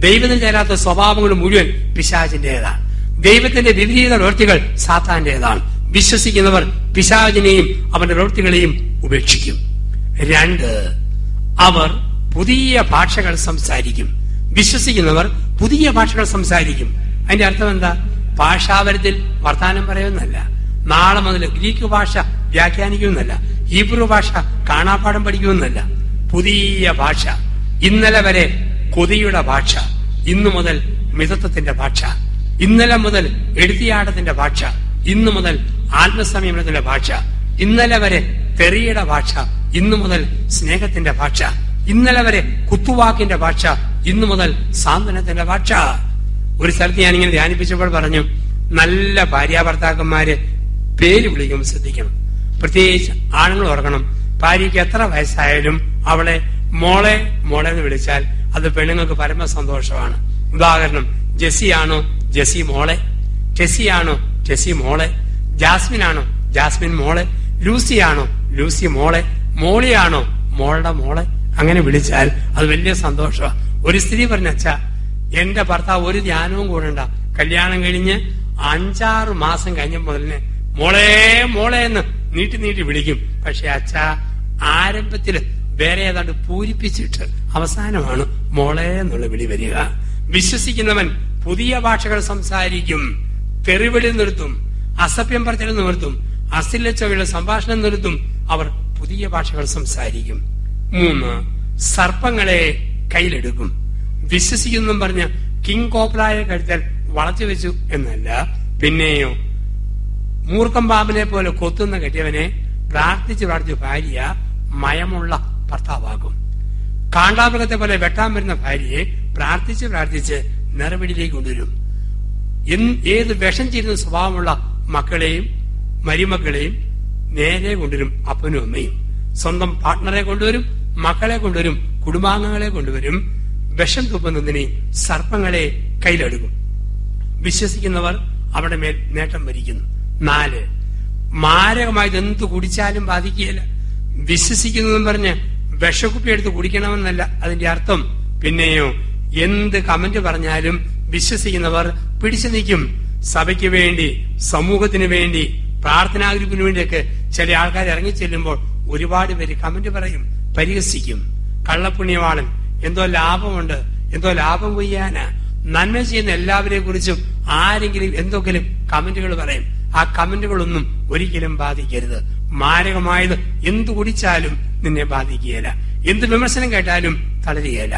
ദൈവത്തിന് ചേരാത്ത സ്വഭാവങ്ങൾ മുഴുവൻ പിശാചിന്റേതാണ്. ദൈവത്തിന്റെ വിപരീത പ്രവൃത്തികൾ സാത്താന്റേതാണ്. വിശ്വസിക്കുന്നവർ പിശാചിനെയും അവന്റെ പ്രവൃത്തികളെയും ഉപേക്ഷിക്കും. 2, അവർ പുതിയ ഭാഷകൾ സംസാരിക്കും. വിശ്വസിക്കുന്നവർ പുതിയ ഭാഷകൾ സംസാരിക്കും. അതിന്റെ അർത്ഥം എന്താ? ഭാഷാപരത്തിൽ വർത്താനം പറയുന്നല്ല. നാളെ മുതൽ ഗ്രീക്ക് ഭാഷ വ്യാഖ്യാനിക്കുമെന്നല്ല. ഹീബ്രു ഭാഷ കാണാപ്പാഠം പഠിക്കുമെന്നല്ല. പുതിയ ഭാഷ. ഇന്നലെ വരെ കൊതിയുടെ ഭാഷ, ഇന്നു മുതൽ മിതത്വത്തിന്റെ ഭാഷ. ഇന്നലെ മുതൽ എഴുത്തിയാട്ടത്തിന്റെ ഭാഷ, ഇന്നു മുതൽ ആത്മസംയമനത്തിന്റെ ഭാഷ. ഇന്നലെ വരെ തെറിയുടെ ഭാഷ, ഇന്നു മുതൽ സ്നേഹത്തിന്റെ ഭാഷ. ഇന്നലെ വരെ കുത്തുവാക്കിന്റെ ഭാഷ, ഇന്നു മുതൽ സാന്ത്വനത്തിന്റെ ഭാഷ. ഒരു സ്ഥലത്ത് ഞാനിങ്ങനെ ധ്യാനിപ്പിച്ചപ്പോൾ പറഞ്ഞു, നല്ല ഭാര്യാഭർത്താക്കന്മാര് പേര് വിളിക്കുമ്പോൾ ശ്രദ്ധിക്കണം. പ്രത്യേകിച്ച് ആണുങ്ങൾ ഓർക്കണം, ഭാര്യയ്ക്ക് എത്ര വയസ്സായാലും അവളെ മോളെ മോളെ എന്ന് വിളിച്ചാൽ അത് പെണ്ണുങ്ങൾക്ക് പരമ സന്തോഷമാണ്. ഉദാഹരണം, ജെസ്സിയാണോ ജെസ്സി മോളെ, ടെസ്സിയാണോ ടെസ്സി മോളെ, ജാസ്മിനാണോ ജാസ്മിൻ മോളെ, ലൂസിയാണോ ലൂസി മോളെ, മോളിയാണോ മോളുടെ മോളെ. അങ്ങനെ വിളിച്ചാൽ അത് വലിയ സന്തോഷമാണ്. ഒരു സ്ത്രീ പറഞ്ഞ, അച്ഛാ എന്റെ ഭർത്താവ് ഒരു ധ്യാനവും കൂടണ്ട, കല്യാണം കഴിഞ്ഞ് 5-6 മാസം കഴിഞ്ഞ മുതലിന് മോളെ മോളെ എന്ന് നീട്ടി നീട്ടി വിളിക്കും. പക്ഷെ അച്ഛാ ആരംഭത്തില് വേറെ ഏതാണ്ട് പൂരിപ്പിച്ചിട്ട് അവസാനമാണ് മോളെ എന്നുള്ള വിളി വരിക. വിശ്വസിക്കുന്നവൻ പുതിയ ഭാഷകൾ സംസാരിക്കും, തെറിവിളി നിർത്തും, അസഭ്യം പറച്ചിൽ നിർത്തും, അശ്ലീലച്ചവയുടെ സംഭാഷണം നിർത്തും. അവർ പുതിയ ഭാഷകൾ സംസാരിക്കും. 3, സർപ്പങ്ങളെ കയ്യിലെടുക്കും. വിശ്വസിക്കുന്നു പറഞ്ഞ കിങ് കോബ്രായെ കഴുത്താൽ വളച്ചു വെച്ചു എന്നല്ല, പിന്നെയോ മൂർഖം പാമ്പിനെ പോലെ കൊത്തുന്ന കെട്ടിയവനെ പ്രാർത്ഥിച്ച് ഭാര്യ മയമുള്ള ഭർത്താവാകും. കാണ്ടാമൃഗത്തെ പോലെ വെട്ടാൻ വരുന്ന ഭാര്യയെ പ്രാർത്ഥിച്ച് നിറവിടിലേക്ക് കൊണ്ടുവരും. ഏത് വിഷം ചെയ്യുന്ന സ്വഭാവമുള്ള മക്കളെയും മരുമക്കളെയും നേരെ കൊണ്ടുവരും അപ്പനും അമ്മയും. സ്വന്തം പാർട്ട്ണറെ കൊണ്ടുവരും, മക്കളെ കൊണ്ടുവരും, കുടുംബാംഗങ്ങളെ കൊണ്ടുവരും. വിഷം തുപ്പുന്നതിനെയും സർപ്പങ്ങളെ കയ്യിലെടുക്കും. വിശ്വസിക്കുന്നവർ അവിടെ മേൽ നേട്ടം വരിക്കുന്നു. 4, മാരകമായത് എന്ത് കുടിച്ചാലും ബാധിക്കുകയില്ല. വിശ്വസിക്കുന്നതെന്ന് പറഞ്ഞ് വിഷക്കുപ്പി എടുത്ത് കുടിക്കണമെന്നല്ല അതിന്റെ അർത്ഥം. പിന്നെയോ എന്ത് കമന്റ് പറഞ്ഞാലും വിശ്വസിക്കുന്നവർ പിടിച്ചു നിൽക്കും. സഭയ്ക്ക് വേണ്ടി, സമൂഹത്തിന് വേണ്ടി, പ്രാർത്ഥനാ ഗ്രൂപ്പിന് വേണ്ടിയൊക്കെ ചില ആൾക്കാർ ഇറങ്ങിച്ചെല്ലുമ്പോൾ ഒരുപാട് പേര് കമന്റ് പറയും, പരിഹസിക്കും. കള്ളപ്പുണ്യവാളൻ, എന്തോ ലാഭമുണ്ട്, എന്തോ ലാഭം കൊയ്യാനാ. നന്മ ചെയ്യുന്ന എല്ലാവരെ കുറിച്ചും ആരെങ്കിലും എന്തെങ്കിലും കമന്റുകൾ പറയും. ആ കമന്റുകളൊന്നും ഒരിക്കലും ബാധിക്കരുത്. മാരകമായത് എന്തു കുടിച്ചാലും നിന്നെ ബാധിക്കുകയില്ല, എന്ത് വിമർശനം കേട്ടാലും തളരുകയില്ല.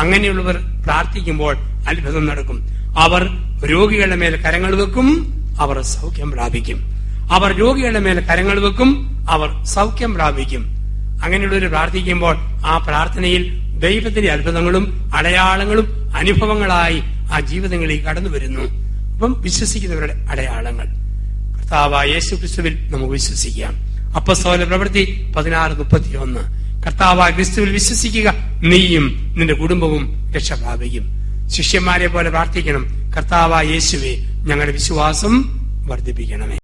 അങ്ങനെയുള്ളവർ പ്രാർത്ഥിക്കുമ്പോൾ അത്ഭുതം നടക്കും. അവർ രോഗികളുടെ മേൽ കരങ്ങൾ വെക്കും, അവർ സൗഖ്യം പ്രാപിക്കും. അവർ രോഗികളുടെ മേൽ കരങ്ങൾ വെക്കും, അവർ സൗഖ്യം പ്രാപിക്കും. അങ്ങനെയുള്ളവർ പ്രാർത്ഥിക്കുമ്പോൾ ആ പ്രാർത്ഥനയിൽ ദൈവത്തിന്റെ അത്ഭുതങ്ങളും അടയാളങ്ങളും അനുഭവങ്ങളായി ആ ജീവിതങ്ങളിൽ കടന്നു വരുന്നു. അപ്പം വിശ്വസിക്കുന്നവരുടെ അടയാളങ്ങൾ. കർത്താവായ യേശുക്രിസ്തുവിൽ നമുക്ക് വിശ്വസിക്കാം. അപ്പോസ്തല പ്രവൃത്തി 16:31. കർത്താവായ ക്രിസ്തുവിൽ വിശ്വസിക്കുക, നീയും നിന്റെ കുടുംബവും രക്ഷ പ്രാപിക്കും. ശിഷ്യന്മാരെ പോലെ പ്രാർത്ഥിക്കണം, കർത്താവായ യേശുവേ ഞങ്ങളുടെ വിശ്വാസം വർദ്ധിപ്പിക്കണമേ.